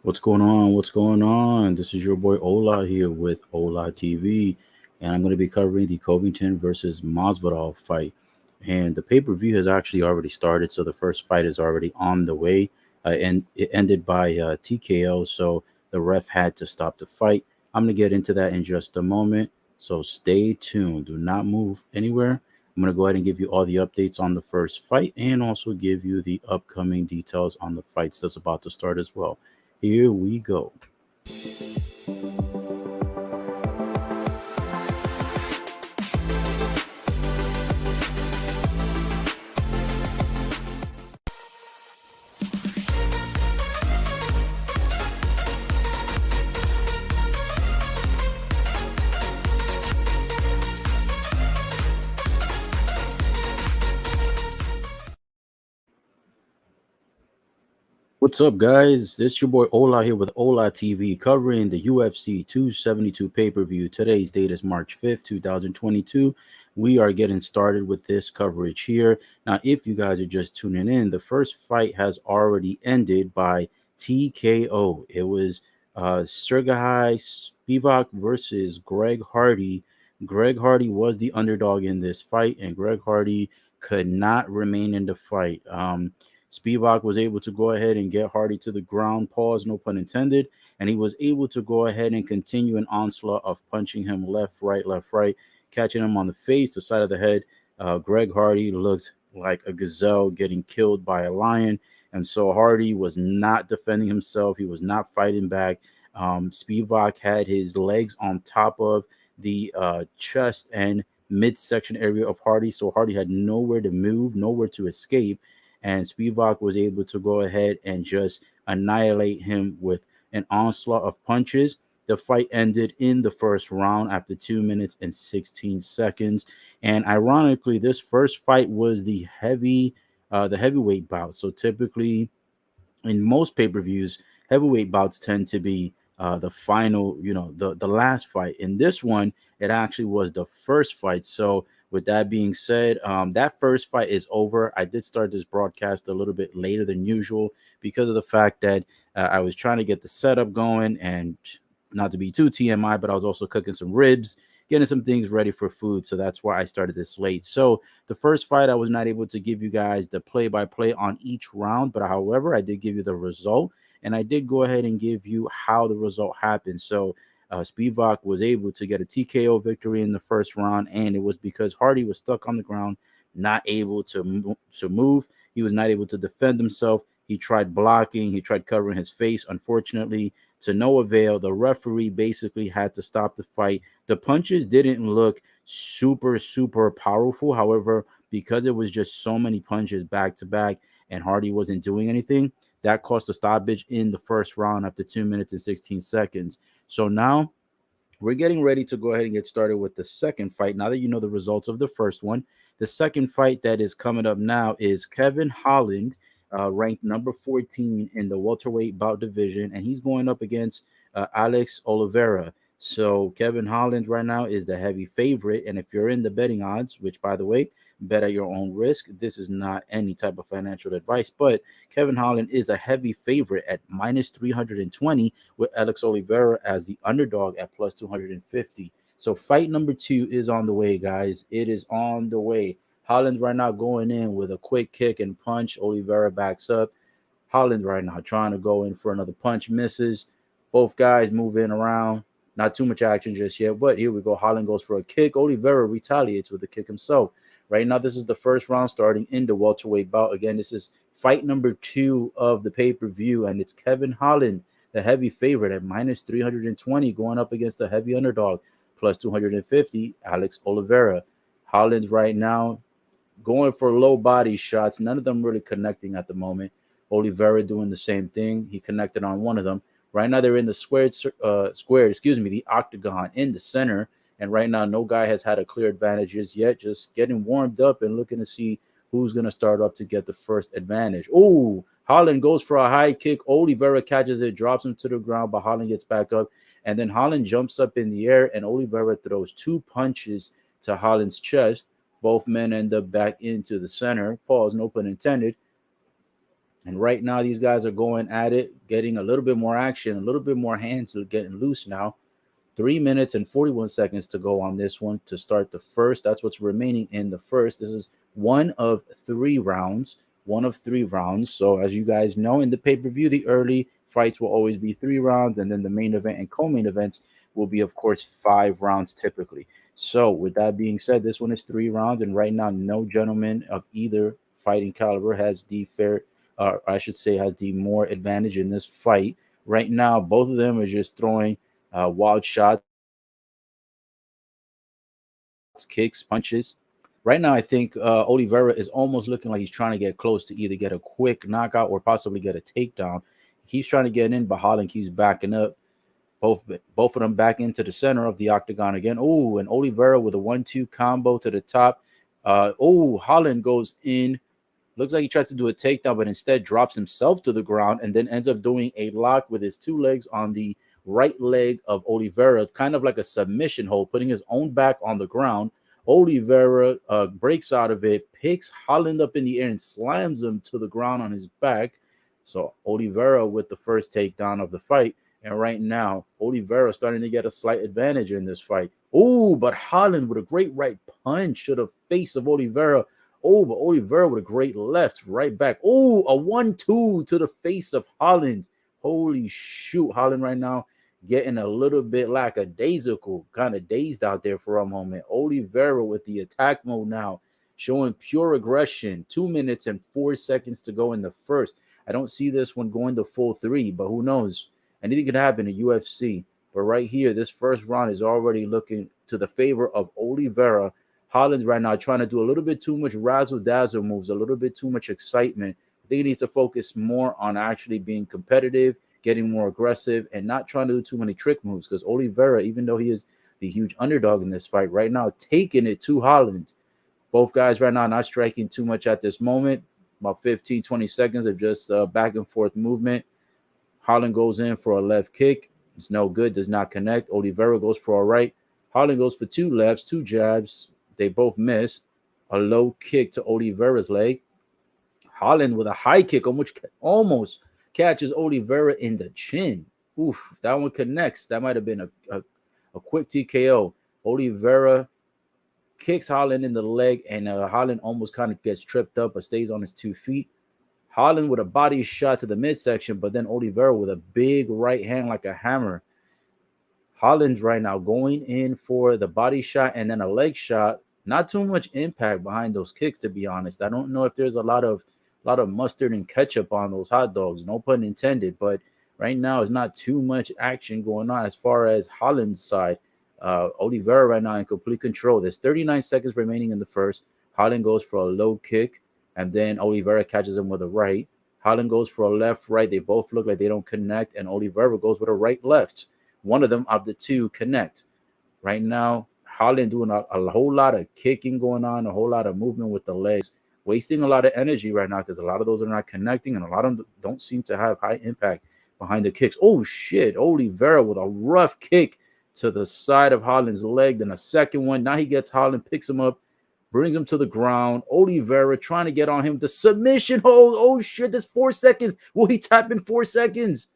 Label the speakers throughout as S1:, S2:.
S1: What's going on? What's going on? This is your boy Ola here with Ola TV, and I'm going to be covering the Covington versus Masvidal fight. And the pay-per-view has actually already started, so the first fight is already on the way, and it ended by TKO, so the ref had to stop the fight. I'm going to get into that in just a moment, so stay tuned. Do not move anywhere. I'm going to go ahead and give you all the updates on the first fight and also give you the upcoming details on the fights that's about to start as well. Here we go. What's up, guys? This your boy Ola here with Ola TV covering the UFC 272 pay per view. Today's date is March 5th, 2022. We are getting started with this coverage here. Now, if you guys are just tuning in, the first fight has already ended by TKO. It was Sergei Spivak versus Greg Hardy. Greg Hardy was the underdog in this fight, and Greg Hardy could not remain in the fight. Spivak was able to go ahead and get Hardy to the ground, pause, no pun intended, and he was able to go ahead and continue an onslaught of punching him left, right, catching him on the face, the side of the head. Greg Hardy looked like a gazelle getting killed by a lion, and so Hardy was not defending himself. He was not fighting back. Spivak had his legs on top of the chest and midsection area of Hardy, so Hardy had nowhere to move, nowhere to escape, and Spivak was able to go ahead and just annihilate him with an onslaught of punches. The fight ended in the first round after 2 minutes and 16 seconds. And ironically, this first fight was the heavyweight bout. So typically, in most pay-per-views, heavyweight bouts tend to be the final, the last fight. In this one, it actually was the first fight. So with that being said, that first fight is over. I did start this broadcast a little bit later than usual because of the fact that I was trying to get the setup going, and not to be too TMI, but I was also cooking some ribs, getting some things ready for food. So that's why I started this late. So the first fight, I was not able to give you guys the play by play on each round, but however, I did give you the result, and I did go ahead and give you how the result happened. So Spivak was able to get a TKO victory in the first round, and it was because Hardy was stuck on the ground, not able to move. He was not able to defend himself. He tried blocking, he tried covering his face. Unfortunately, to no avail. The referee basically had to stop the fight. The punches didn't look super powerful. However, because it was just so many punches back to back and Hardy wasn't doing anything, that caused a stoppage in the first round after 2 minutes and 16 seconds. So now we're getting ready to go ahead and get started with the second fight. Now that you know the results of the first one, the second fight that is coming up now is Kevin Holland, ranked number 14 in the welterweight bout division, and he's going up against Alex Oliveira. So Kevin Holland right now is the heavy favorite, and if you're in the betting odds, which by the way, bet at your own risk. This is not any type of financial advice, but Kevin Holland is a heavy favorite at minus 320 with Alex Oliveira as the underdog at plus 250. So fight number two is on the way, guys. It is on the way. Holland right now going in with a quick kick and punch. Oliveira backs up. Holland right now trying to go in for another punch, misses. Both guys moving around. Not too much action just yet, but here we go. Holland goes for a kick. Oliveira retaliates with a kick himself. Right now, this is the first round starting in the welterweight bout. Again, this is fight number two of the pay-per-view, and it's Kevin Holland, the heavy favorite at minus 320, going up against the heavy underdog, plus 250, Alex Oliveira. Holland right now going for low body shots, none of them really connecting at the moment. Oliveira doing the same thing. He connected on one of them. Right now they're in the the octagon in the center. And right now, no guy has had a clear advantage just yet. Just getting warmed up and looking to see who's going to start off to get the first advantage. Oh, Holland goes for a high kick. Oliveira catches it, drops him to the ground, but Holland gets back up. And then Holland jumps up in the air, and Oliveira throws two punches to Holland's chest. Both men end up back into the center. Pause, no pun intended. And right now, these guys are going at it, getting a little bit more action, a little bit more hands getting loose now. 3 minutes and 41 seconds to go on this one to start the first. That's what's remaining in the first. This is one of three rounds. One of three rounds. So, as you guys know, in the pay per view, the early fights will always be 3 rounds, and then the main event and co main events will be, of course, 5 rounds typically. So, with that being said, this one is 3 rounds, and right now, no gentleman of either fighting caliber has the fair, or I should say, has the more advantage in this fight. Right now, both of them are just throwing wild shots, kicks, punches. Right now, I think Oliveira is almost looking like he's trying to get close to either get a quick knockout or possibly get a takedown. He keeps trying to get in, but Holland keeps backing up. Both of them back into the center of the octagon again. Oh, and Oliveira with a 1-2 combo to the top. Holland goes in. Looks like he tries to do a takedown, but instead drops himself to the ground and then ends up doing a lock with his two legs on the right leg of Oliveira, kind of like a submission hold, putting his own back on the ground. Oliveira breaks out of it, picks Holland up in the air, and slams him to the ground on his back. So Oliveira with the first takedown of the fight. And right now, Oliveira starting to get a slight advantage in this fight. Oh, but Holland with a great right punch to the face of Oliveira. Oh, but Oliveira with a great left right back. Oh, a 1-2 to the face of Holland. Holy shoot. Holland right now getting a little bit lackadaisical, kind of dazed out there for a moment. Oliveira with the attack mode now, showing pure aggression. 2 minutes and 4 seconds to go in the first. I don't see this one going the full three, but who knows? Anything could happen in UFC. But right here, this first round is already looking to the favor of Oliveira. Holland's right now trying to do a little bit too much razzle dazzle moves, a little bit too much excitement. I think he needs to focus more on actually being competitive, getting more aggressive, and not trying to do too many trick moves. Because Oliveira, even though he is the huge underdog in this fight, right now taking it to Holland. Both guys right now not striking too much at this moment. About 15, 20 seconds of just back and forth movement. Holland goes in for a left kick. It's no good, does not connect. Oliveira goes for a right. Holland goes for two lefts, two jabs. They both miss. A low kick to Oliveira's leg. Holland with a high kick, almost catches Oliveira in the chin. Oof, that one connects. That might have been a quick TKO. Oliveira kicks Holland in the leg, and Holland almost kind of gets tripped up but stays on his 2 feet. Holland with a body shot to the midsection, but then Oliveira with a big right hand like a hammer. Holland's right now going in for the body shot and then a leg shot. Not too much impact behind those kicks, to be honest. I don't know if there's a lot of mustard and ketchup on those hot dogs. No pun intended. But right now, it's not too much action going on as far as Holland's side. Oliveira right now in complete control. There's 39 seconds remaining in the first. Holland goes for a low kick, and then Oliveira catches him with a right. Holland goes for a left, right. They both look like they don't connect, and Oliveira goes with a right, left. One of them of the two connect. Right now, Holland doing a whole lot of kicking going on, a whole lot of movement with the legs, wasting a lot of energy right now because a lot of those are not connecting, and a lot of them don't seem to have high impact behind the kicks. Oh, shit. Oliveira with a rough kick to the side of Holland's leg. Then a second one. Now he gets Holland, picks him up, brings him to the ground. Oliveira trying to get on him. The submission hold. Oh, shit. There's 4 seconds. Will he tap in 4 seconds?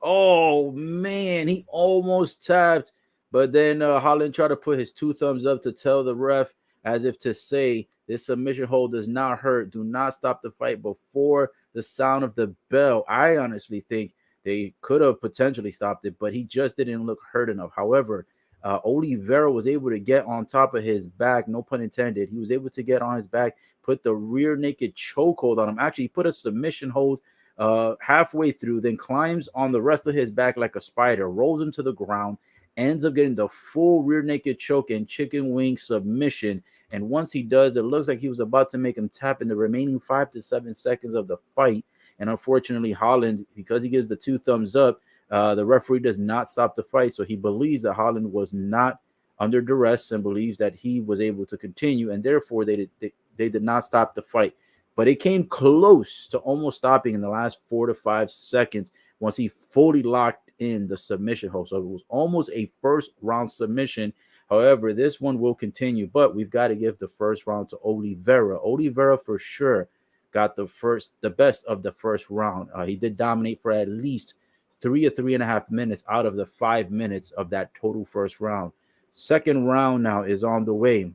S1: Oh, man. He almost tapped. But then Holland tried to put his 2 thumbs up to tell the ref, as if to say, this submission hold does not hurt. Do not stop the fight before the sound of the bell. I honestly think they could have potentially stopped it, but he just didn't look hurt enough. However, Oliveira was able to get on top of his back, no pun intended. He was able to get on his back, put the rear naked chokehold on him. Actually, put a submission hold halfway through, then climbs on the rest of his back like a spider, rolls him to the ground, ends up getting the full rear naked choke and chicken wing submission. And once he does, it looks like he was about to make him tap in the remaining 5 to 7 seconds of the fight. And unfortunately, Holland, because he gives the 2 thumbs up, the referee does not stop the fight. So he believes that Holland was not under duress and believes that he was able to continue. And therefore, they did not stop the fight. But it came close to almost stopping in the last 4 to 5 seconds once he fully locked in the submission hold. So it was almost a first round submission. However, this one will continue, but we've got to give the first round to Oliveira. Oliveira for sure got the best of the first round. He did dominate for at least 3 or 3.5 minutes out of the 5 minutes of that total first round. Second round now is on the way.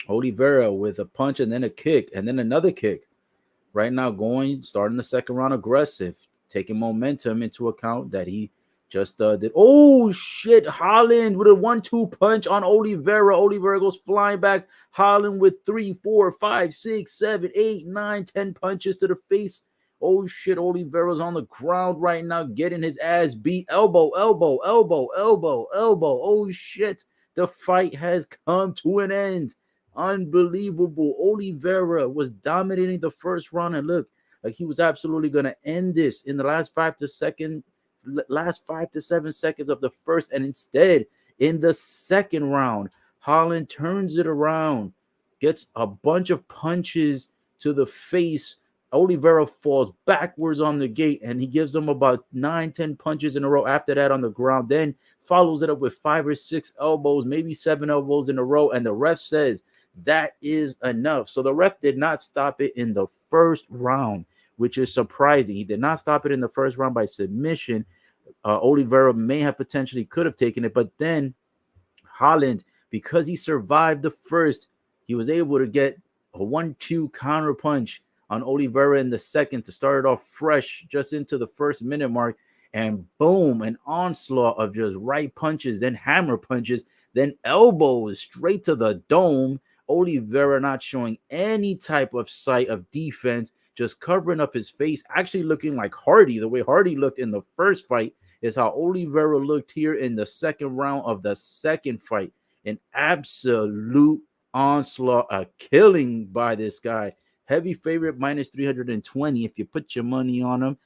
S1: Oliveira with a punch and then a kick and then another kick. Right now, starting the second round aggressive, taking momentum into account that he just did. Oh shit! Holland with a 1-2 punch on Oliveira. Oliveira goes flying back. Holland with 3, 4, 5, 6, 7, 8, 9, 10 punches to the face. Oh shit! Oliveira's on the ground right now, getting his ass beat. Elbow, elbow, elbow, elbow, elbow. Oh shit! The fight has come to an end. Unbelievable. Oliveira was dominating the first round, and look, like he was absolutely gonna end this in the last 5 to 7 seconds of the first, and instead, in the second round, Holland turns it around, gets a bunch of punches to the face. Oliveira falls backwards on the gate, and he gives him about 9, 10 punches in a row after that on the ground. Then follows it up with 5 or 6 elbows, maybe 7 elbows in a row, and the ref says that is enough. So the ref did not stop it in the first round, which is surprising. He did not stop it in the first round by submission. Oliveira may have potentially could have taken it, but then Holland, because he survived the first, he was able to get a 1-2 counter punch on Oliveira in the second to start it off fresh just into the first minute mark. And boom, an onslaught of just right punches, then hammer punches, then elbows straight to the dome. Oliveira not showing any type of sight of defense, just covering up his face, actually looking like Hardy. The way Hardy looked in the first fight is how Oliveira looked here in the second round of the second fight. An absolute onslaught, a killing by this guy. Heavy favorite minus 320 if you put your money on him.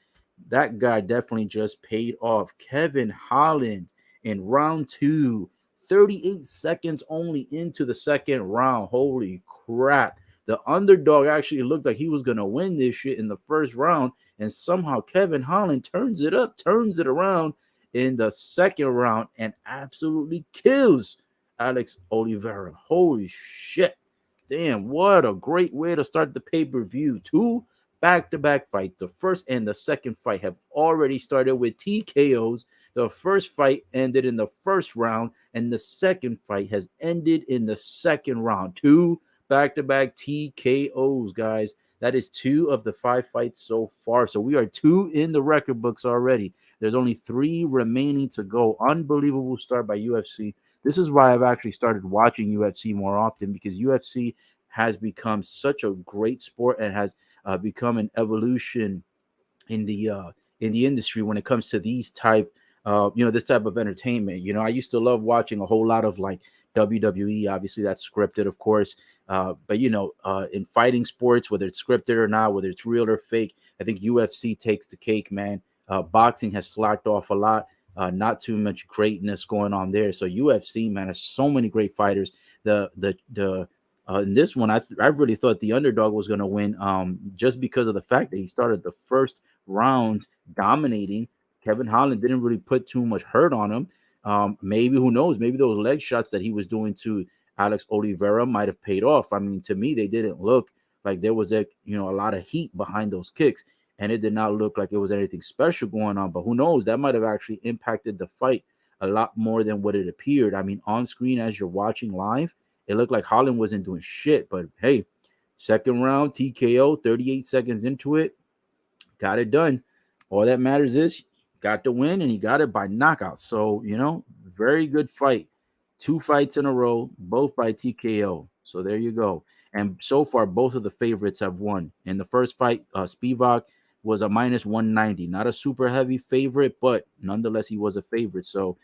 S1: That guy definitely just paid off. Kevin Holland in round 2. 38 seconds only into the second round. Holy crap. The underdog actually looked like he was going to win this shit in the first round. And somehow Kevin Holland turns it around in the second round and absolutely kills Alex Oliveira. Holy shit. Damn, what a great way to start the pay-per-view. 2 back-to-back fights. The first and the second fight have already started with TKOs. The first fight ended in the first round, and the second fight has ended in the second round. 2 back-to-back TKOs, guys. That is 2 of the 5 fights so far. So we are 2 in the record books already. There's only 3 remaining to go. Unbelievable start by UFC. This is why I've actually started watching UFC more often, because UFC has become such a great sport and has become an evolution in the industry when it comes to these type this type of entertainment. I used to love watching a whole lot of like WWE. Obviously that's scripted, of course, but in fighting sports, whether it's scripted or not, whether it's real or fake, I think UFC takes the cake, man. Boxing has slacked off a lot. Not too much greatness going on there. So UFC, man, has so many great fighters. In this one, I really thought the underdog was going to win, just because of the fact that he started the first round dominating. Kevin Holland didn't really put too much hurt on him. Maybe, who knows? Maybe those leg shots that he was doing to Alex Oliveira might have paid off. I mean, to me, they didn't look like there was a lot of heat behind those kicks, and it did not look like it was anything special going on. But who knows? That might have actually impacted the fight a lot more than what it appeared. I mean, on screen as you're watching live, it looked like Holland wasn't doing shit. But hey, second round TKO, 38 seconds into it, got it done. All that matters is got the win, and he got it by knockout. So, very good fight. 2 fights in a row, both by TKO. So there you go. And so far, both of the favorites have won. In the first fight, Spivak was a minus 190. Not a super heavy favorite, but nonetheless, he was a favorite. So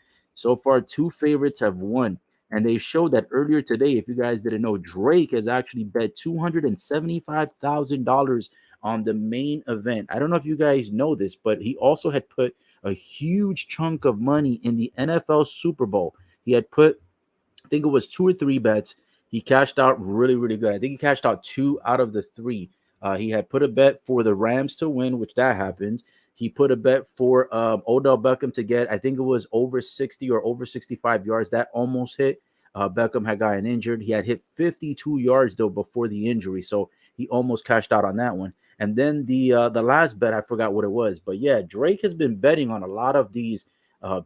S1: far, 2 favorites have won. And they showed that earlier today, if you guys didn't know, Drake has actually bet $275,000 on the main event. I don't know if you guys know this, but he also had put a huge chunk of money in the NFL Super Bowl. He had put, I think it was 2 or 3 bets. He cashed out really, really good. I think he cashed out 2 out of the 3. He had put a bet for the Rams to win, which that happened. He put a bet for Odell Beckham to get, I think it was over 60 or over 65 yards. That almost hit. Beckham had gotten injured. He had hit 52 yards though before the injury, so he almost cashed out on that one. And then the last bet, I forgot what it was, but yeah, Drake has been betting on a lot of these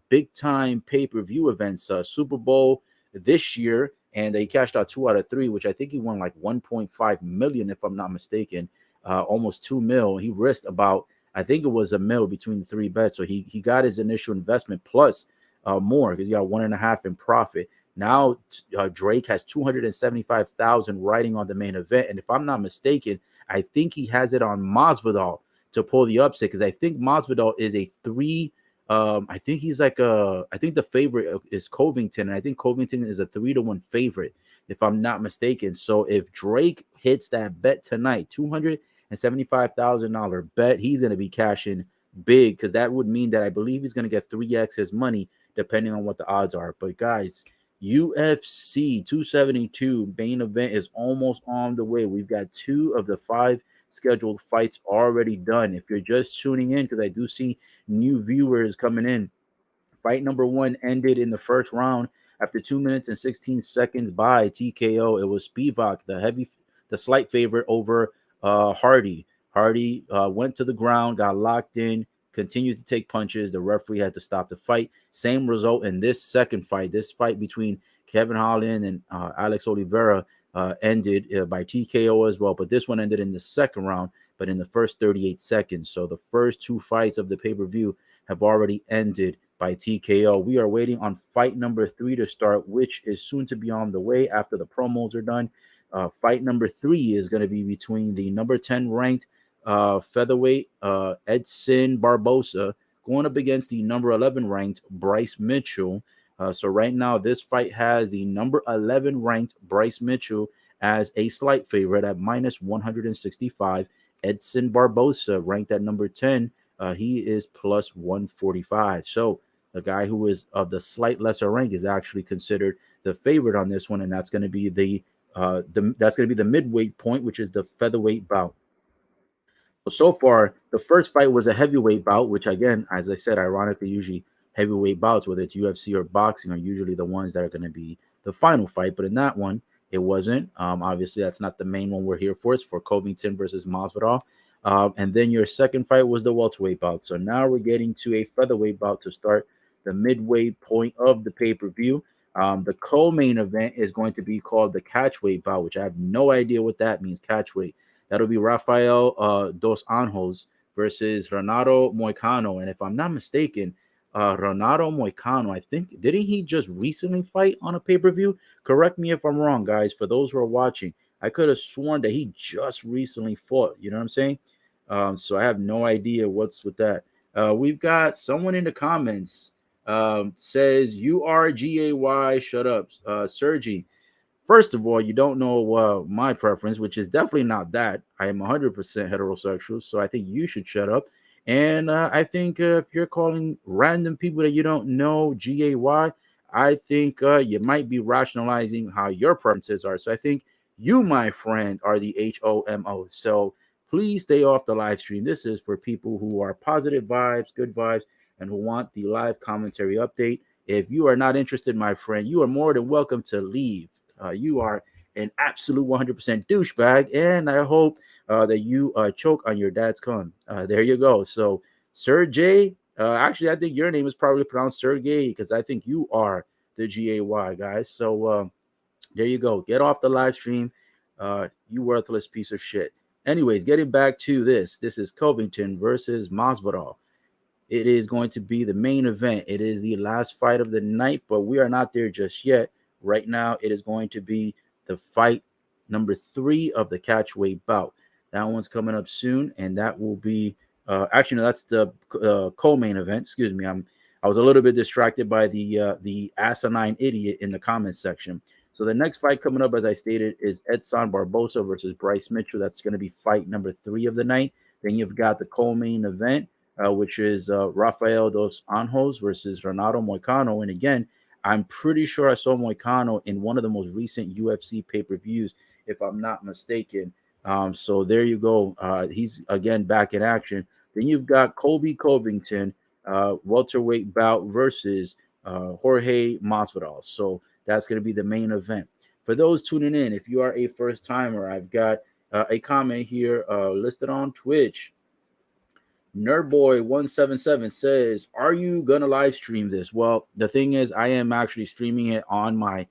S1: big time pay per view events. Super Bowl this year, and he cashed out 2 out of 3, which I think he won like 1.5 million if I'm not mistaken, almost 2 mil. He risked about, I think it was a mil between the 3 bets, so he got his initial investment plus more because he got 1.5 in profit. Now Drake has 275,000 riding on the main event, and if I'm not mistaken, I think he has it on Masvidal to pull the upset because I think Masvidal is a 3. I think he's like I think the favorite is Covington, and I think Covington is a 3-1 favorite, if I'm not mistaken. So if Drake hits that bet tonight, $275,000 bet, he's gonna be cashing big because that would mean that I believe he's gonna get 3x his money depending on what the odds are. But guys, UFC 272 main event is almost on the way. We've got 2 of the 5 scheduled fights already done. If you're just tuning in, because I do see new viewers coming in, fight number 1 ended in the first round after 2 minutes and 16 seconds by TKO. It was Spivak, the slight favorite over Hardy. Hardy went to the ground, got locked in, continued to take punches. The referee had to stop the fight. Same result in this second fight. This fight between Kevin Holland and Alex Oliveira ended by TKO as well, but this one ended in the second round, but in the first 38 seconds. So the first 2 fights of the pay-per-view have already ended by TKO. We are waiting on fight number 3 to start, which is soon to be on the way after the promos are done. Fight number 3 is going to be between the number 10 ranked featherweight Edson Barbosa going up against the number 11 ranked Bryce Mitchell. So right now, this fight has the number 11 ranked Bryce Mitchell as a slight favorite at minus 165. Edson Barbosa ranked at number 10. He is plus 145. So the guy who is of the slight lesser rank is actually considered the favorite on this one, and that's going to be the midweight point, which is the featherweight bout. So far, the first fight was a heavyweight bout, which again, as I said, ironically, usually heavyweight bouts, whether it's UFC or boxing, are usually the ones that are going to be the final fight. But in that one, it wasn't. Obviously, that's not the main one we're here for. It's for Covington versus Masvidal. And then your second fight was the welterweight bout. So now we're getting to a featherweight bout to start the midway point of the pay-per-view. The co-main event is going to be called the catchweight bout, which I have no idea what that means, catchweight. That'll be Rafael Dos Anjos versus Renato Moicano. And if I'm not mistaken, Renato Moicano, I think, didn't he just recently fight on a pay-per-view? Correct me if I'm wrong, guys. For those who are watching, I could have sworn that he just recently fought. You know what I'm saying? So I have no idea what's with that. We've got someone in the comments says, "You are GAY, shut up." Sergi, first of all, you don't know my preference, which is definitely not that. I am 100% heterosexual, so I think you should shut up. And I think if you're calling random people that you don't know GAY, I think you might be rationalizing how your preferences are. So I think you, my friend, are the HOMO. So please stay off the live stream. This is for people who are positive vibes, good vibes, and who want the live commentary update. If you are not interested, my friend, you are more than welcome to leave. You are an absolute 100% douchebag, and I hope that you choke on your dad's cum. There you go. So, Sergey, actually, I think your name is probably pronounced Sergey because I think you are the GAY, guys. So, there you go. Get off the live stream, you worthless piece of shit. Anyways, getting back to this. This is Covington versus Masvidal. It is going to be the main event. It is the last fight of the night, but we are not there just yet. Right now, it is going to be the fight number 3 of the catchweight bout. That one's coming up soon, and that will be actually no, that's the co-main event. Excuse me, I was a little bit distracted by the asinine idiot in the comments section. So the next fight coming up, as I stated, is Edson Barbosa versus Bryce Mitchell. That's going to be fight number 3 of the night. Then you've got the co-main event, which is Rafael Dos Anjos versus Renato Moicano. And again, I'm pretty sure I saw Moicano in one of the most recent UFC pay-per-views, if I'm not mistaken. So there you go. He's again back in action. Then you've got Colby Covington, welterweight bout versus Jorge Masvidal. So That's going to be the main event. For those tuning in, if you are a first timer, I've got a comment here listed on Twitch. Nerdboy177 says, "Are you gonna live stream this?" Well, the thing is, I am actually streaming it on my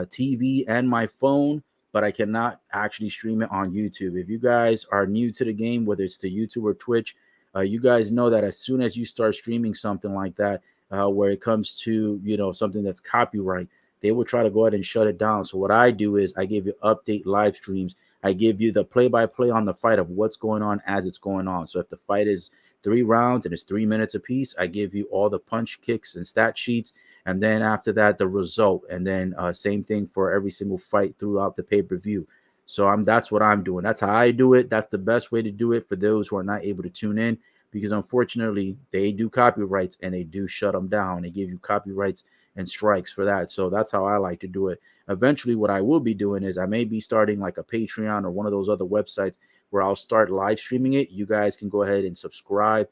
S1: TV and my phone, but I cannot actually stream it on YouTube. If you guys are new to the game, whether it's to YouTube or Twitch, you guys know that as soon as you start streaming something like that, where it comes to something that's copyright, they will try to go ahead and shut it down. So what I do is I give you update live streams. I give you the play-by-play on the fight of what's going on as it's going on. So if the fight is 3 rounds and it's 3 minutes apiece, I give you all the punch, kicks, and stat sheets. And then after that, the result. And then same thing for every single fight throughout the pay-per-view. So that's what I'm doing. That's how I do it. That's the best way to do it for those who are not able to tune in, because unfortunately they do copyrights and they do shut them down. They give you copyrights and strikes for that. So that's how I like to do it. Eventually, what I will be doing is I may be starting like a Patreon or one of those other websites where I'll start live streaming it. You guys can go ahead and subscribe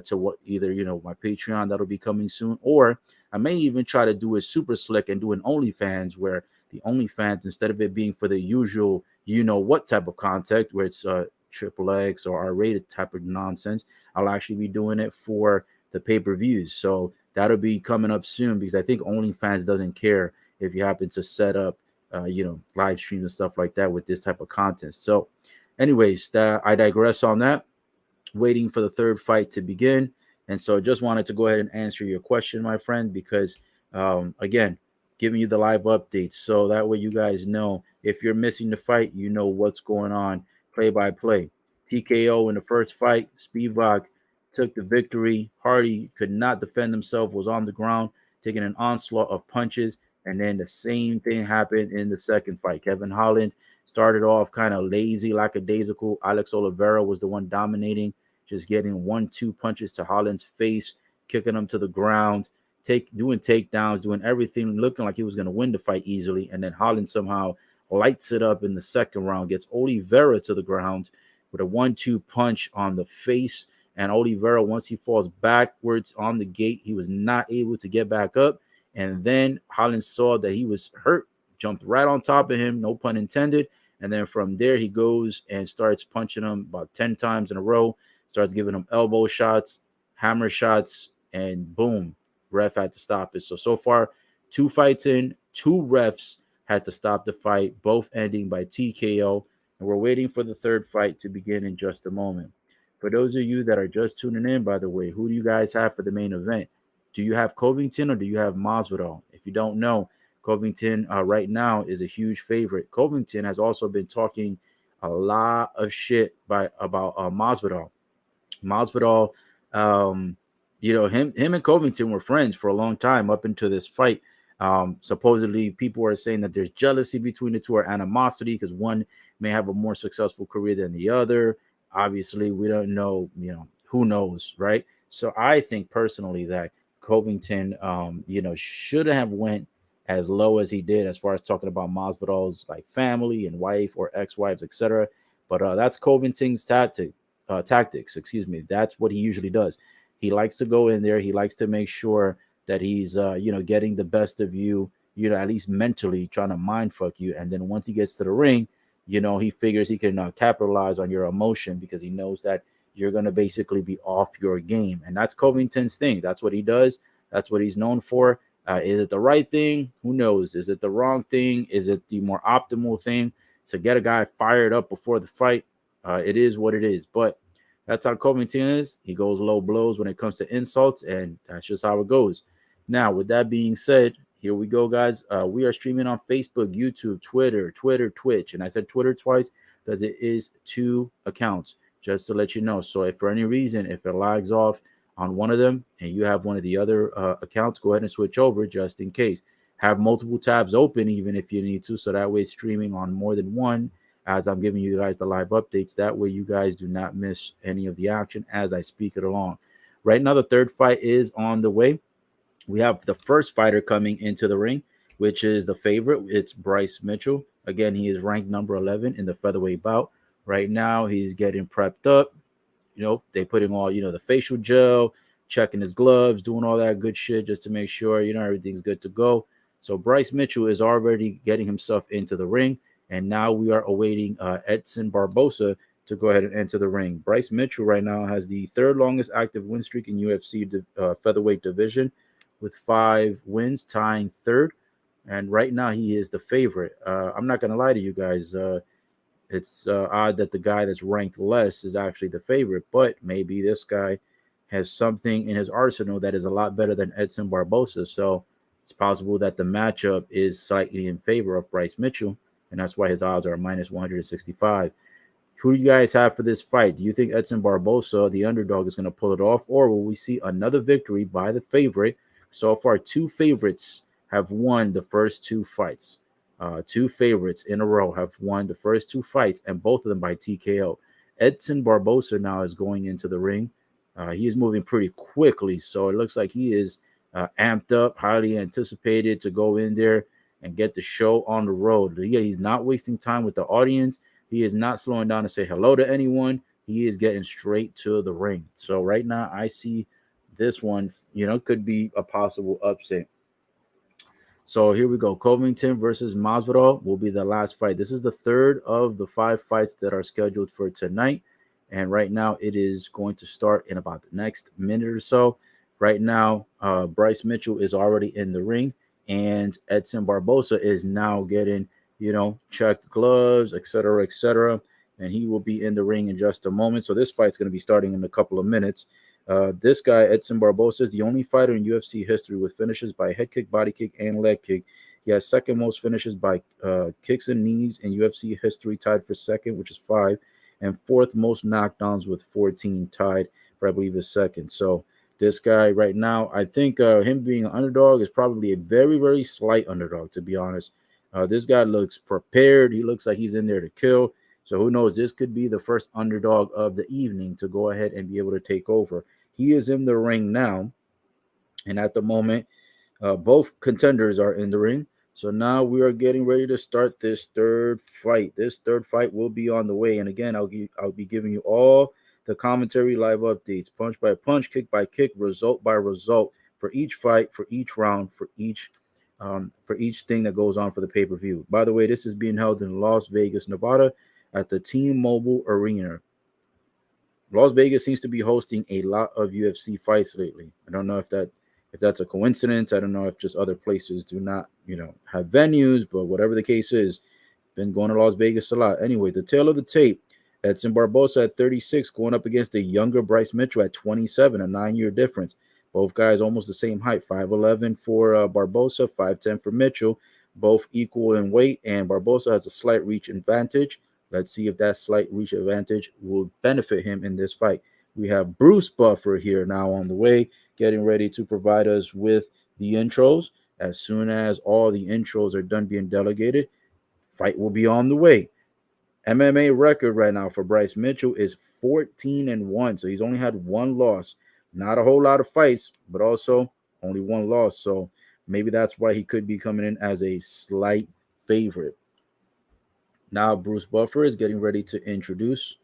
S1: to what either my Patreon that'll be coming soon, or I may even try to do it super slick and do an OnlyFans, where the OnlyFans, instead of it being for the usual what type of content where it's triple X or R-rated type of nonsense, I'll actually be doing it for the pay-per-views. So that'll be coming up soon, because I think OnlyFans doesn't care if you happen to set up live streams and stuff like that with this type of content. So anyways, I digress on that. Waiting for the third fight to begin. And so just wanted to go ahead and answer your question, my friend, because again, giving you the live updates. So that way you guys know if you're missing the fight, you know what's going on play by play. TKO in the first fight, Spivak took the victory. Hardy could not defend himself, was on the ground, taking an onslaught of punches. And then the same thing happened in the second fight. Kevin Holland started off kind of lazy, lackadaisical. Alex Oliveira was the one dominating, just getting 1-2 punches to Holland's face, kicking him to the ground, doing takedowns, doing everything, looking like he was going to win the fight easily. And then Holland somehow lights it up in the second round, gets Oliveira to the ground with a 1-2 punch on the face. And Oliveira, once he falls backwards on the gate, he was not able to get back up. And then Holland saw that he was hurt, jumped right on top of him, no pun intended. And then from there, he goes and starts punching him about 10 times in a row, starts giving him elbow shots, hammer shots, and boom, ref had to stop it. So far, 2 fights in, 2 refs had to stop the fight, both ending by TKO. And we're waiting for the third fight to begin in just a moment. For those of you that are just tuning in, by the way, who do you guys have for the main event? Do you have Covington or do you have Masvidal? If you don't know, Covington right now is a huge favorite. Covington has also been talking a lot of shit about Masvidal. Masvidal, him and Covington were friends for a long time up into this fight. Supposedly, people are saying that there's jealousy between the two, or animosity, because one may have a more successful career than the other. Obviously, we don't know, who knows, right? So I think personally that Covington, should have went as low as he did, as far as talking about Masvidal's like family and wife or ex-wives, etc. But that's Covington's tactics. Excuse me. That's what he usually does. He likes to go in there. He likes to make sure that he's, getting the best of you, at least mentally trying to mind fuck you. And then once he gets to the ring, he figures he can capitalize on your emotion, because he knows that you're going to basically be off your game. And that's Covington's thing. That's what he does. That's what he's known for. Is it the right thing? Who knows? Is it the wrong thing? Is it the more optimal thing to get a guy fired up before the fight? It is what it is. But that's how Covington is. He goes low blows when it comes to insults, and that's just how it goes. Now, with that being said, here we go, guys. We are streaming on Facebook, YouTube, Twitter, Twitch. And I said Twitter twice because it is 2 accounts, just to let you know. So if for any reason, if it lags off on one of them and you have one of the other accounts, go ahead and switch over just in case. Have multiple tabs open even if you need to, so that way it's streaming on more than one as I'm giving you guys the live updates. That way you guys do not miss any of the action as I speak it along. Right now, the third fight is on the way. We have the first fighter coming into the ring, which is the favorite. It's Bryce Mitchell. Again, he is ranked number 11 in the featherweight bout. Right now, he's getting prepped up. They putting all, the facial gel, checking his gloves, doing all that good shit just to make sure, everything's good to go. So Bryce Mitchell is already getting himself into the ring, and now we are awaiting Edson Barbosa to go ahead and enter the ring. Bryce Mitchell right now has the third longest active win streak in UFC featherweight division with 5 wins, tying third. And right now he is the favorite. I'm not going to lie to you guys. It's odd that the guy that's ranked less is actually the favorite, but maybe this guy has something in his arsenal that is a lot better than Edson Barbosa. So it's possible that the matchup is slightly in favor of Bryce Mitchell, and that's why his odds are minus 165. Who do you guys have for this fight? Do you think Edson Barbosa, the underdog, is going to pull it off, or will we see another victory by the favorite? So far, 2 favorites have won the first 2 fights. 2 favorites in a row have won the first 2 fights, and both of them by TKO. Edson Barbosa now is going into the ring. He is moving pretty quickly, so it looks like he is amped up, highly anticipated to go in there and get the show on the road. Yeah, he's not wasting time with the audience. He is not slowing down to say hello to anyone. He is getting straight to the ring. So right now, I see this one, could be a possible upset. So here we go. Covington versus Masvidal will be the last fight. This is the third of the 5 fights that are scheduled for tonight. And right now it is going to start in about the next minute or so. Right now, Bryce Mitchell is already in the ring, and Edson Barbosa is now getting, checked gloves, etc., and he will be in the ring in just a moment. So this fight's going to be starting in a couple of minutes. This guy, Edson Barbosa, is the only fighter in UFC history with finishes by head kick, body kick, and leg kick. He has second most finishes by kicks and knees in UFC history, tied for second, which is 5, and fourth most knockdowns with 14, tied for, I believe, is second. So this guy right now, I think him being an underdog is probably a very, very slight underdog, to be honest. This guy looks prepared. He looks like he's in there to kill. So who knows? This could be the first underdog of the evening to go ahead and be able to take over. He is in the ring now, and at the moment, both contenders are in the ring. So now we are getting ready to start this third fight. This third fight will be on the way. And again, I'll be giving you all the commentary, live updates, punch by punch, kick by kick, result by result for each fight, for each round, for each thing that goes on for the pay-per-view. By the way, this is being held in Las Vegas, Nevada, at the T-Mobile Arena. Las Vegas seems to be hosting a lot of UFC fights lately. I don't know if that's a coincidence. I don't know if just other places do not, have venues, but whatever the case is, been going to Las Vegas a lot. Anyway, the tail of the tape, Edson Barbosa at 36 going up against a younger Bryce Mitchell at 27, a 9-year difference. Both guys almost the same height, 5'11" for Barbosa, 5'10" for Mitchell, both equal in weight, and Barbosa has a slight reach advantage. Let's see if that slight reach advantage will benefit him in this fight. We have Bruce Buffer here now on the way, getting ready to provide us with the intros. As soon as all the intros are done being delegated, fight will be on the way. MMA record right now for Bryce Mitchell is 14-1. So he's only had 1 loss. Not a whole lot of fights, but also only 1 loss. So maybe that's why he could be coming in as a slight favorite. Now Bruce Buffer is getting ready to introduce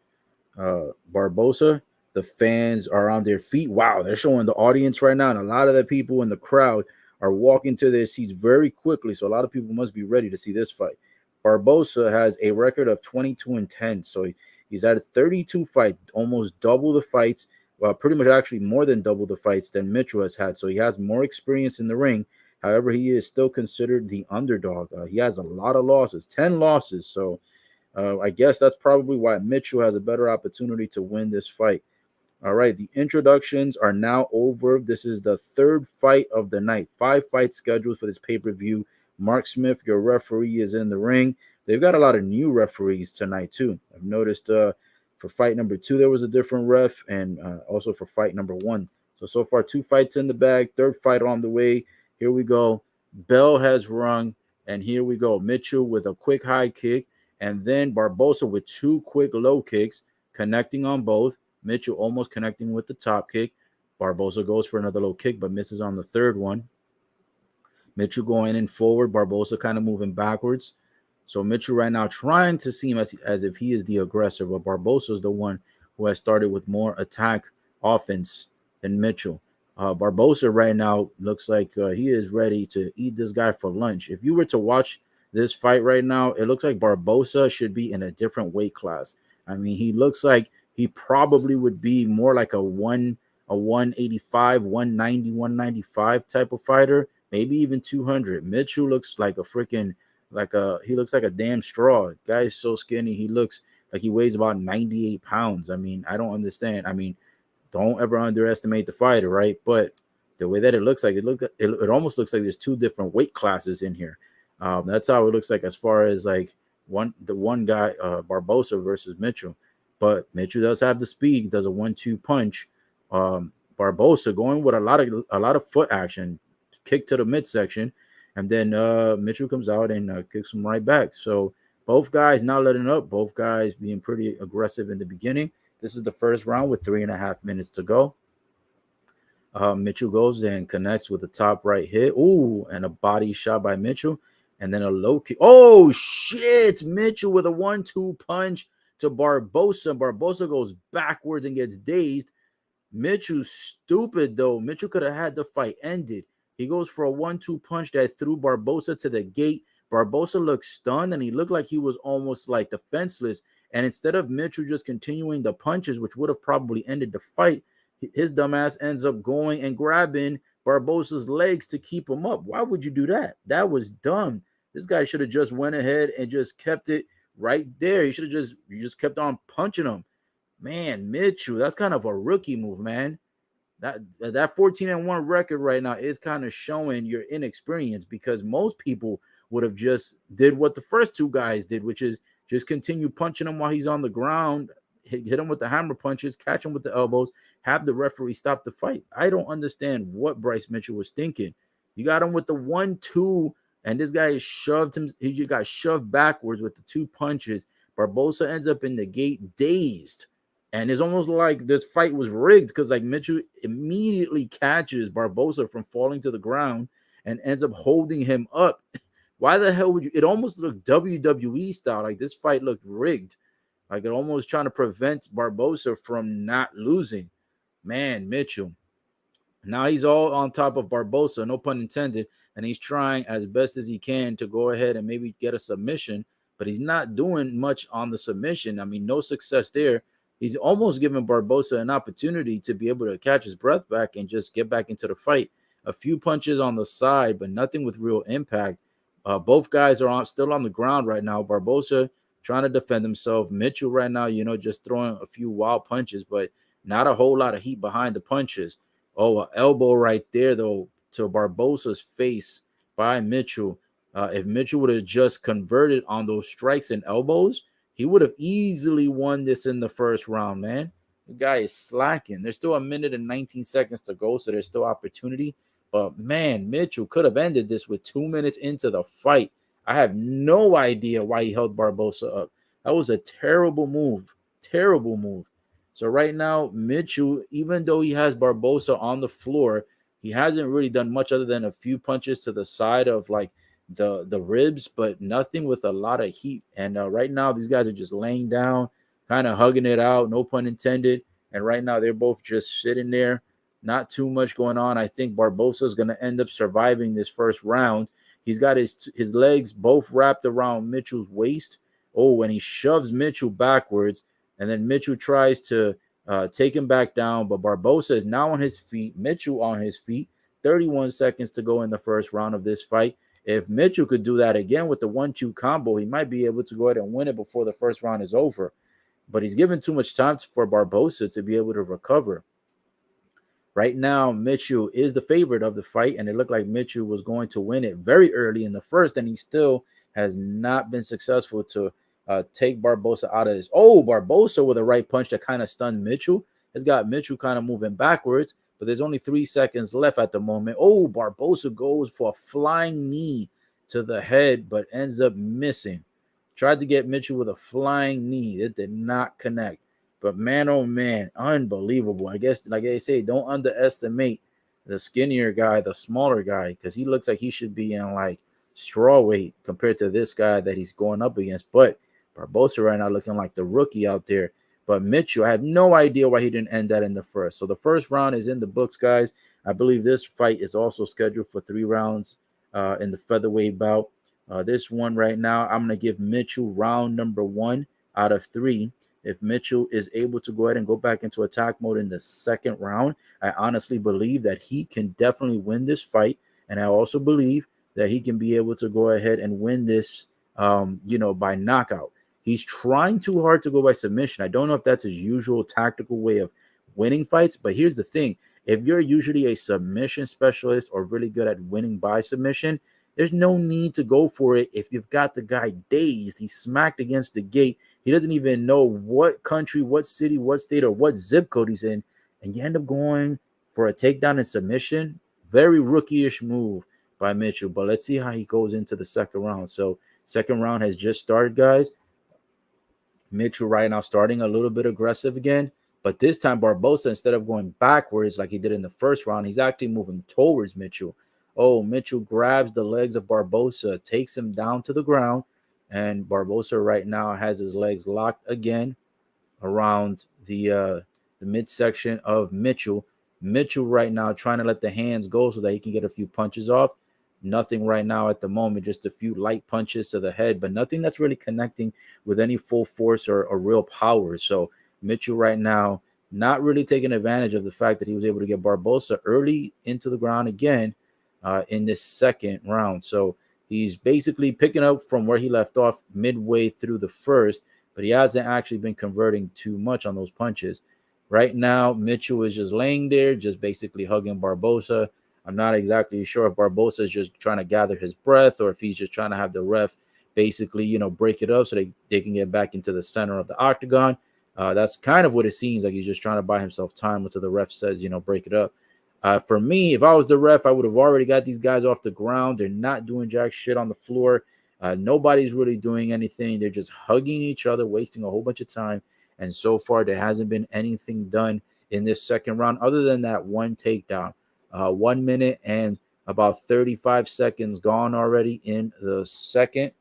S1: Barbosa. The fans are on their feet. Wow, they're showing the audience right now, and a lot of the people in the crowd are walking to their seats very quickly. So a lot of people must be ready to see this fight. Barbosa has a record of 22-10. So he's had 32 fights, almost double the fights. Well, pretty much actually more than double the fights than Mitchell has had. So he has more experience in the ring. However, he is still considered the underdog. He has a lot of losses, 10 losses. So I guess that's probably why Mitchell has a better opportunity to win this fight. All right, the introductions are now over. This is the third fight of the night. 5 fights scheduled for this pay-per-view. Mark Smith, your referee, is in the ring. They've got a lot of new referees tonight, too. I've noticed for fight number 2, there was a different ref, and also for fight number 1. So far, 2 fights in the bag, third fight on the way. Here we go. Bell has rung, and here we go. Mitchell with a quick high kick, and then Barbosa with 2 quick low kicks, connecting on both. Mitchell almost connecting with the top kick. Barbosa goes for another low kick, but misses on the third one. Mitchell going in forward, Barbosa kind of moving backwards. So Mitchell right now trying to seem as if he is the aggressor, but Barbosa is the one who has started with more attack offense than Mitchell. Barbosa right now looks like he is ready to eat this guy for lunch. If you were to watch this fight right now, it looks like Barbosa should be in a different weight class. I mean, he looks like he probably would be more like a 185, 190, 195 type of fighter, maybe even 200. Mitchell looks like a freaking he looks like a damn straw. Guy is so skinny. He looks like he weighs about 98 pounds. I mean, I don't understand. I mean, don't ever underestimate the fighter, right? But the way that it looks like it almost looks like there's two different weight classes in here. That's how it looks like as far as like the one guy Barbosa versus Mitchell. But Mitchell does have the speed, does a 1-2 punch. Barbosa going with a lot of foot action, kick to the midsection, and then Mitchell comes out and kicks him right back. So both guys not letting up, both guys being pretty aggressive in the beginning. This is the first round with 3.5 minutes to go. Mitchell goes and connects with the top right hit. Ooh, and a body shot by Mitchell. And then a low kick. Oh, shit. Mitchell with a 1-2 punch to Barbosa. Barbosa goes backwards and gets dazed. Mitchell's stupid, though. Mitchell could have had the fight ended. He goes for a 1-2 punch that threw Barbosa to the gate. Barbosa looked stunned, and he looked like he was almost like defenseless. And instead of Mitchell just continuing the punches, which would have probably ended the fight, his dumbass ends up going and grabbing Barbosa's legs to keep him up. Why would you do that? That was dumb. This guy should have just went ahead and just kept it right there. He should have just kept on punching him. Man, Mitchell, that's kind of a rookie move, man. That 14-1 record right now is kind of showing your inexperience, because most people would have just did what the first two guys did, which is just continue punching him while he's on the ground, hit him with the hammer punches, catch him with the elbows, have the referee stop the fight. I don't understand what Bryce Mitchell was thinking. You got him with the 1-2, and this guy shoved him. He just got shoved backwards with the two punches. Barbosa ends up in the gate dazed. And it's almost like this fight was rigged, because like Mitchell immediately catches Barbosa from falling to the ground and ends up holding him up. Why the hell would you? It almost looked WWE style. Like this fight looked rigged. Like it almost trying to prevent Barbosa from not losing. Man, Mitchell. Now he's all on top of Barbosa, no pun intended. And he's trying as best as he can to go ahead and maybe get a submission. But he's not doing much on the submission. I mean, no success there. He's almost giving Barbosa an opportunity to be able to catch his breath back and just get back into the fight. A few punches on the side, but nothing with real impact. Both guys are still on the ground right now. Barbosa trying to defend himself. Mitchell right now, just throwing a few wild punches, but not a whole lot of heat behind the punches. Oh, an elbow right there, though, to Barbosa's face by Mitchell. If Mitchell would have just converted on those strikes and elbows, he would have easily won this in the first round, man. The guy is slacking. There's still 1 minute and 19 seconds to go, so there's still opportunity. But, man, Mitchell could have ended this with 2 minutes into the fight. I have no idea why he held Barbosa up. That was a terrible move. Terrible move. So right now, Mitchell, even though he has Barbosa on the floor, he hasn't really done much other than a few punches to the side of, like, the ribs, but nothing with a lot of heat. And right now, these guys are just laying down, kind of hugging it out, no pun intended. And right now, they're both just sitting there. Not too much going on. I think Barbosa is going to end up surviving this first round. He's got his legs both wrapped around Mitchell's waist. Oh, and he shoves Mitchell backwards. And then Mitchell tries to take him back down. But Barbosa is now on his feet. Mitchell on his feet. 31 seconds to go in the first round of this fight. If Mitchell could do that again with the 1-2 combo, he might be able to go ahead and win it before the first round is over. But he's given too much time for Barbosa to be able to recover. Right now, Mitchell is the favorite of the fight, and it looked like Mitchell was going to win it very early in the first, and he still has not been successful to take Barbosa out of his. Oh, Barbosa with a right punch that kind of stunned Mitchell. Has got Mitchell kind of moving backwards, but there's only 3 seconds left at the moment. Oh, Barbosa goes for a flying knee to the head, but ends up missing. Tried to get Mitchell with a flying knee. It did not connect. But man, oh man, unbelievable. I guess, like they say, don't underestimate the skinnier guy, the smaller guy, because he looks like he should be in like straw weight compared to this guy that he's going up against. But Barbosa right now looking like the rookie out there. But Mitchell, I have no idea why he didn't end that in the first. So the first round is in the books, guys. I believe this fight is also scheduled for 3 rounds in the featherweight bout. This one right now, I'm going to give Mitchell round number 1 out of 3. If Mitchell is able to go ahead and go back into attack mode in the second round, I honestly believe that he can definitely win this fight. And I also believe that he can be able to go ahead and win this, by knockout. He's trying too hard to go by submission. I don't know if that's his usual tactical way of winning fights, but here's the thing. If you're usually a submission specialist or really good at winning by submission, there's no need to go for it if you've got the guy dazed. He's smacked against the gate. He doesn't even know what country, what city, what state, or what zip code he's in, and you end up going for a takedown and submission. Very rookie-ish move by Mitchell, but let's see how he goes into the second round. So second round has just started, guys. Mitchell right now starting a little bit aggressive again, but this time Barbosa, instead of going backwards like he did in the first round, he's actually moving towards Mitchell. Oh, Mitchell grabs the legs of Barbosa, takes him down to the ground, and Barbosa right now has his legs locked again around the midsection of Mitchell. Mitchell right now trying to let the hands go so that he can get a few punches off. Nothing right now at the moment, just a few light punches to the head, but nothing that's really connecting with any full force or real power. So Mitchell right now not really taking advantage of the fact that he was able to get Barbosa early into the ground again in this second round. So he's basically picking up from where he left off midway through the first, but he hasn't actually been converting too much on those punches. Right now, Mitchell is just laying there, just basically hugging Barbosa. I'm not exactly sure if Barbosa is just trying to gather his breath or if he's just trying to have the ref basically, break it up so they can get back into the center of the octagon. That's kind of what it seems like. He's just trying to buy himself time until the ref says, break it up. For me, if I was the ref, I would have already got these guys off the ground. They're not doing jack shit on the floor. Nobody's really doing anything. They're just hugging each other, wasting a whole bunch of time. And so far, there hasn't been anything done in this second round other than that one takedown. 1 minute and about 35 seconds gone already in the second.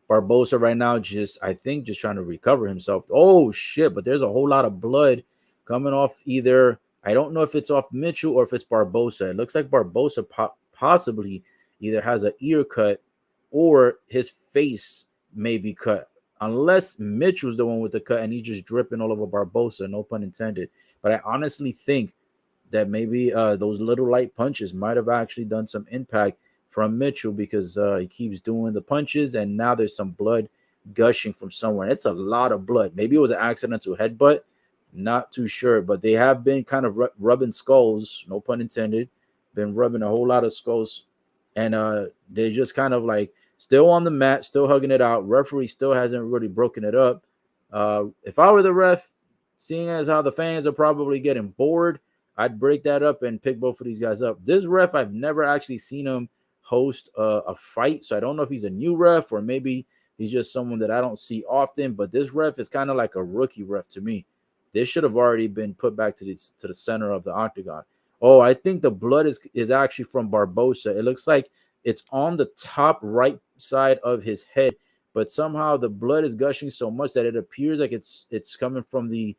S1: Barbosa right now I think just trying to recover himself. Oh, shit, but there's a whole lot of blood coming off either. I don't know if it's off Mitchell or if it's Barbosa. It looks like Barbosa possibly either has an ear cut or his face may be cut. Unless Mitchell's the one with the cut and he's just dripping all over Barbosa, no pun intended. But I honestly think that maybe those little light punches might have actually done some impact from Mitchell because he keeps doing the punches and now there's some blood gushing from somewhere. It's a lot of blood. Maybe it was an accidental headbutt. Not too sure, but they have been kind of rubbing skulls, no pun intended, been rubbing a whole lot of skulls. And they're just kind of like still on the mat, still hugging it out. Referee still hasn't really broken it up. If I were the ref, seeing as how the fans are probably getting bored, I'd break that up and pick both of these guys up. This ref, I've never actually seen him host a fight, so I don't know if he's a new ref or maybe he's just someone that I don't see often, but this ref is kind of like a rookie ref to me. This should have already been put back to the center of the octagon. Oh, I think the blood is actually from Barbosa. It looks like it's on the top right side of his head, but somehow the blood is gushing so much that it appears like it's coming from the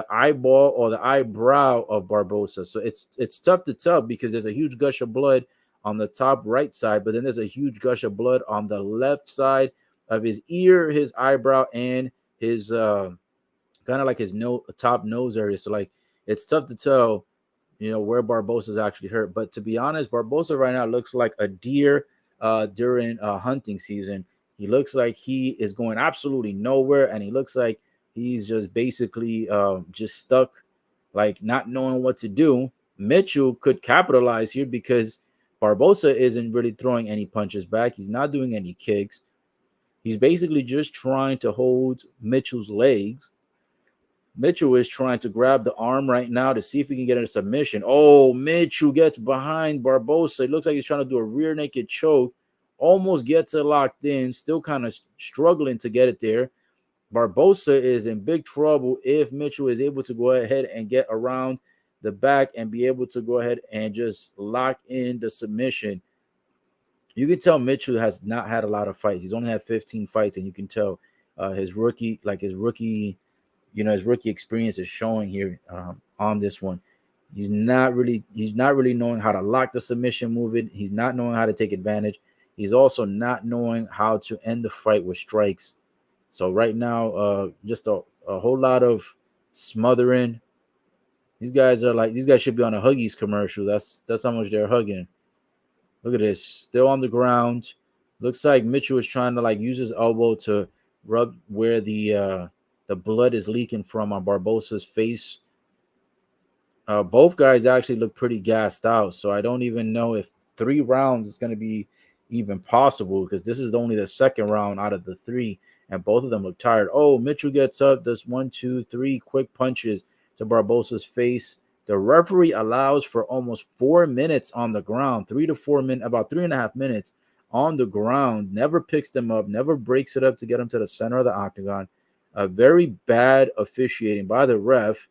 S1: eyeball or the eyebrow of Barbosa. So it's tough to tell because there's a huge gush of blood on the top right side, but then there's a huge gush of blood on the left side of his ear, his eyebrow, and his kind of like his top nose area. So like it's tough to tell, where Barbosa's actually hurt. But to be honest, Barbosa right now looks like a deer during hunting season. He looks like he is going absolutely nowhere, and he looks like he's just basically just stuck, like not knowing what to do. Mitchell could capitalize here because Barbosa isn't really throwing any punches back. He's not doing any kicks. He's basically just trying to hold Mitchell's legs. Mitchell is trying to grab the arm right now to see if he can get a submission. Oh, Mitchell gets behind Barbosa. It looks like he's trying to do a rear naked choke. Almost gets it locked in. Still kind of struggling to get it there. Barbosa is in big trouble if Mitchell is able to go ahead and get around the back and be able to go ahead and just lock in the submission. You can tell Mitchell has not had a lot of fights. He's only had 15 fights, and you can tell his rookie experience is showing here on this one. He's not really knowing how to lock the submission movement. He's not knowing how to take advantage. He's also not knowing how to end the fight with strikes. So right now, just a whole lot of smothering. These guys should be on a Huggies commercial. That's how much they're hugging. Look at this, still on the ground. Looks like Mitchell is trying to like use his elbow to rub where the blood is leaking from on Barbosa's face. Both guys actually look pretty gassed out, so I don't even know if 3 rounds is going to be even possible because this is only the second round out of the three, and both of them look tired. Oh, Mitchell gets up, does 1, 2, 3 quick punches to Barbosa's face. The referee allows for almost 4 minutes on the ground, 3 to 4 minutes, about 3.5 minutes on the ground. Never picks them up, never breaks it up to get them to the center of the octagon. A very bad officiating by the ref,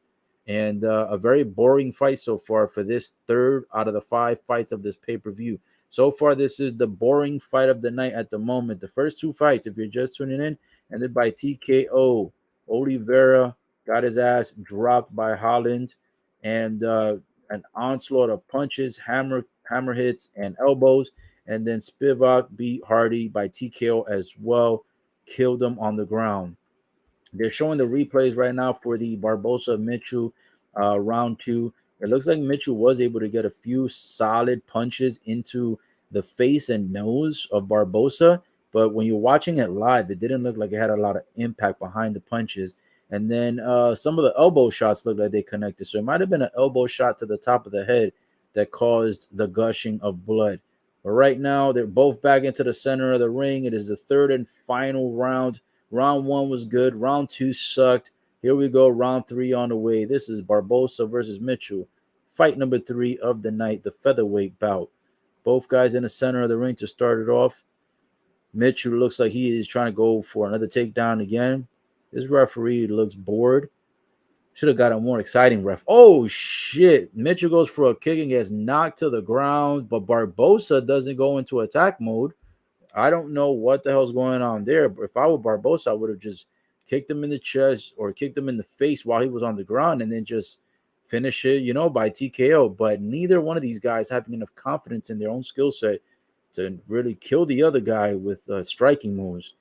S1: and a very boring fight so far for this third out of the 5 fights of this pay-per-view. So far, this is the boring fight of the night at the moment. The first 2 fights, if you're just tuning in, ended by TKO. Oliveira got his ass dropped by Holland, and an onslaught of punches, hammer hits, and elbows. And then Spivak beat Hardy by TKO as well, killed him on the ground. They're showing the replays right now for the Barbosa Mitchell round 2. It looks like Mitchell was able to get a few solid punches into the face and nose of Barbosa, but when you're watching it live, it didn't look like it had a lot of impact behind the punches. And then some of the elbow shots looked like they connected. So it might have been an elbow shot to the top of the head that caused the gushing of blood. But right now, they're both back into the center of the ring. It is the third and final round. Round 1 was good. Round 2 sucked. Here we go. Round 3 on the way. This is Barbosa versus Mitchell. Fight number 3 of the night, the featherweight bout. Both guys in the center of the ring to start it off. Mitchell looks like he is trying to go for another takedown again. This referee looks bored. Should have got a more exciting ref. Oh, shit. Mitchell goes for a kick and gets knocked to the ground, but Barbosa doesn't go into attack mode. I don't know what the hell's going on there, but if I were Barbosa, I would have just kicked him in the chest or kicked him in the face while he was on the ground and then just finish it, by TKO. But neither one of these guys having enough confidence in their own skill set to really kill the other guy with striking moves.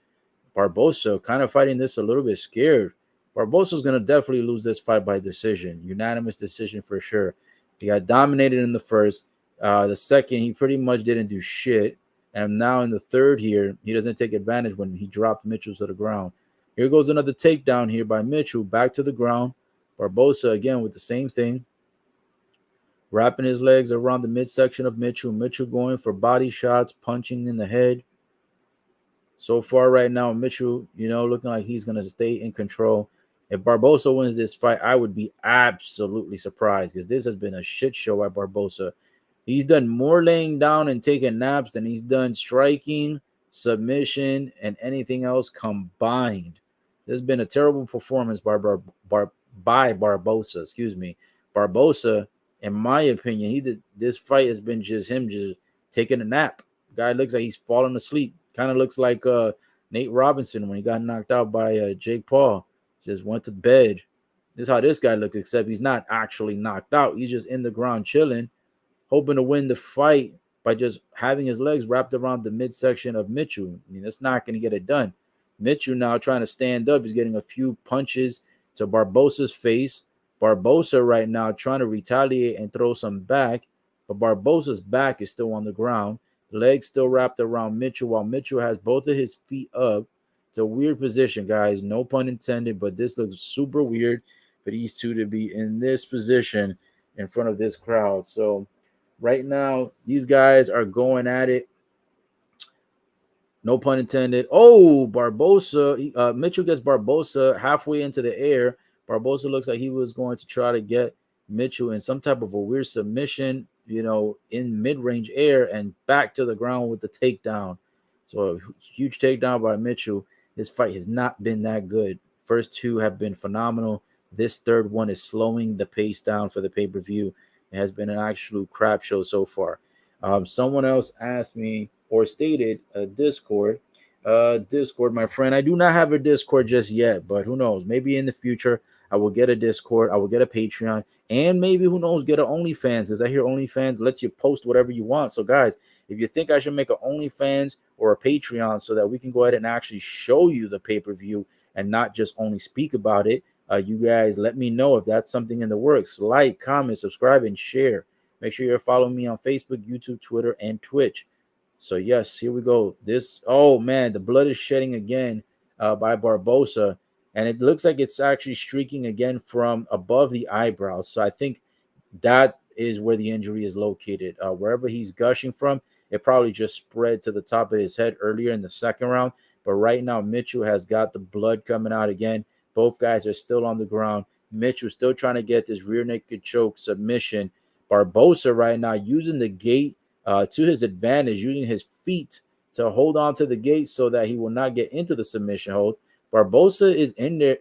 S1: Barbosa kind of fighting this a little bit scared. Barbosa's going to definitely lose this fight by decision, unanimous decision for sure. He got dominated in the first. The second, he pretty much didn't do shit. And now in the third here, he doesn't take advantage when he dropped Mitchell to the ground. Here goes another takedown here by Mitchell, back to the ground. Barbosa again with the same thing. Wrapping his legs around the midsection of Mitchell. Mitchell going for body shots, punching in the head. So far right now, Mitchell, looking like he's going to stay in control. If Barbosa wins this fight, I would be absolutely surprised because this has been a shit show at Barbosa. He's done more laying down and taking naps than he's done striking, submission, and anything else combined. This has been a terrible performance by Barbosa. Excuse me. Barbosa, in my opinion, this fight has been just him just taking a nap. Guy looks like he's falling asleep. Kind of looks like Nate Robinson when he got knocked out by Jake Paul. Just went to bed. This is how this guy looks, except he's not actually knocked out. He's just in the ground chilling, hoping to win the fight by just having his legs wrapped around the midsection of Mitchell. I mean, that's not going to get it done. Mitchell now trying to stand up. He's getting a few punches to Barbosa's face. Barbosa right now trying to retaliate and throw some back, but Barbosa's back is still on the ground. Legs still wrapped around Mitchell while Mitchell has both of his feet up. It's a weird position, guys. No pun intended, but this looks super weird for these two to be in this position in front of this crowd. So right now, these guys are going at it. No pun intended. Oh, Barbosa. Mitchell gets Barbosa halfway into the air. Barbosa looks like he was going to try to get Mitchell in some type of a weird submission, in mid-range air and back to the ground with the takedown. So a huge takedown by Mitchell. This fight has not been that good. First 2 have been phenomenal. This third one is slowing the pace down for the pay-per-view. It has been an absolute crap show so far. Someone else asked me or stated a Discord Discord, my friend. I do not have a Discord just yet, but who knows? Maybe in the future I will get a Discord. I will get a Patreon, and maybe who knows, get an OnlyFans because I hear OnlyFans lets you post whatever you want. So, guys, if you think I should make an OnlyFans or a Patreon so that we can go ahead and actually show you the pay per view and not just only speak about it, you guys let me know if that's something in the works. Like, comment, subscribe, and share. Make sure you're following me on Facebook, YouTube, Twitter, and Twitch. So yes, here we go. This, oh man, the blood is shedding again by Barbosa, and it looks like it's actually streaking again from above the eyebrows. So I think that is where the injury is located. Wherever he's gushing from, it probably just spread to the top of his head earlier in the second round. But right now, Mitchell has got the blood coming out again. Both guys are still on the ground. Mitchell still trying to get this rear naked choke submission. Barbosa right now using the gate to his advantage, using his feet to hold on to the gate so that he will not get into the submission hold. Barbosa is in there.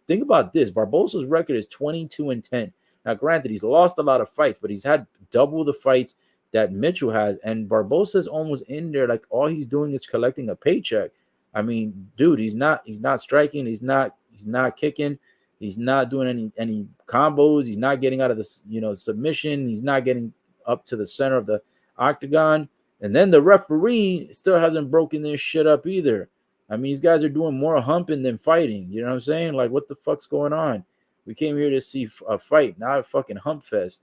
S1: Think about this. Barbosa's record is 22-10. Now, granted, he's lost a lot of fights, but he's had double the fights that Mitchell has. And Barbosa's almost in there. Like all he's doing is collecting a paycheck. I mean, dude, he's not striking, he's not kicking, he's not doing any combos, he's not getting out of this, submission, he's not getting up to the center of the octagon. And then the referee still hasn't broken this shit up either. I mean, these guys are doing more humping than fighting. You know what I'm saying? Like, what the fuck's going on? We came here to see a fight, not a fucking hump fest.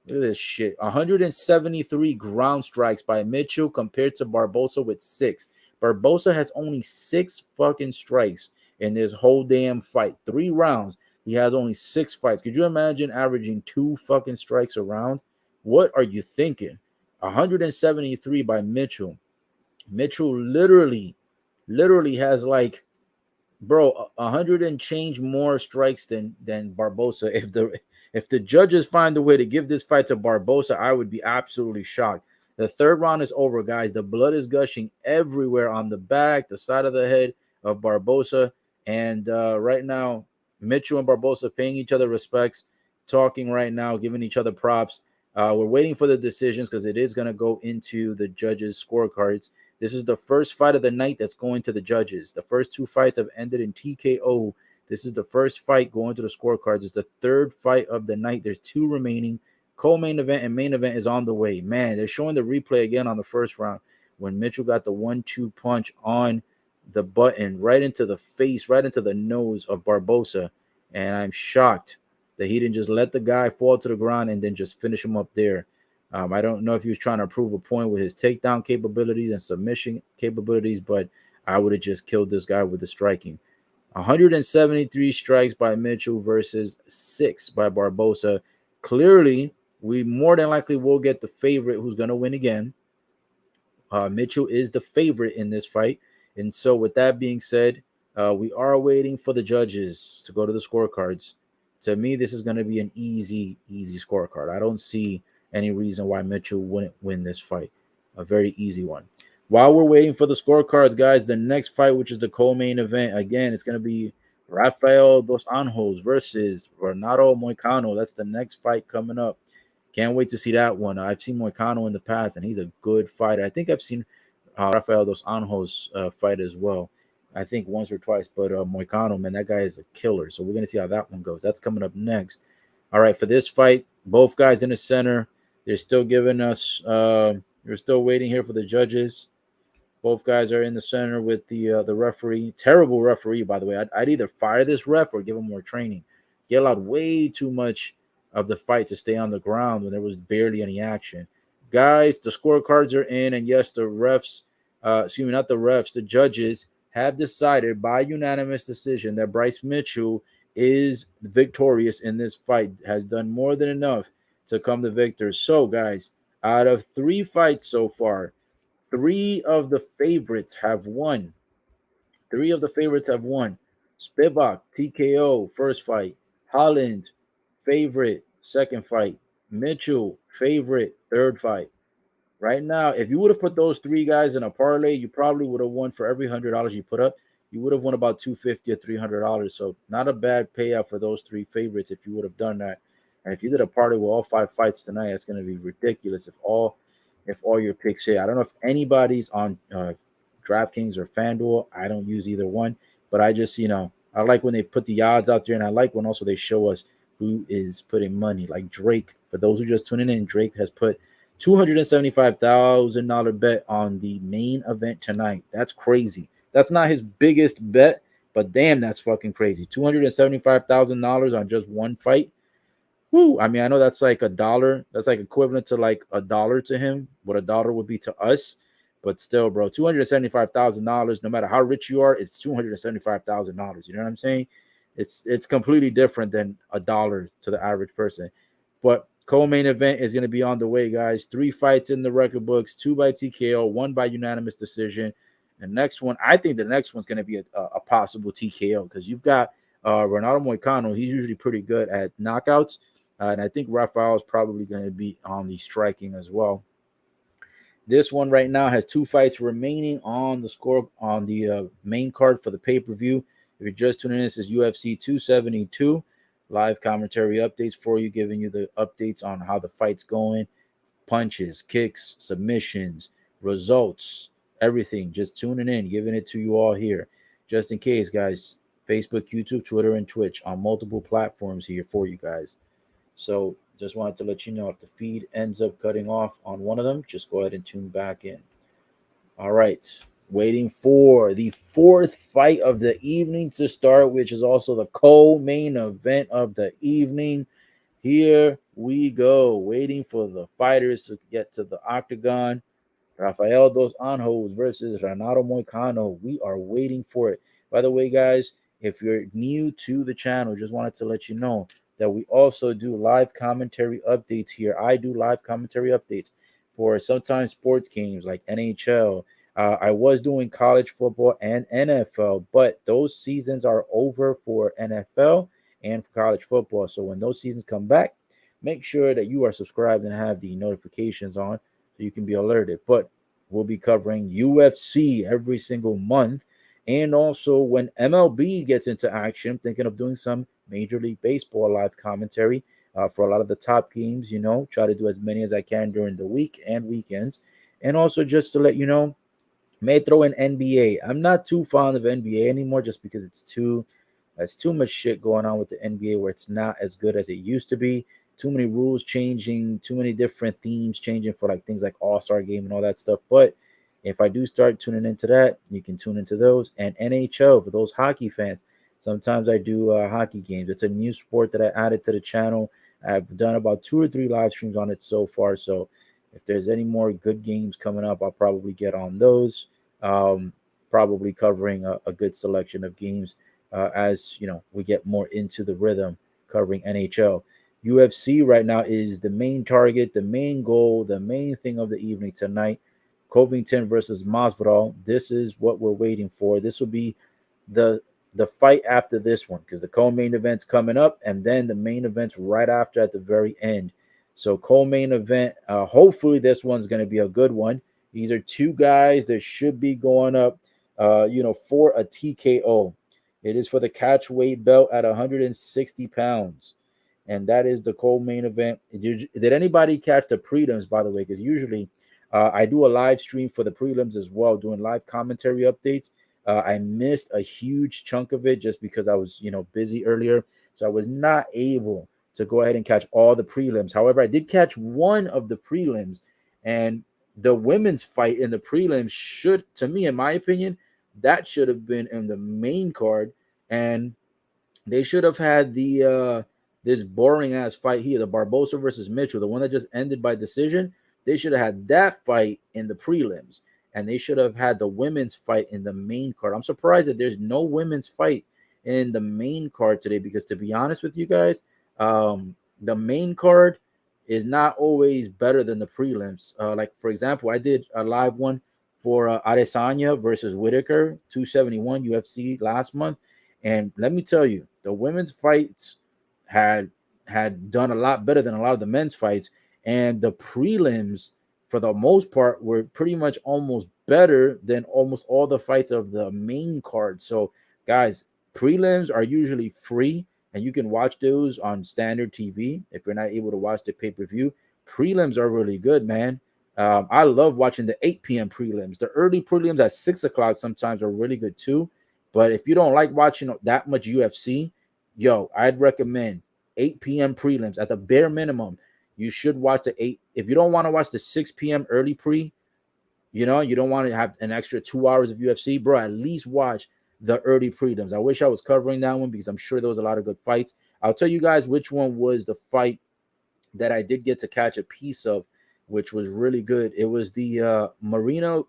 S1: Look at this shit. 173 ground strikes by Mitchell compared to Barbosa with 6. Barbosa has only 6 fucking strikes in this whole damn fight. 3 rounds. He has only 6 fights. Could you imagine averaging 2 fucking strikes a round? What are you thinking? 173 by Mitchell. Mitchell literally has like, bro, 100 and change more strikes than Barbosa. If the judges find a way to give this fight to Barbosa, I would be absolutely shocked. The third round is over, guys. The blood is gushing everywhere on the back, the side of the head of Barbosa. And right now, Mitchell and Barbosa paying each other respects, talking right now, giving each other props. We're waiting for the decisions because it is going to go into the judges' scorecards. This is the first fight of the night that's going to the judges. The first 2 fights have ended in TKO. This is the first fight going to the scorecards. It's the third fight of the night. There's 2 remaining. Co-main event and main event is on the way. Man, they're showing the replay again on the first round when Mitchell got the 1-2 punch on the button right into the face, right into the nose of Barbosa. And I'm shocked that he didn't just let the guy fall to the ground and then just finish him up there. I don't know if he was trying to prove a point with his takedown capabilities and submission capabilities, but I would have just killed this guy with the striking. 173 strikes by Mitchell versus 6 by Barbosa. Clearly, we more than likely will get the favorite who's going to win again. Mitchell is the favorite in this fight. And so with that being said, we are waiting for the judges to go to the scorecards. To me, this is going to be an easy scorecard. I don't see any reason why Mitchell wouldn't win this fight. A very easy one. While we're waiting for the scorecards, guys, the next fight, which is the co-main event, again, it's going to be Rafael Dos Anjos versus Renato Moicano. That's the next fight coming up. Can't wait to see that one. I've seen Moicano in the past, and he's a good fighter. I think I've seen Rafael Dos Anjos fight as well. I think once or twice, but Moicano, man, that guy is a killer. So we're going to see how that one goes. That's coming up next. All right, for this fight, both guys in the center. They're still giving us, we're still waiting here for the judges. Both guys are in the center with the referee. Terrible referee, by the way. I'd either fire this ref or give him more training. He allowed way too much of the fight to stay on the ground when there was barely any action. Guys, the scorecards are in, and yes, the refs, not the refs, the judges have decided by unanimous decision that Bryce Mitchell is victorious in this fight, has done more than enough to come the victor. So, guys, out of 3 fights so far, 3 of the favorites have won. 3 of the favorites have won. Spivak, TKO, first fight. Holland, favorite, second fight. Mitchell, favorite, third fight. Right now, if you would have put those 3 guys in a parlay, you probably would have won for every $100 you put up. You would have won about $250 or $300. So not a bad payout for those 3 favorites if you would have done that. And if you did a parlay with all 5 fights tonight, it's going to be ridiculous if all your picks hit. I don't know if anybody's on DraftKings or FanDuel. I don't use either one, but I just, I like when they put the odds out there, and I like when also they show us who is putting money. Like Drake, for those who just tuning in, Drake has put $275,000 bet on the main event tonight. That's crazy. That's not his biggest bet, but damn, that's fucking crazy. $275,000 on just one fight. Woo. I mean, I know that's like $1. That's like equivalent to like $1 to him, what $1 would be to us. But still, bro, $275,000. No matter how rich you are, it's $275,000. You know what I'm saying? It's completely different than $1 to the average person. But co-main event is going to be on the way, guys. 3 fights in the record books: 2 by TKO, 1 by unanimous decision. The next one, I think the next one's going to be a possible TKO, because you've got Ronaldo Moicano. He's usually pretty good at knockouts. And I think Rafael is probably going to be on the striking as well. This one right now has 2 fights remaining on the score on the main card for the pay-per-view. If you're just tuning in, this is UFC 272. Live commentary updates for you, giving you the updates on how the fight's going, punches, kicks, submissions, results, everything. Just tuning in, giving it to you all here. Just in case, guys, Facebook, YouTube, Twitter, and Twitch on multiple platforms here for you guys. So just wanted to let you know, if the feed ends up cutting off on one of them, just go ahead and tune back in. All right. Waiting for the 4th fight of the evening to start, which is also the co-main event of the evening. Here we go. Waiting for the fighters to get to the octagon. Rafael dos Anjos versus Renato Moicano. We are waiting for it. By the way, guys, if you're new to the channel, just wanted to let you know that we also do live commentary updates here. I do live commentary updates for sometimes sports games like NHL. I was doing college football and NFL, but those seasons are over for NFL and for college football. So when those seasons come back, make sure that you are subscribed and have the notifications on so you can be alerted. But we'll be covering UFC every single month. And also when MLB gets into action, I'm thinking of doing some Major League Baseball live commentary for a lot of the top games, try to do as many as I can during the week and weekends. And also just to let you know, may throw in NBA. I'm not too fond of NBA anymore, just because there's too much shit going on with the NBA where it's not as good as it used to be. Too many rules changing, too many different themes changing for like things like All-Star Game and all that stuff. But if I do start tuning into that, you can tune into those. And NHL for those hockey fans. Sometimes I do hockey games. It's a new sport that I added to the channel. I've done about 2 or 3 live streams on it so far. So if there's any more good games coming up, I'll probably get on those. Probably covering a good selection of games as we get more into the rhythm covering NHL. UFC right now is the main target, the main goal, the main thing of the evening tonight. Covington versus Masvidal. This is what we're waiting for. This will be the fight after this one, because the co-main event's coming up, and then the main event's right after at the very end. So co-main event, hopefully this one's going to be a good one. These are 2 guys that should be going up, for a TKO. It is for the catch weight belt at 160 pounds. And that is the co-main event. Did anybody catch the prelims, by the way? Because usually I do a live stream for the prelims as well, doing live commentary updates. I missed a huge chunk of it just because I was, busy earlier. So I was not able to go ahead and catch all the prelims. However, I did catch one of the prelims, and the women's fight in the prelims should, to me, in my opinion, that should have been in the main card, and they should have had the this boring ass fight here, the Barbosa versus Mitchell, the one that just ended by decision. They should have had that fight in the prelims, and they should have had the women's fight in the main card. I'm surprised that there's no women's fight in the main card today, because to be honest with you guys, the main card is not always better than the prelims. Like, for example, I did a live one for Adesanya versus Whitaker, 271 UFC last month. And let me tell you, the women's fights had done a lot better than a lot of the men's fights. And the prelims, for the most part, were pretty much almost better than almost all the fights of the main card. So, guys, prelims are usually free, and you can watch those on standard TV if you're not able to watch the pay-per-view. Prelims are really good, man. I love watching the 8 p.m. prelims. The early prelims at 6 o'clock sometimes are really good too. But if you don't like watching that much UFC, yo, I'd recommend 8 p.m. prelims at the bare minimum. You should watch the 8. If you don't want to watch the 6 p.m. early pre, you don't want to have an extra 2 hours of UFC, bro. At least watch the early prelims. I wish I was covering that one because I'm sure there was a lot of good fights. I'll tell you guys which one was the fight that I did get to catch a piece of, which was really good. It was the Marina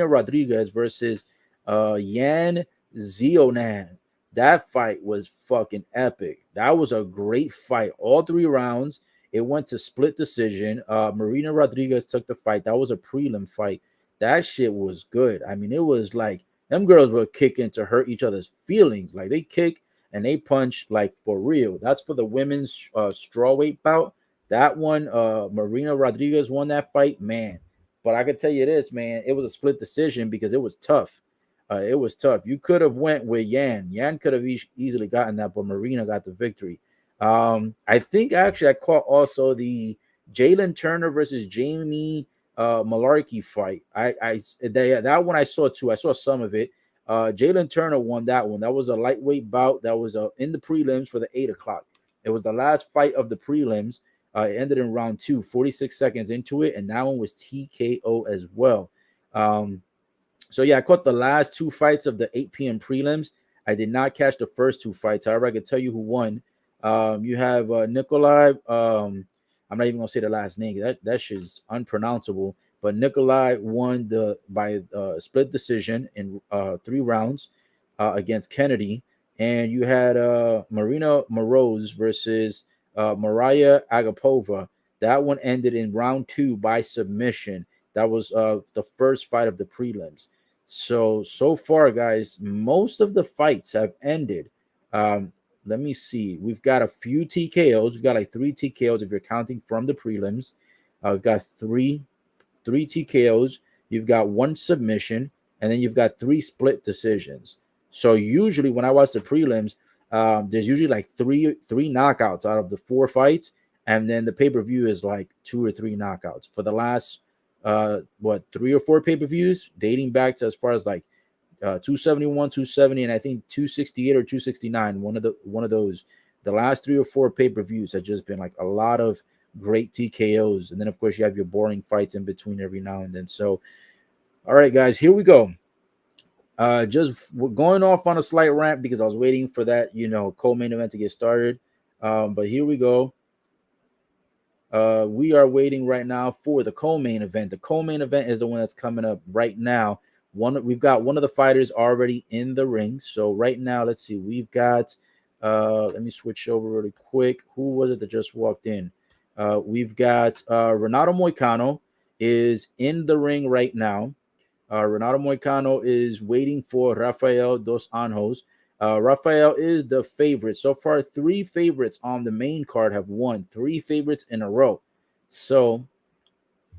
S1: Rodriguez versus Yan Zionan. That fight was fucking epic. That was a great fight. All 3 rounds. It went to split decision. Marina Rodriguez took the fight. That was a prelim fight. That shit was good. I mean, it was like them girls were kicking to hurt each other's feelings. Like they kick and they punch like for real. That's for the women's strawweight bout. That one, Marina Rodriguez won that fight, man. But I can tell you this, man, it was a split decision because it was tough. It was tough. You could have went with Yan. Yan could have easily gotten that, but Marina got the victory. I think actually I caught also the Jalen Turner versus Jamie Malarkey fight. That one I saw too. I saw some of it. Jalen Turner won that one. That was a lightweight bout. That was in the prelims for the 8 o'clock. It was the last fight of the prelims. It ended in round 2, 46 seconds into it, and that one was TKO as well. So yeah, I caught the last 2 fights of the 8 p.m. prelims. I did not catch the first 2 fights. However, I can tell you who won. You have Nikolai. I'm not even gonna say the last name. That shit's unpronounceable. But Nikolai won by split decision in 3 rounds against Kennedy. And you had Marina Moroz versus Mariah Agapova. That one ended in round 2 by submission. That was the first fight of the prelims. So far, guys, most of the fights have ended. Let me see. We've got a few TKOs. We've got like 3 TKOs if you're counting from the prelims. We've got three TKOs. You've got 1 submission, and then you've got 3 split decisions. So usually when I watch the prelims, there's usually like three knockouts out of the 4 fights, and then the pay-per-view is like 2 or 3 knockouts for the last 3 or 4 pay-per-views dating back to as far as like 271, 270, and I think 268 or 269. One of those. The last 3 or 4 pay-per-views have just been like a lot of great TKOs, and then of course you have your boring fights in between every now and then. So, all right, guys, here we go. Just going off on a slight rant because I was waiting for that, co-main event to get started. But here we go. We are waiting right now for the co-main event. The co-main event is the one that's coming up right now. We've got one of the fighters already in the ring. So right now, let's see. We've got. Let me switch over really quick. Who was it that just walked in? We've got Renato Moicano is in the ring right now. Renato Moicano is waiting for Rafael dos Anjos. Rafael is the favorite. So far, 3 favorites on the main card have won. 3 favorites in a row. So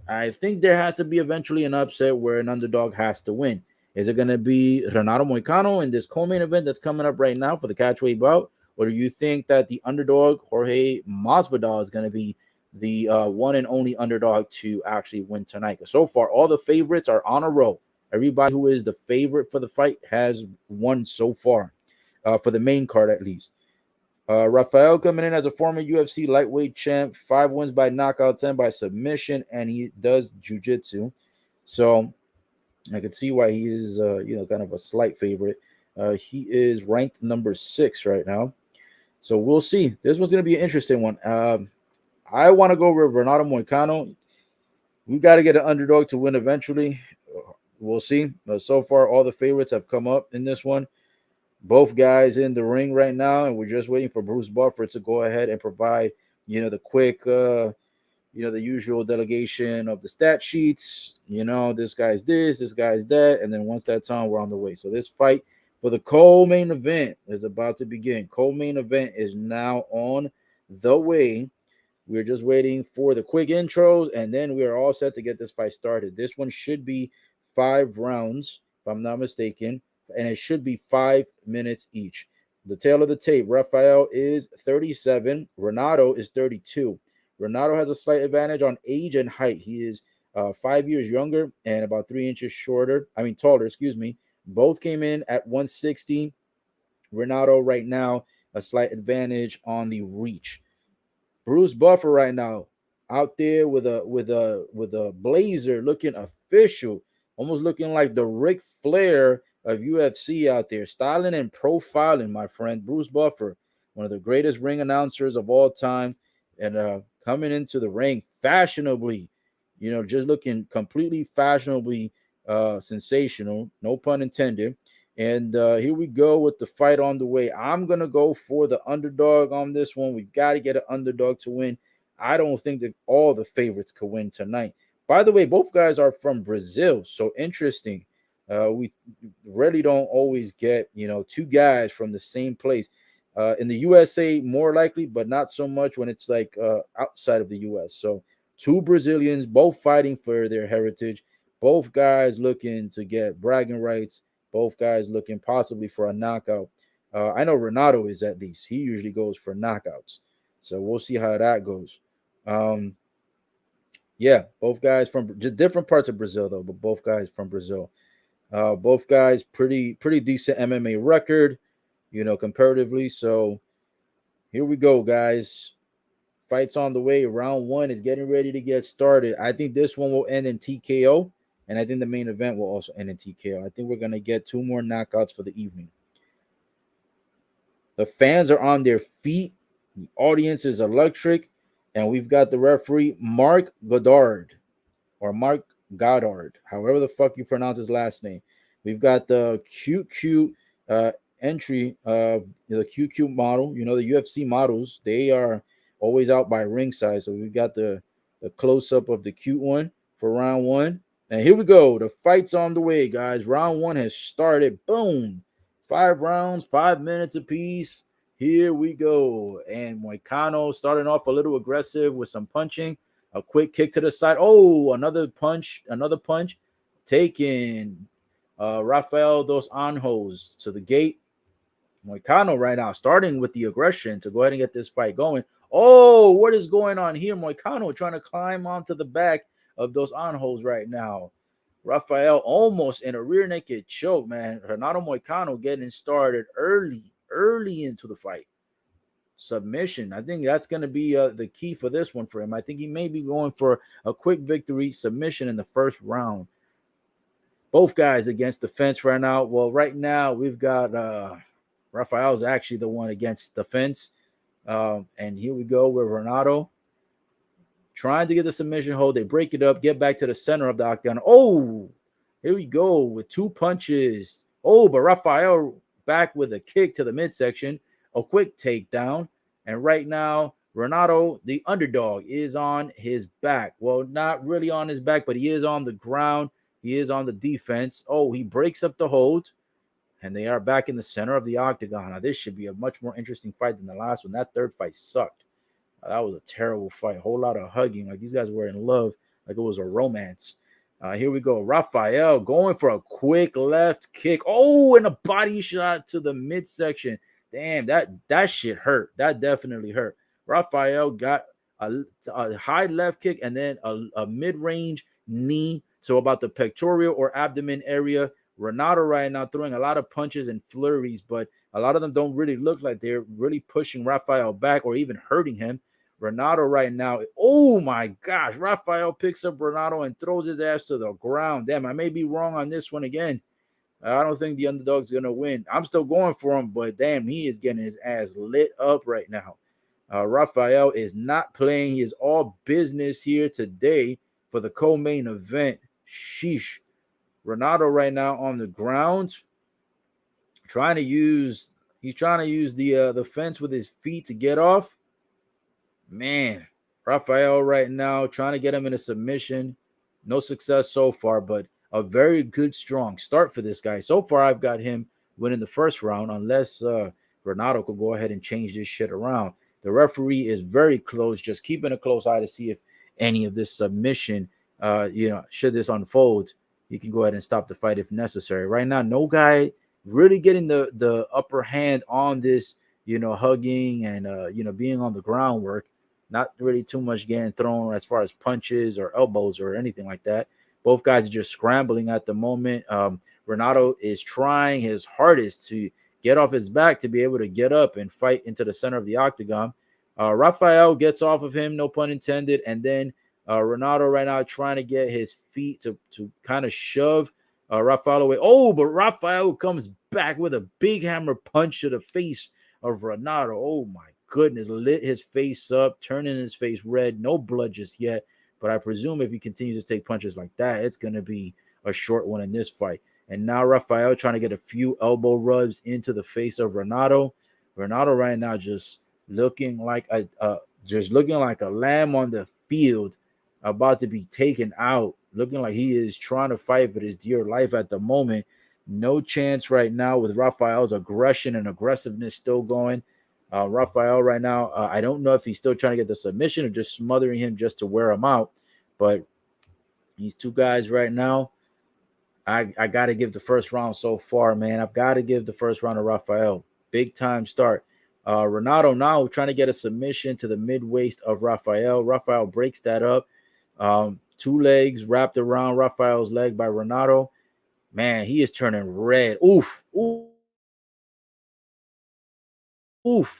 S1: I think there has to be eventually an upset where an underdog has to win. Is it going to be Renato Moicano in this co-main event that's coming up right now for the catchweight bout? Or do you think that the underdog, Jorge Masvidal, is going to be the one and only underdog to actually win tonight? Because so far, all the favorites are on a roll. Everybody who is the favorite for the fight has won so far, for the main card at least. Rafael coming in as a former UFC lightweight champ, 5 wins by knockout, 10 by submission, and he does jiu-jitsu. So I can see why he is, kind of a slight favorite. He is ranked number 6 right now. So we'll see. This one's going to be an interesting one. I want to go with Renato Moicano. We got to get an underdog to win eventually. We'll see. So far, all the favorites have come up in this one. Both guys in the ring right now, and we're just waiting for Bruce Buffer to go ahead and provide, the quick, the usual delegation of the stat sheets. This guy's this guy's that, and then once that's on, we're on the way. So this fight for the co-main event is about to begin. Co-main event is now on the way. We're just waiting for the quick intros, and then we are all set to get this fight started. This one should be 5 rounds, if I'm not mistaken, and it should be 5 minutes each. The tail of the tape, Rafael is 37. Renato is 32. Renato has a slight advantage on age and height. He is 5 years younger and about 3 inches shorter. I mean, taller, excuse me. Both came in at 160. Renato right now a slight advantage on the reach. Bruce Buffer right now out there with a blazer, looking official, almost looking like the Ric Flair of UFC out there, styling and profiling, my friend. Bruce Buffer, one of the greatest ring announcers of all time, and coming into the ring fashionably, just looking completely fashionably sensational, no pun intended. And here we go with the fight on the way. I'm going to go for the underdog on this one. We've got to get an underdog to win. I don't think that all the favorites could win tonight. By the way, both guys are from Brazil. So interesting. We really don't always get, two guys from the same place. In the USA, more likely, but not so much when it's like outside of the US. So two Brazilians, both fighting for their heritage. Both guys looking to get bragging rights. Both guys looking possibly for a knockout. I know Renato is, at least. He usually goes for knockouts. So we'll see how that goes. Yeah, both guys from just different parts of Brazil, though, but both guys from Brazil. Both guys pretty decent MMA record, comparatively. So here we go, guys. Fights on the way. Round one is getting ready to get started. I think this one will end in TKO. And I think the main event will also end in TKO. I think we're going to get 2 more knockouts for the evening. The fans are on their feet. The audience is electric. And we've got the referee, Mark Goddard, or Mark Goddard, however the fuck you pronounce his last name. We've got the cute entry of the cute model. The UFC models, they are always out by ringside. So we've got the close-up of the cute one for round one. And here we go. The fight's on the way, guys. Round one has started. Boom. 5 rounds, 5 minutes apiece. Here we go. And Moicano starting off a little aggressive with some punching. A quick kick to the side. Oh, another punch. Taking Rafael dos Anjos to the gate. Moicano right now starting with the aggression to go ahead and get this fight going. Oh, what is going on here? Moicano trying to climb onto the back of those Anjos right now. Rafael almost in a rear naked choke, man. Renato Moicano getting started early into the fight. Submission. I think that's going to be the key for this one for him. I think he may be going for a quick victory submission in the first round. Both guys against the fence right now. Well, right now we've got Rafael's actually the one against the fence. And here we go with Renato trying to get the submission hold. They break it up, get back to the center of the octagon. Oh, here we go with 2 punches. Oh, but Rafael back with a kick to the midsection, a quick takedown. And right now, Renato, the underdog, is on his back. Well, not really on his back, but he is on the ground. He is on the defense. Oh, he breaks up the hold. And they are back in the center of the octagon. Now, this should be a much more interesting fight than the last one. That third fight sucked. That was a terrible fight. A whole lot of hugging. Like these guys were in love. Like it was a romance. Here we go. Rafael going for a quick left kick. Oh, and a body shot to the midsection. Damn, that shit hurt. That definitely hurt. Rafael got a high left kick and then a mid-range knee. So about the pectoral or abdomen area. Renato right now throwing a lot of punches and flurries, but a lot of them don't really look like they're really pushing Rafael back or even hurting him. Renato right now, oh my gosh, Rafael picks up Renato and throws his ass to the ground. Damn, I may be wrong on this one again. I don't think the underdog's going to win. I'm still going for him, but damn, he is getting his ass lit up right now. Rafael is not playing. He is all business here today for the co-main event. Sheesh. Renato right now on the ground, trying to use the fence with his feet to get off. Man, Rafael right now trying to get him in a submission. No success so far, but a very good, strong start for this guy. So far, I've got him winning the first round, unless Renato could go ahead and change this shit around. The referee is very close, just keeping a close eye to see if any of this submission, should this unfold, he can go ahead and stop the fight if necessary. Right now, no guy really getting the upper hand on this, hugging and, being on the groundwork. Not really too much getting thrown as far as punches or elbows or anything like that. Both guys are just scrambling at the moment. Renato is trying his hardest to get off his back to be able to get up and fight into the center of the octagon. Rafael gets off of him, no pun intended, and then Renato right now trying to get his feet to kind of shove Rafael away. Oh, but Rafael comes back with a big hammer punch to the face of Renato. Oh my goodness, lit his face up, turning his face red. No blood just yet, but I presume if he continues to take punches like that, it's going to be a short one in this fight. And now Rafael trying to get a few elbow rubs into the face of Renato. Renato right now just looking like a lamb on the field, about to be taken out, looking like he is trying to fight for his dear life at the moment. No chance right now with Rafael's aggression and aggressiveness still going. Rafael right now, I don't know if he's still trying to get the submission or just smothering him just to wear him out. But these two guys right now, I got to give the first round so far, man. I've got to give the first round to Rafael. Big time start. Renato now trying to get a submission to the mid waist of Rafael. Rafael breaks that up. Two legs wrapped around Rafael's leg by Renato. Man, he is turning red. Oof.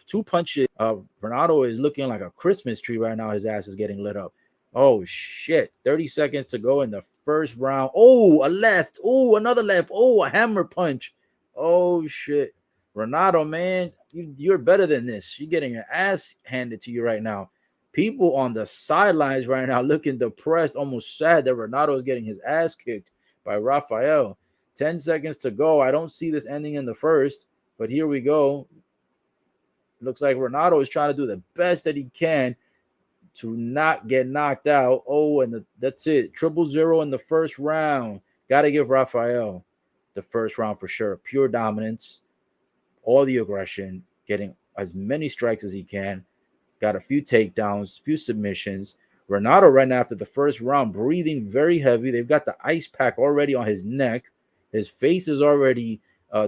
S1: Two punches. Renato is looking like a Christmas tree right now. His ass is getting lit up. Oh, shit. 30 seconds to go in the first round. Oh, a left. Oh, another left. Oh, a hammer punch. Oh, shit. Renato, man, you're better than this. You're getting your ass handed to you right now. People on the sidelines right now looking depressed, almost sad that Renato is getting his ass kicked by Rafael. 10 seconds to go. I don't see this ending in the first, but here we go. Looks like Renato is trying to do the best that he can to not get knocked out. Oh, and that's it. 0-0 in the first round. Got to give Rafael the first round for sure. Pure dominance, all the aggression, getting as many strikes as he can. Got a few takedowns, few submissions. Renato right now after the first round, breathing very heavy. They've got the ice pack already on his neck. His face is already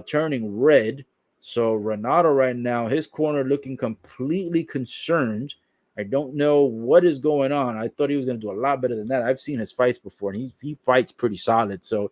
S1: turning red. So Renato right now, his corner looking completely concerned. I don't know what is going on. I thought he was going to do a lot better than that. I've seen his fights before, and he fights pretty solid. So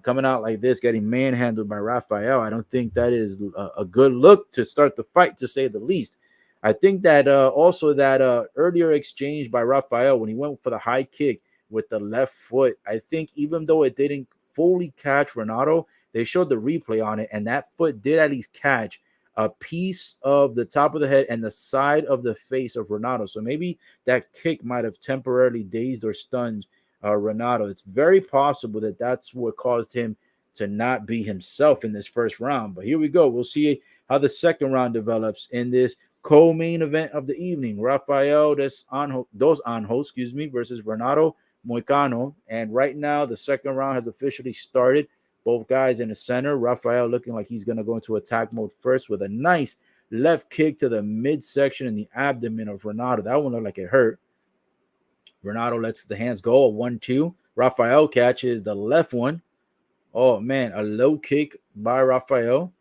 S1: coming out like this, getting manhandled by Rafael, I don't think that is a good look to start the fight, to say the least. I think that also that earlier exchange by Rafael when he went for the high kick with the left foot, I think even though it didn't fully catch Renato, they showed the replay on it, and that foot did at least catch a piece of the top of the head and the side of the face of Renato. So maybe that kick might have temporarily dazed or stunned Renato. It's very possible that that's what caused him to not be himself in this first round. But here we go. We'll see how the second round develops in this co-main event of the evening. Rafael dos Anjos, versus Renato Moicano. And right now, the second round has officially started. Both guys in the center. Rafael looking like he's going to go into attack mode first with a nice left kick to the midsection and the abdomen of Renato. That one looked like it hurt. Renato lets the hands go. A 1-2. Rafael catches the left one. Oh, man. A low kick by Rafael.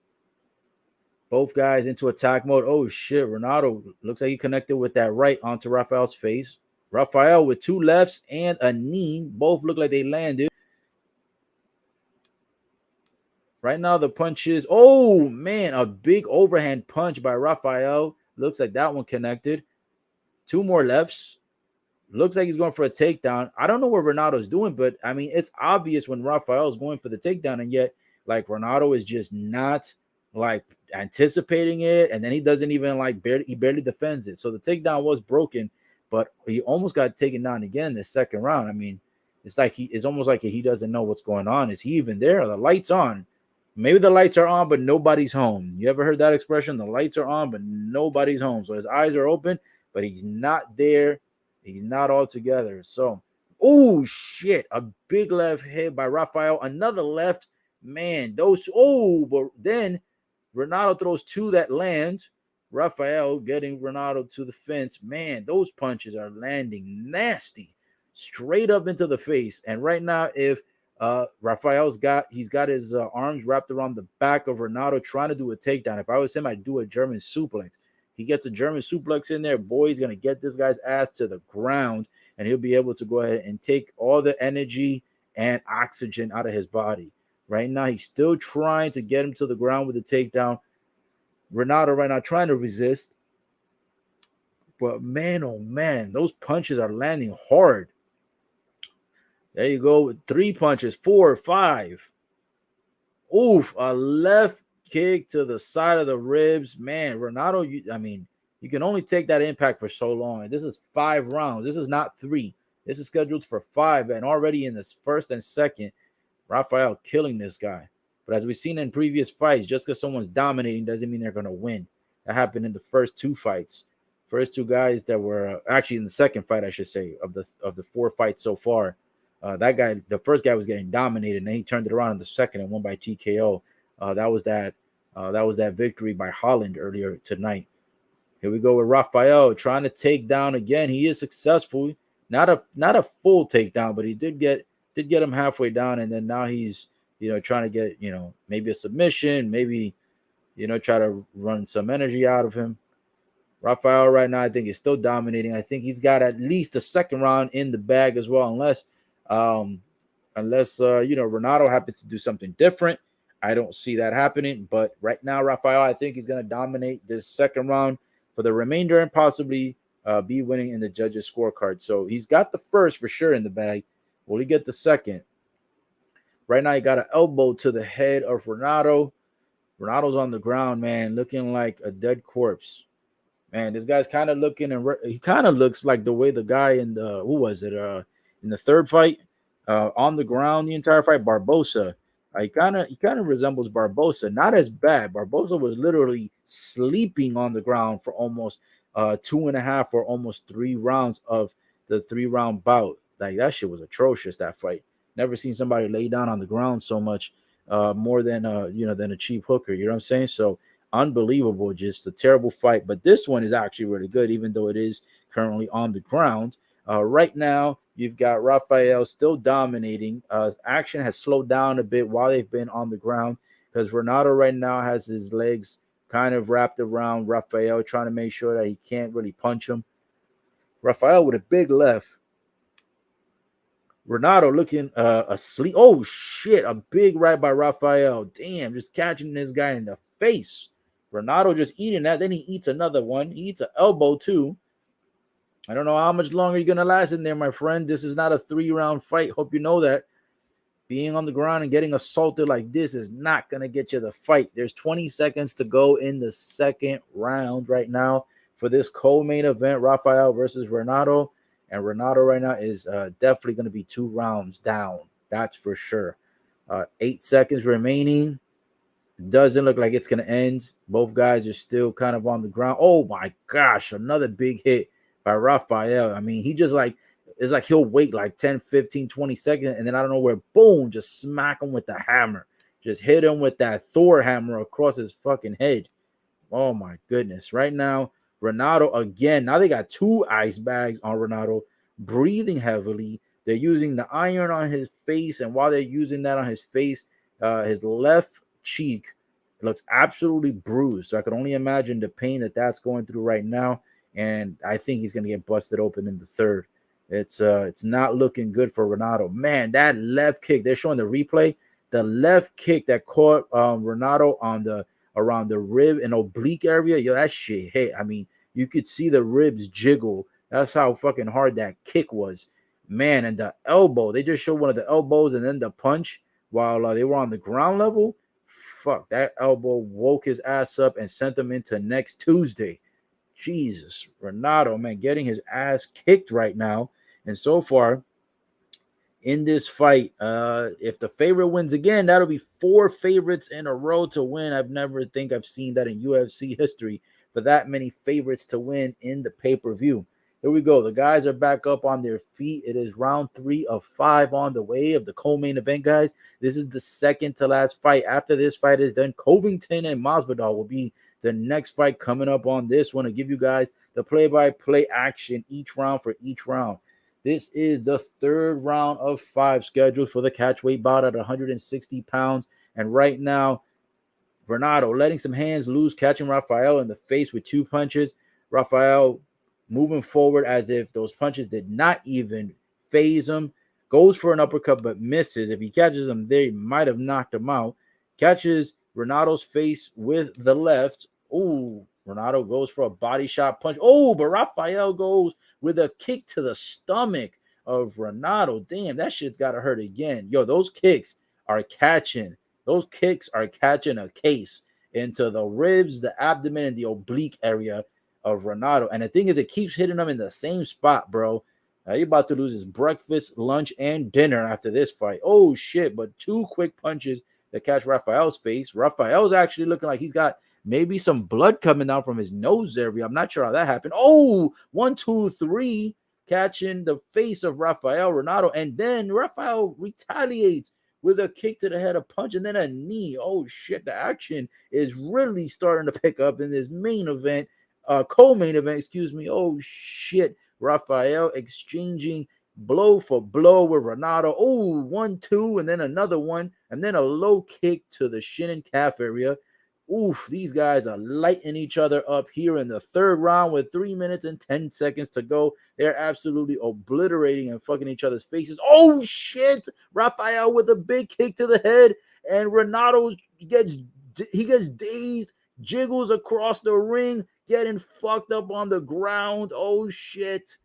S1: Both guys into attack mode. Oh, shit. Renato looks like he connected with that right onto Rafael's face. Rafael with two lefts and a knee. Both look like they landed. Right now, the punches. Oh, man. A big overhand punch by Rafael. Looks like that one connected. Two more lefts. Looks like he's going for a takedown. I don't know what Renato's doing, but, I mean, it's obvious when Rafael's going for the takedown, and yet, like, Renato is just not, like, anticipating it, and then he doesn't even, like, barely defends it. So the takedown was broken, but he almost got taken down again this second round. I mean, it's almost like he doesn't know what's going on. Is he even there? The light's on. Maybe the lights are on, but nobody's home. You ever heard that expression? The lights are on, but nobody's home. So his eyes are open, but he's not there. He's not all together. So, oh, shit. A big left hit by Rafael. Another left. Man, but then Renato throws two that land. Rafael getting Renato to the fence. Man, those punches are landing nasty. Straight up into the face. And right now, if Rafael's got his arms wrapped around the back of Renato trying to do a takedown. If I was him, I'd do a German suplex. he gets a German suplex in there, boy, he's going to get this guy's ass to the ground, and he'll be able to go ahead and take all the energy and oxygen out of his body. Right now, he's still trying to get him to the ground with a takedown. Renato right now trying to resist. But man, oh man, those punches are landing hard. There you go with 3 punches, 4, 5. Oof, a left kick to the side of the ribs. Man, Renato, you can only take that impact for so long. This is 5 rounds. This is not 3. This is scheduled for 5. And already in this first and second, Rafael killing this guy. But as we've seen in previous fights, just because someone's dominating doesn't mean they're going to win. That happened in the first 2 fights. First 2 guys that were actually in the second fight, I should say, of the 4 fights so far. That guy, the first guy was getting dominated, and then he turned it around in the second and won by TKO. That was that victory by Holland earlier tonight. Here we go with Rafael trying to take down again. He is successful. Not a full takedown, but he did get him halfway down, and then now he's trying to get maybe a submission, maybe try to run some energy out of him. Rafael right now, I think, is still dominating. I think he's got at least a second round in the bag as well, unless Renato happens to do something different. I don't see that happening, but right now, Rafael, I think he's going to dominate this second round for the remainder and possibly be winning in the judges' scorecard. So he's got the first for sure in the bag. Will he get the second? Right now, he got an elbow to the head of Renato. Renato's on the ground, man, looking like a dead corpse. Man, this guy's kind of looking, and he kind of looks like the way the guy in the in the third fight, on the ground the entire fight, Barbosa. He kind of resembles Barbosa, not as bad. Barbosa was literally sleeping on the ground for almost 2.5 or almost 3 rounds of the 3-round bout. Like, that shit was atrocious, that fight. Never seen somebody lay down on the ground so much, more than than a cheap hooker. You know what I'm saying? So unbelievable, just a terrible fight. But this one is actually really good, even though it is currently on the ground. Right now, you've got Rafael still dominating. Action has slowed down a bit while they've been on the ground, because Renato right now has his legs kind of wrapped around Rafael, trying to make sure that he can't really punch him. Rafael with a big left. Renato looking asleep. Oh, shit. A big right by Rafael. Damn, just catching this guy in the face. Renato just eating that. Then he eats another one. He eats an elbow, too. I don't know how much longer you're going to last in there, my friend. This is not a 3-round fight. Hope you know that. Being on the ground and getting assaulted like this is not going to get you the fight. There's 20 seconds to go in the second round right now for this co-main event, Rafael versus Renato. And Renato right now is definitely going to be 2 rounds down. That's for sure. 8 seconds remaining. Doesn't look like it's going to end. Both guys are still kind of on the ground. Oh, my gosh. Another big hit by Rafael. I mean, he just it's like he'll wait like 10, 15, 20 seconds. And then I don't know where, boom, just smack him with the hammer. Just hit him with that Thor hammer across his fucking head. Oh, my goodness. Right now, Renato again. Now they got 2 ice bags on Renato, breathing heavily. They're using the iron on his face, and while they're using that on his face, his left cheek looks absolutely bruised. So I can only imagine the pain that's going through right now, and I think he's going to get busted open in the third. It's not looking good for Renato. Man, that left kick, they're showing the replay. The left kick that caught Renato on around the rib and oblique area, yo, that shit hit. I mean, you could see the ribs jiggle. That's how fucking hard that kick was. Man, and the elbow, they just showed one of the elbows and then the punch while they were on the ground level. Fuck, that elbow woke his ass up and sent him into next Tuesday. Jesus, Renato, man, getting his ass kicked right now. And so far, in this fight, if the favorite wins again, that'll be 4 favorites in a row to win. I've never think I've seen that in UFC history, for that many favorites to win in the pay-per-view. Here we go. The guys are back up on their feet. It is round 3 of 5 on the way of the co-main event, guys. This is the second to last fight. After this fight is done, Covington and Masvidal will be the next fight coming up on this one to give you guys the play-by-play action each round for each round. This is the 3rd round of 5 scheduled for the catchweight bout at 160 pounds. And right now, Renato letting some hands loose, catching Rafael in the face with 2 punches. Rafael moving forward as if those punches did not even phase him. Goes for an uppercut but misses. If he catches him there, he might have knocked him out. Catches Renato's face with the left. Ooh, Renato goes for a body shot punch. Oh, but Rafael goes with a kick to the stomach of Renato. Damn, that shit's got to hurt again. Yo, those kicks are catching. Those kicks are catching a case into the ribs, the abdomen, and the oblique area of Renato. And the thing is, it keeps hitting him in the same spot, bro. You're about to lose his breakfast, lunch, and dinner after this fight. Oh, shit. But 2 quick punches that catch Rafael's face. Rafael's actually looking like he's got maybe some blood coming down from his nose area. I'm not sure how that happened. Oh, 1, 2, 3, catching the face of Rafael Renato. And then Rafael retaliates with a kick to the head, a punch, and then a knee. Oh, shit. The action is really starting to pick up in this main event. Co-main event, excuse me. Oh, shit. Rafael exchanging blow for blow with Renato. Oh, 1, 2, and then another one, and then a low kick to the shin and calf area. Oof, these guys are lighting each other up here in the 3rd round with 3 minutes and 10 seconds to go. They're absolutely obliterating and fucking each other's faces. Oh, shit. Rafael with a big kick to the head, and Renato gets dazed, jiggles across the ring, getting fucked up on the ground. Oh, shit.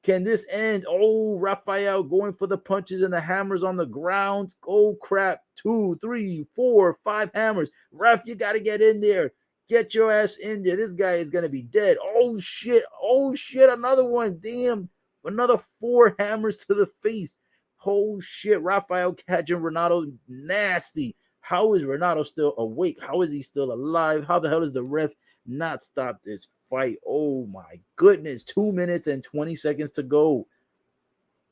S1: Can this end? Oh, Rafael going for the punches and the hammers on the ground. Oh, crap. 2, 3, 4, 5 hammers. Ref, you got to get in there. Get your ass in there. This guy is going to be dead. Oh, shit. Oh, shit. Another one. Damn. Another 4 hammers to the face. Oh, shit. Rafael catching Renato nasty. How is Renato still awake? How is he still alive? How the hell is the ref not stop this fight? Oh my goodness. 2 minutes and 20 seconds to go.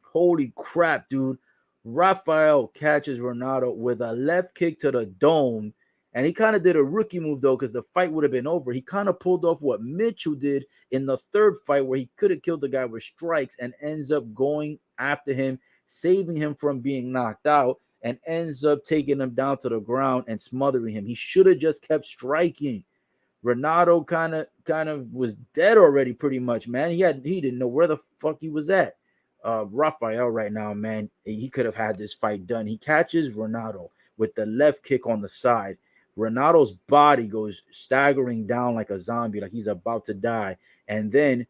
S1: Holy crap, dude. Rafael catches Renato with a left kick to the dome, and he kind of did a rookie move though, because the fight would have been over. He kind of pulled off what Mitchell did in the 3rd fight, where he could have killed the guy with strikes, and ends up going after him, saving him from being knocked out, and ends up taking him down to the ground and smothering him. He should have just kept striking. Renato kind of was dead already, pretty much, man. He didn't know where the fuck he was at. Rafael right now, man, he could have had this fight done. He catches Renato with the left kick on the side. Renato's body goes staggering down like a zombie, like he's about to die. And then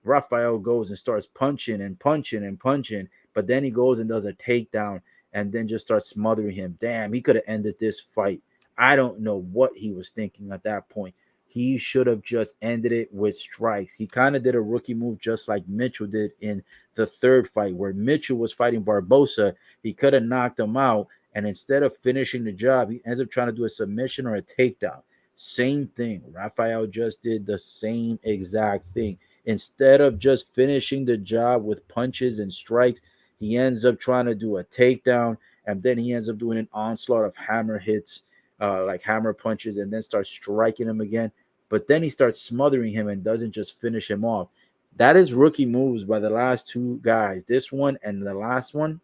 S1: Rafael goes and starts punching and punching and punching. But then he goes and does a takedown and then just starts smothering him. Damn, he could have ended this fight. I don't know what he was thinking at that point. He should have just ended it with strikes. He kind of did a rookie move just like Mitchell did in the 3rd fight, where Mitchell was fighting Barbosa. He could have knocked him out, and instead of finishing the job, he ends up trying to do a submission or a takedown. Same thing. Rafael just did the same exact thing. Instead of just finishing the job with punches and strikes, he ends up trying to do a takedown, and then he ends up doing an onslaught of hammer hits, like hammer punches, and then starts striking him again. But then he starts smothering him and doesn't just finish him off. That is rookie moves by the last 2 guys. This one and the last one,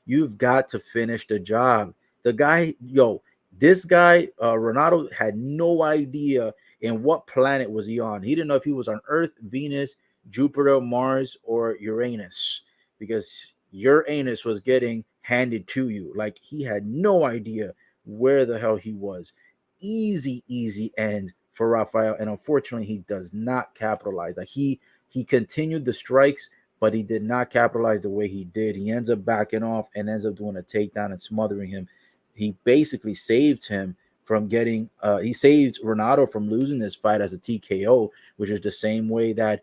S1: you've got to finish the job. The guy, this guy, Renato, had no idea in what planet was he on. He didn't know if he was on Earth, Venus, Jupiter, Mars, or Uranus, because Uranus was getting handed to you. Like, he had no idea where the hell he was. Easy end for Rafael, and unfortunately he does not capitalize. Like, he continued the strikes, but he did not capitalize the way he did. He ends up backing off and ends up doing a takedown and smothering him. He basically saved him from getting he saved Renato from losing this fight as a TKO, which is the same way that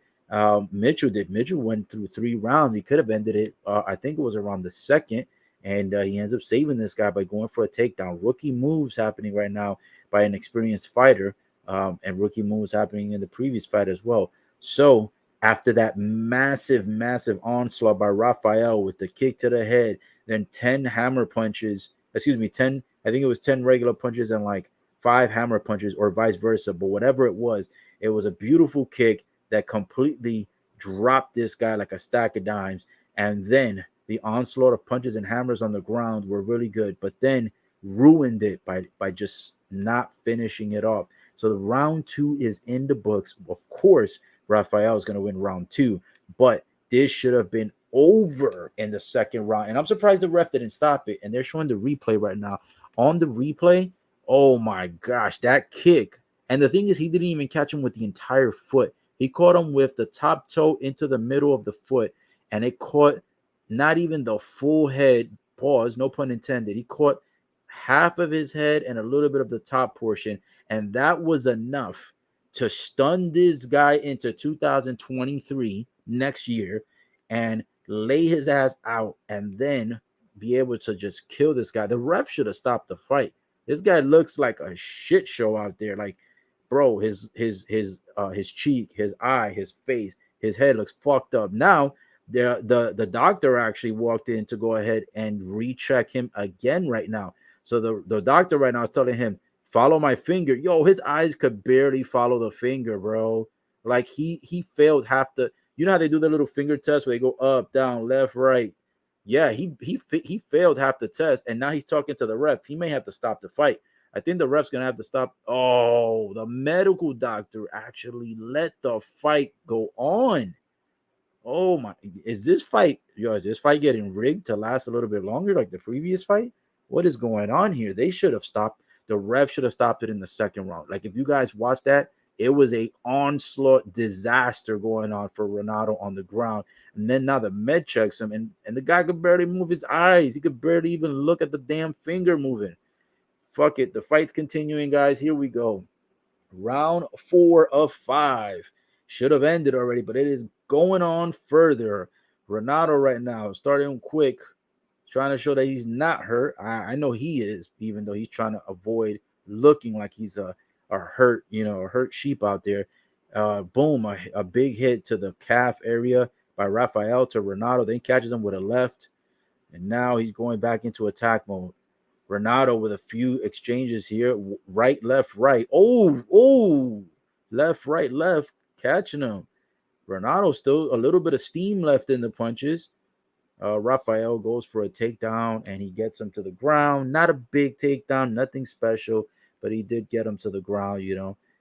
S1: Mitchell did. Mitchell went through 3 rounds. He could have ended it, I think it was around the 2nd, and he ends up saving this guy by going for a takedown. Rookie moves happening right now by an experienced fighter, and rookie moves happening in the previous fight as well. So after that massive onslaught by Rafael with the kick to the head, then 10 hammer punches, 10, I think it was 10 regular punches and like 5 hammer punches, or vice versa. But whatever it was a beautiful kick that completely dropped this guy like a stack of dimes. And then the onslaught of punches and hammers on the ground were really good, but then ruined it by just not finishing it off. So the round 2 is in the books. Of course, Rafael is going to win round 2, but this should have been over in the second round. And I'm surprised the ref didn't stop it. And they're showing the replay right now. On the replay, oh my gosh, that kick. And the thing is, he didn't even catch him with the entire foot. He caught him with the top toe into the middle of the foot, and it caught not even the full head. Pause, no pun intended. He caught half of his head and a little bit of the top portion, and that was enough to stun this guy into 2023 next year and lay his ass out and then be able to just kill this guy. The ref should have stopped the fight. This guy looks like a shit show out there. Like, bro, his cheek, his eye, his face, his head looks fucked up. Now, the doctor actually walked in to go ahead and recheck him again right now. So the doctor right now is telling him, follow my finger. Yo, his eyes could barely follow the finger, bro. Like he failed half the. You know how they do the little finger test where they go up, down, left, right. Yeah, he failed half the test, and now he's talking to the ref. He may have to stop the fight. I think the ref's gonna have to stop. Oh, the medical doctor actually let the fight go on. Oh my, is this fight getting rigged to last a little bit longer like the previous fight? What is going on here? They should have stopped. The ref should have stopped it in the second round. Like if you guys watched that, it was a onslaught disaster going on for Renato on the ground. And then now the med checks him, and the guy could barely move his eyes. He could barely even look at the damn finger moving. Fuck it. The fight's continuing, guys. Here we go. Round 4 of 5. Should have ended already, but it is going on further. Renato right now starting quick, trying to show that he's not hurt. I know he is, even though he's trying to avoid looking like he's a hurt, a hurt sheep out there. Boom, a big hit to the calf area by Rafael to Renato. Then catches him with a left, and now he's going back into attack mode. Renato with a few exchanges here. Right, left, right. Oh, left, right, left. Catching him. Renato still a little bit of steam left in the punches. Rafael goes for a takedown, and he gets him to the ground. Not a big takedown, nothing special, but he did get him to the ground.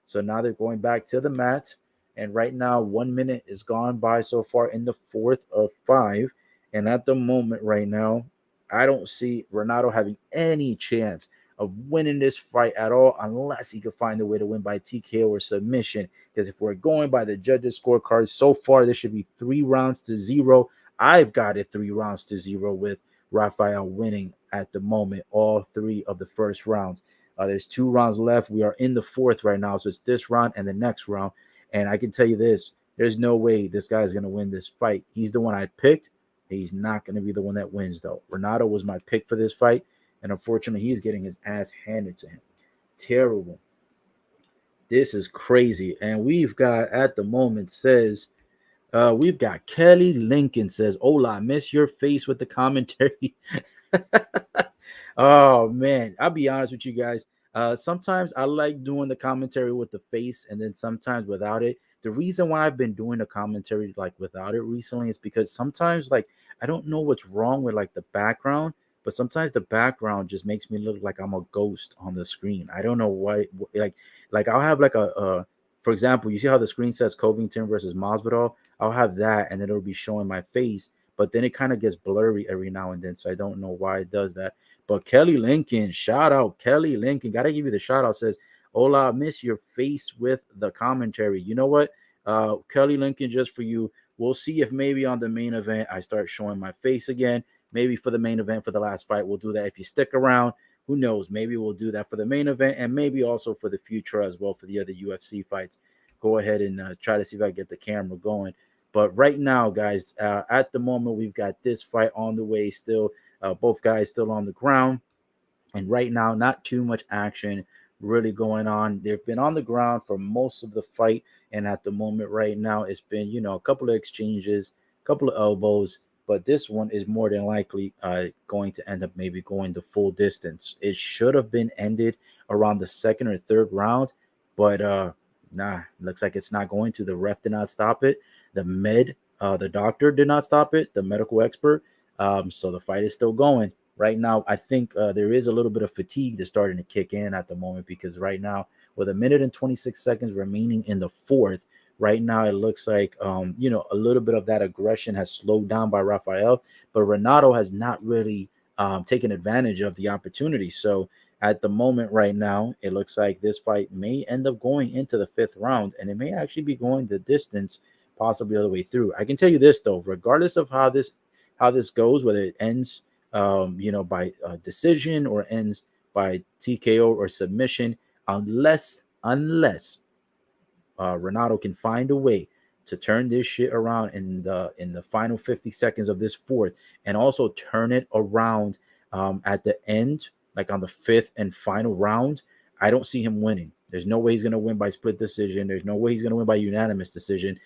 S1: So now they're going back to the mat. And right now, 1 minute is gone by so far in the 4th of 5. And at the moment right now, I don't see Renato having any chance of winning this fight at all unless he could find a way to win by TKO or submission. Because if we're going by the judges' scorecards so far, this should be 3 rounds to 0. I've got it 3 rounds to 0 with Rafael winning at the moment, all 3 of the first rounds. There's 2 rounds left. We are in the 4th right now. So it's this round and the next round. And I can tell you this, there's no way this guy is going to win this fight. He's the one I picked. He's not going to be the one that wins, though. Renato was my pick for this fight, and unfortunately, he's getting his ass handed to him. Terrible. This is crazy. And we've got, at the moment, we've got Kelly Lincoln says, Ola, I miss your face with the commentary. Oh, man. I'll be honest with you guys. Sometimes I like doing the commentary with the face and then sometimes without it. The reason why I've been doing the commentary like without it recently is because sometimes like I don't know what's wrong with like the background, but sometimes the background just makes me look like I'm a ghost on the screen. I don't know why. Like I'll have like for example, you see how the screen says Covington versus Masvidal? I'll have that, and then it'll be showing my face, but then it kind of gets blurry every now and then, so I don't know why it does that. But Kelly Lincoln, shout out Kelly Lincoln. Gotta give you the shout out. Says, Ola, miss your face with the commentary. You know what? Kelly Lincoln, just for you. We'll see if maybe on the main event I start showing my face again. Maybe for the main event for the last fight, we'll do that. If you stick around, who knows? Maybe we'll do that for the main event and maybe also for the future as well for the other UFC fights. Go ahead and try to see if I get the camera going. But right now, guys, at the moment, we've got this fight on the way still. Both guys still on the ground. And right now, not too much action really going on. They've been on the ground for most of the fight. And at the moment right now, it's been, a couple of exchanges, a couple of elbows. But this one is more than likely going to end up maybe going the full distance. It should have been ended around the second or third round. But nah, looks like it's not going to. The ref did not stop it. The doctor did not stop it, the medical expert. So the fight is still going. right now, I think there is a little bit of fatigue that's starting to kick in at the moment, because right now, with a minute and 26 seconds remaining in the fourth, right now it looks like a little bit of that aggression has slowed down by Rafael, but Renato has not really taken advantage of the opportunity. So at the moment right now, it looks like this fight may end up going into the fifth round, and it may actually be going the distance, possibly all the way through. I can tell you this though, regardless of how this goes, whether it ends by decision or ends by TKO or submission, unless Renato can find a way to turn this shit around in the final 50 seconds of this fourth, and also turn it around at the end, like on the fifth and final round. I don't see him winning. There's no way he's going to win by split decision. There's no way he's going to win by unanimous decision.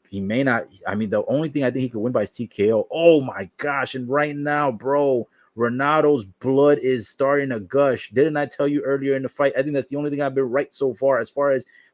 S1: He may not. I mean, the only thing I think he could win by is TKO. Oh my gosh! And right now, bro, Renato's blood is starting to gush. Didn't I tell you earlier in the fight? I think that's the only thing I've been right so far as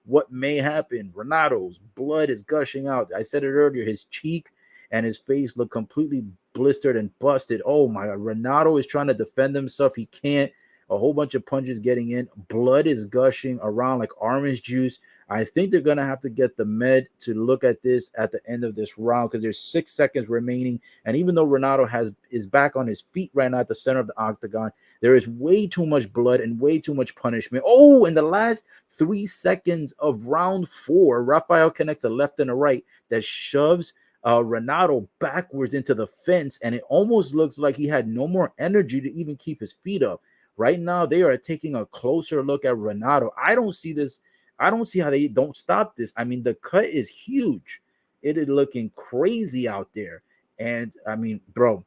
S1: what may happen. Renato's blood is gushing out. I said it earlier. His cheek and his face look completely blistered and busted. Oh my God. Renato is trying to defend himself. He can't. A whole bunch of punches getting in. Blood is gushing around like orange juice. I think they're going to have to get the med to look at this at the end of this round, because there's 6 seconds remaining. And even though Renato is back on his feet right now at the center of the octagon, there is way too much blood and way too much punishment. Oh, in the last 3 seconds of round 4, Rafael connects a left and a right that shoves Renato backwards into the fence, and it almost looks like he had no more energy to even keep his feet up. Right now, they are taking a closer look at Renato. I don't see this. I don't see how they don't stop this. I mean, the cut is huge. It is looking crazy out there. And I mean, bro,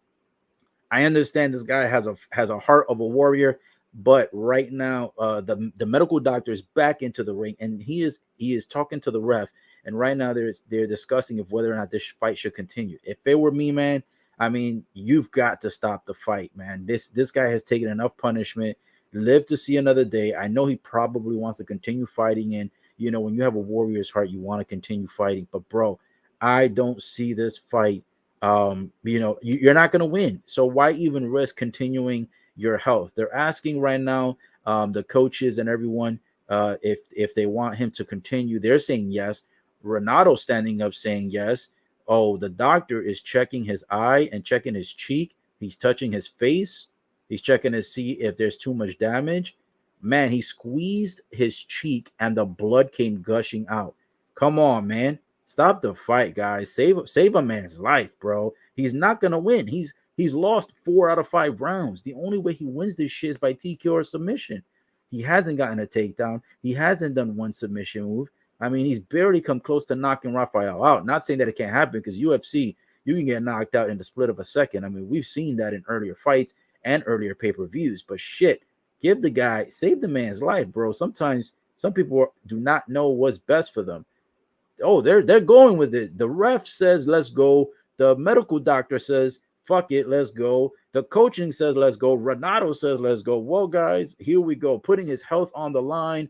S1: I understand this guy has a heart of a warrior, but right now, the medical doctor is back into the ring, and he is talking to the ref. And right now, they're discussing of whether or not this fight should continue. If it were me, man, I mean, you've got to stop the fight, man. This guy has taken enough punishment, lived to see another day. I know he probably wants to continue fighting, and when you have a warrior's heart, you want to continue fighting. But bro, I don't see this fight. You're not going to win. So why even risk continuing your health? They're asking right now, the coaches and everyone, if they want him to continue. They're saying yes. Renato standing up saying yes. Oh, the doctor is checking his eye and checking his cheek. He's touching his face. He's checking to see if there's too much damage. Man, he squeezed his cheek and the blood came gushing out. Come on, man. Stop the fight, guys. Save a man's life, bro. He's not gonna win. He's lost 4 out of 5 rounds. The only way he wins this shit is by TKO or submission. He hasn't gotten a takedown. He hasn't done one submission move. I mean, he's barely come close to knocking Rafael out. Not saying that it can't happen, because UFC, you can get knocked out in the split of a second. I mean, we've seen that in earlier fights and earlier pay-per-views. But shit, save the man's life, bro. Sometimes some people do not know what's best for them. Oh, they're going with it. The ref says, let's go. The medical doctor says, fuck it, let's go. The coaching says, let's go. Renato says, let's go. Well, guys, here we go. Putting his health on the line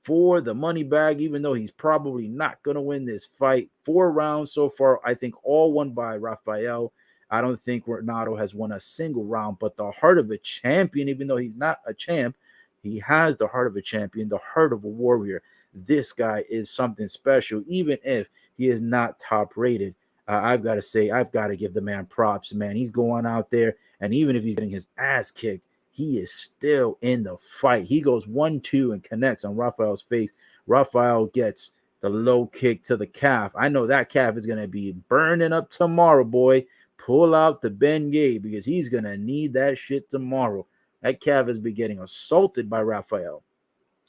S1: for the money bag, even though he's probably not going to win this fight. 4 rounds so far, I think all won by Rafael. I don't think Renato has won a single round, but the heart of a champion, even though he's not a champ, he has the heart of a champion, the heart of a warrior. This guy is something special, even if he is not top rated. I've got to say, I've got to give the man props, man. He's going out there, and even if he's getting his ass kicked, he is still in the fight. He goes 1-2 and connects on Rafael's face. Rafael gets the low kick to the calf. I know that calf is going to be burning up tomorrow, boy. Pull out the Bengay, because he's going to need that shit tomorrow. That calf has been getting assaulted by Rafael.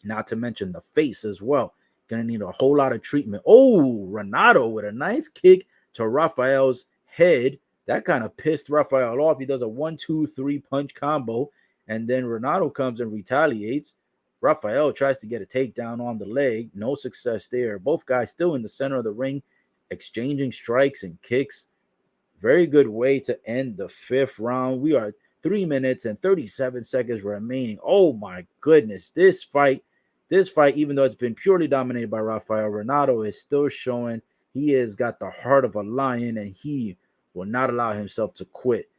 S1: Not to mention the face as well. Going to need a whole lot of treatment. Oh, Renato with a nice kick to Rafael's head. That kind of pissed Rafael off. He does a 1-2-3 punch combo. And then Renato comes and retaliates. Rafael tries to get a takedown on the leg. No success there. Both guys still in the center of the ring, exchanging strikes and kicks. Very good way to end the 5th round. We are 3 minutes and 37 seconds remaining. Oh my goodness. This fight, even though it's been purely dominated by Rafael, Renato is still showing he has got the heart of a lion, and he will not allow himself to quit.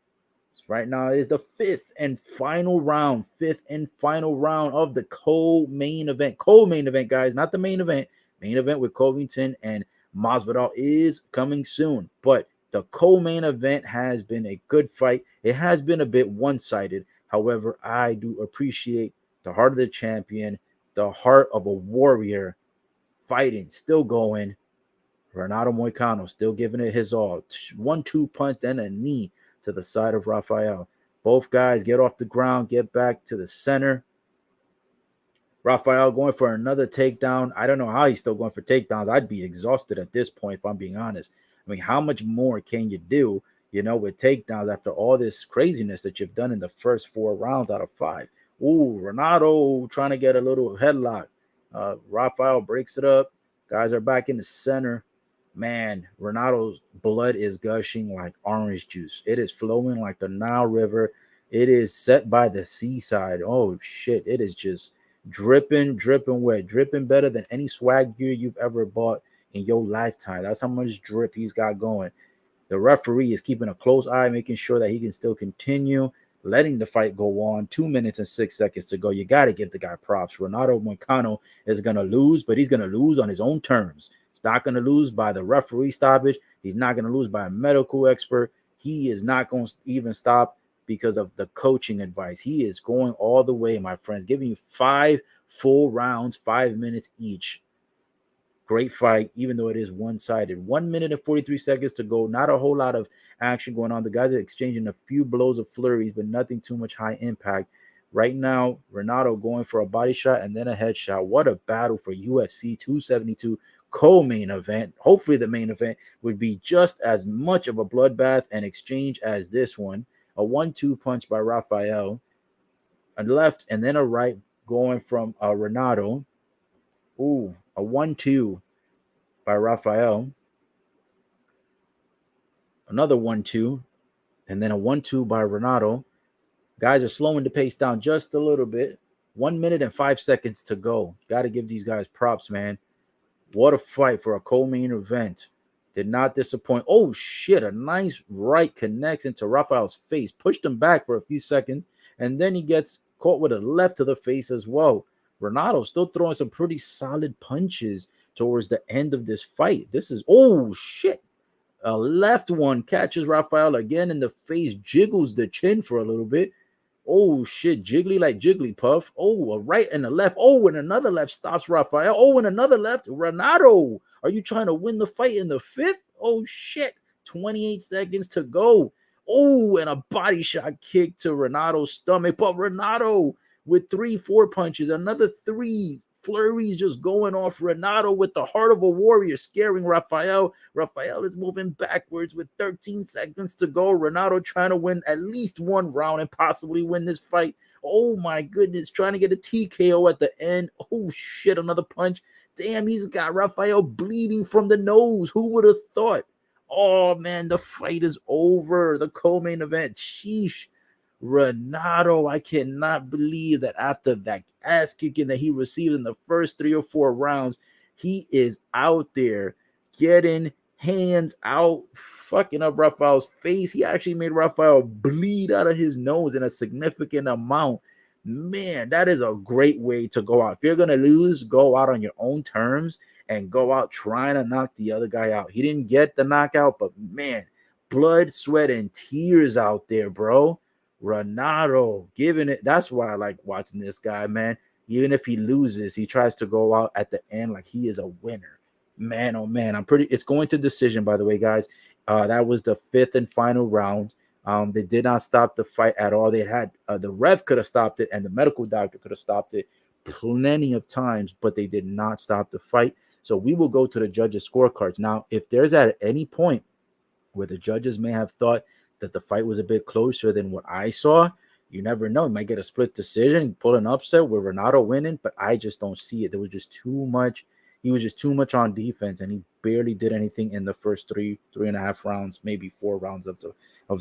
S1: Right now it is the fifth and final round of the co-main event, guys, not the main event. Main event with Covington and Masvidal is coming soon, but the co-main event has been a good fight. It has been a bit one-sided. However, I do appreciate the heart of the champion, the heart of a warrior, fighting, still going. Renato Moicano still giving it his all. 1-2 punch, then a knee to the side of Rafael. Both guys get off the ground, get back to the center. Rafael going for another takedown. I don't know how he's still going for takedowns. I'd be exhausted at this point, if I'm being honest. I mean, how much more can you do, with takedowns after all this craziness that you've done in the first 4 rounds out of 5? Ooh, Renato trying to get a little headlock. Rafael breaks it up. Guys are back in the center. Man, Renato's blood is gushing like orange juice. It is flowing like the Nile River. It is set by the seaside. Oh, shit. It is just dripping wet, dripping better than any swag gear you've ever bought in your lifetime. That's how much drip he's got going. The referee is keeping a close eye, making sure that he can still continue, letting the fight go on. 2 minutes and 6 seconds to go. You got to give the guy props. Renato Moicano is going to lose, but he's going to lose on his own terms. He's not going to lose by the referee stoppage. He's not going to lose by a medical expert. He is not going to even stop because of the coaching advice. He is going all the way, my friends, giving you 5 full rounds, 5 minutes each. Great fight, even though it is one-sided. 1 minute and 43 seconds to go. Not a whole lot of action going on. The guys are exchanging a few blows of flurries, but nothing too much high impact. Right now, Renato going for a body shot and then a headshot. What a battle for UFC 272 co-main event. Hopefully the main event would be just as much of a bloodbath and exchange as this one. A 1-2 punch by Rafael. A left and then a right going from Renato. Ooh, a 1-2 by Rafael. Another 1-2. And then a 1-2 by Renato. Guys are slowing the pace down just a little bit. 1 minute and 5 seconds to go. Got to give these guys props, man. What a fight for a co-main event. Did not disappoint. Oh, shit. A nice right connects into Rafael's face. Pushed him back for a few seconds. And then he gets caught with a left to the face as well. Renato still throwing some pretty solid punches towards the end of this fight. This is, oh, shit. A left one catches Rafael again in the face. Jiggles the chin for a little bit. Oh, shit. Jiggly like Jigglypuff. Oh, a right and a left. Oh, and another left stops Rafael. Oh, and another left. Renato, are you trying to win the fight in the 5th? Oh, shit. 28 seconds to go. Oh, and a body shot kick to Renato's stomach. But Renato with 3-4 punches. Another 3 flurries just going off. Renato with the heart of a warrior scaring Rafael. Rafael is moving backwards with 13 seconds to go. Renato trying to win at least 1 round and possibly win this fight. Oh my goodness, trying to get a TKO at the end. Oh shit, another punch. Damn, he's got Rafael bleeding from the nose. Who would have thought? Oh man, the fight is over. The co-main event. Sheesh. Renato, I cannot believe that after that ass kicking that he received in the first 3 or 4 rounds, he is out there getting hands out, fucking up Rafael's face. He actually made Rafael bleed out of his nose in a significant amount. Man, that is a great way to go out. If you're going to lose, go out on your own terms and go out trying to knock the other guy out. He didn't get the knockout, but man, blood, sweat, and tears out there, bro. Renato giving it. That's why I like watching this guy, man. Even if he loses, he tries to go out at the end like he is a winner. Man, oh man, it's going to decision, by the way, guys. That was the 5th and final round. They did not stop the fight at all. They had the ref could have stopped it and the medical doctor could have stopped it plenty of times, but they did not stop the fight. So we will go to the judges' scorecards. Now, if there's at any point where the judges may have thought that the fight was a bit closer than what I saw, you never know. You might get a split decision, pull an upset with Renato winning, but I just don't see it. There was just too much. He was just too much on defense, and he barely did anything in the first 3.5 rounds, maybe 4 rounds of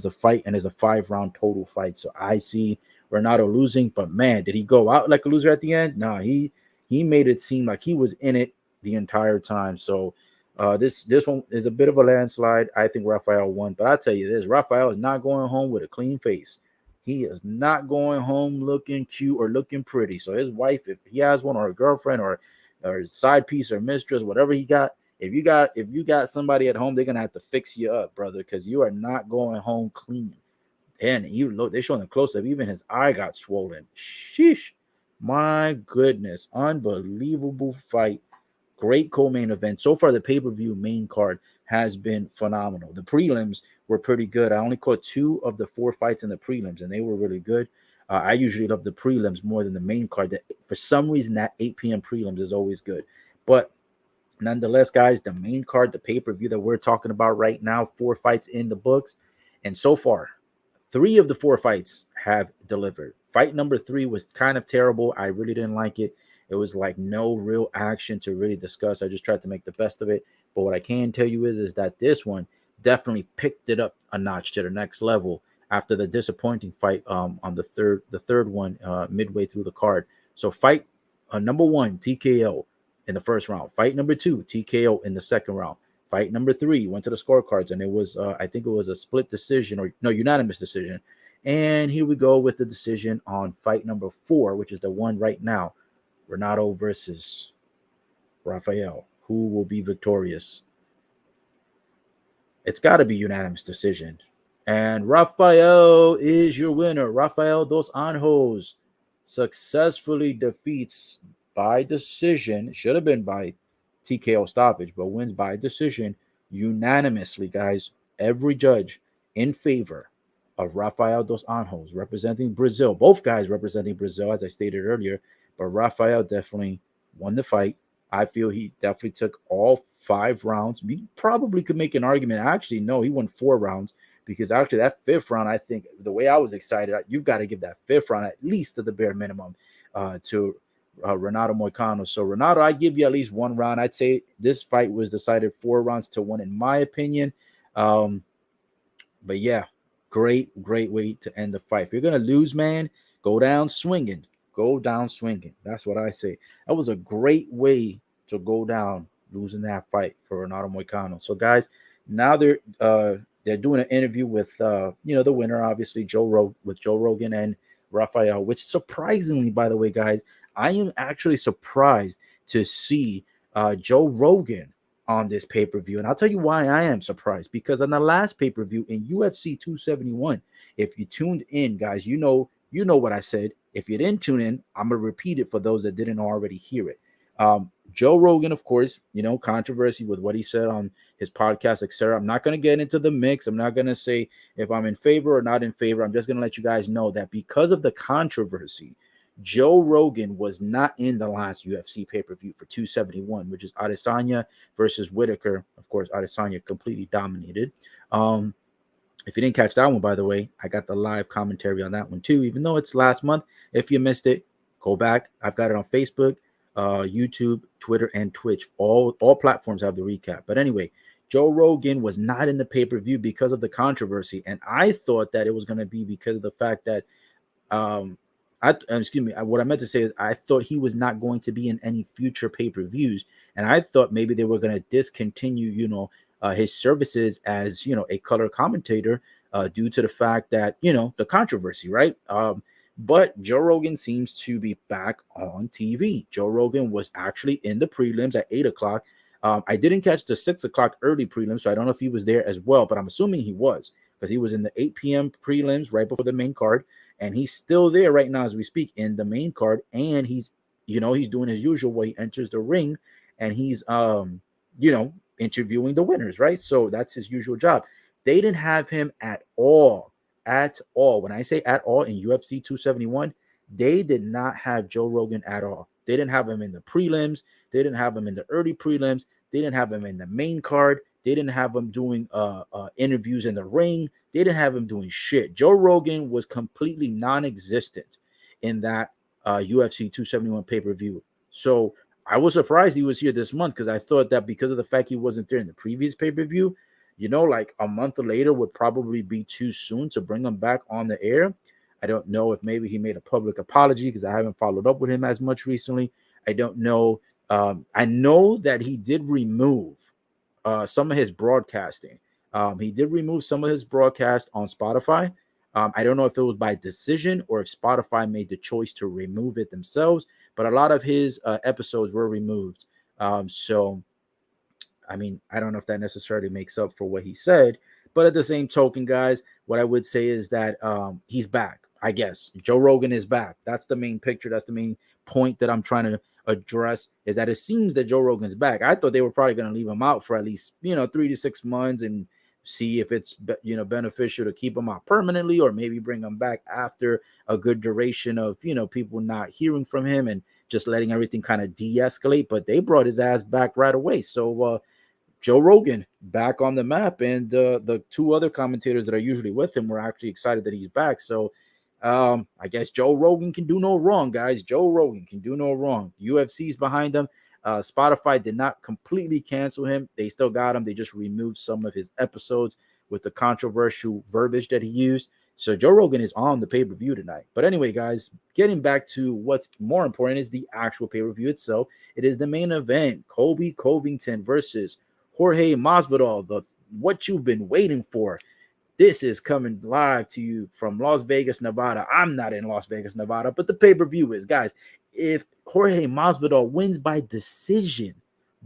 S1: the fight, and it's a 5-round total fight. So I see Renato losing, but man, did he go out like a loser at the end? No, he made it seem like he was in it the entire time. So This one is a bit of a landslide. I think Rafael won, but I tell you this: Rafael is not going home with a clean face. He is not going home looking cute or looking pretty. So his wife, if he has one, or a girlfriend, or side piece or mistress, whatever he got, if you got somebody at home, they're gonna have to fix you up, brother, because you are not going home clean. And you look, they're showing a close up. Even his eye got swollen. Sheesh, my goodness, unbelievable fight. Great co-main event. So far, the pay-per-view main card has been phenomenal. The prelims were pretty good. I only caught 2 of the 4 fights in the prelims, and they were really good. I usually love the prelims more than the main card. That for some reason that 8 p.m. prelims is always good. But nonetheless, guys, the main card, the pay-per-view that we're talking about right now, 4 fights in the books, and so far 3 of the 4 fights have delivered. Fight number 3 was kind of terrible. I really didn't like it. It was like no real action to really discuss. I just tried to make the best of it. But what I can tell you is that this one definitely picked it up a notch to the next level after the disappointing fight on the third one midway through the card. So fight number 1 TKO in the first round. Fight number 2 TKO in the second round. Fight number 3 went to the scorecards, and it was I think it was a split decision, or no, unanimous decision. And here we go with the decision on fight number 4, which is the one right now. Renato versus Rafael. Who will be victorious? It's got to be unanimous decision. And Rafael is your winner. Rafael dos Anjos successfully defeats by decision. It should have been by TKO stoppage, but wins by decision unanimously, guys. Every judge in favor of Rafael dos Anjos representing Brazil. Both guys representing Brazil, as I stated earlier. But Rafael definitely won the fight. I feel he definitely took all 5 rounds. We probably could make an argument. Actually, no, he won 4 rounds, because actually that 5th round, I think the way I was excited, you've got to give that 5th round at least at the bare minimum to Renato Moicano. So Renato, I give you at least 1 round. I'd say this fight was decided 4 rounds to 1 in my opinion. But yeah, great way to end the fight. If you're gonna lose, man, go down swinging. Go down swinging. That's what I say. That was a great way to go down, losing that fight for Renato Moicano. So, guys, now they're doing an interview with the winner, obviously with Joe Rogan and Rafael. Which surprisingly, by the way, guys, I am actually surprised to see Joe Rogan on this pay-per-view, and I'll tell you why I am surprised. Because on the last pay-per-view in UFC 271, if you tuned in, guys, you know what I said. If you didn't tune in, I'm gonna repeat it for those that didn't already hear it. Joe Rogan, of course, controversy with what he said on his podcast, etc. I'm not gonna get into the mix. I'm not gonna say if I'm in favor or not in favor. I'm just gonna let you guys know that because of the controversy, Joe Rogan was not in the last UFC pay-per-view for 271, which is Adesanya versus Whitaker. Of course, Adesanya completely dominated. If you didn't catch that one, by the way, I got the live commentary on that one too, even though it's last month. If you missed it, go back. I've got it on Facebook, YouTube, Twitter, and Twitch. All platforms have the recap. But anyway, Joe Rogan was not in the pay-per-view because of the controversy. And I thought that it was going to be because of the fact that what I meant to say is I thought he was not going to be in any future pay-per-views, and I thought maybe they were going to discontinue, his services as a color commentator due to the fact that the controversy, right? But Joe Rogan seems to be back on TV. Joe Rogan was actually in the prelims at 8 o'clock. I didn't catch the 6 o'clock early prelims, so I don't know if he was there as well, but I'm assuming he was, because he was in the 8 p.m. prelims right before the main card. And he's still there right now as we speak in the main card. And he's doing his usual way. He enters the ring and he's, interviewing the winners, right? So that's his usual job. They didn't have him at all. At all. When I say at all in UFC 271, they did not have Joe Rogan at all. They didn't have him in the prelims. They didn't have him in the early prelims. They didn't have him in the main card. They didn't have him doing interviews in the ring. They didn't have him doing shit. Joe Rogan was completely non-existent in that UFC 271 pay-per-view. So I was surprised he was here this month, because I thought that because of the fact he wasn't there in the previous pay-per-view, like a month later would probably be too soon to bring him back on the air. I don't know if maybe he made a public apology, because I haven't followed up with him as much recently. I don't know. I know that he did remove some of his broadcasting. He did remove some of his broadcast on Spotify. I don't know if it was by decision or if Spotify made the choice to remove it themselves, but a lot of his episodes were removed. So, I mean, I don't know if that necessarily makes up for what he said, but at the same token, guys, what I would say is that he's back. I guess Joe Rogan is back. That's the main picture. That's the main point that I'm trying to address, is that it seems that Joe Rogan's back. I thought they were probably going to leave him out for at least 3 to 6 months and see if it's beneficial to keep him out permanently, or maybe bring him back after a good duration of people not hearing from him and just letting everything kind of de-escalate. But they brought his ass back right away. So Joe Rogan back on the map, and the two other commentators that are usually with him were actually excited that he's back. So I guess Joe Rogan can do no wrong, guys. Joe Rogan can do no wrong. UFC's behind him. Spotify did not completely cancel him. They still got him. They just removed some of his episodes with the controversial verbiage that he used. So Joe Rogan is on the pay-per-view tonight. But anyway, guys, getting back to what's more important is the actual pay-per-view itself. It is the main event, Colby Covington versus Jorge Masvidal, what you've been waiting for. This is coming live to you from Las Vegas, Nevada. I'm not in Las Vegas, Nevada, but the pay-per-view is. Guys, if Jorge Masvidal wins by decision,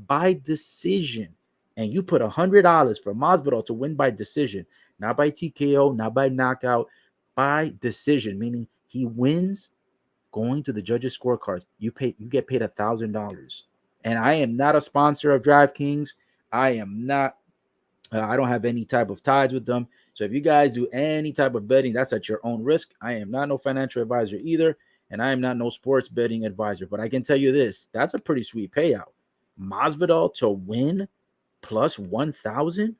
S1: and you put $100 for Masvidal to win by decision, not by TKO, not by knockout, by decision, meaning he wins going to the judges' scorecards, you get paid $1,000. And I am not a sponsor of DraftKings. I am not. I don't have any type of ties with them. So if you guys do any type of betting, that's at your own risk. I am not no financial advisor either, and I am not no sports betting advisor. But I can tell you this, that's a pretty sweet payout. Masvidal to win plus 1,000?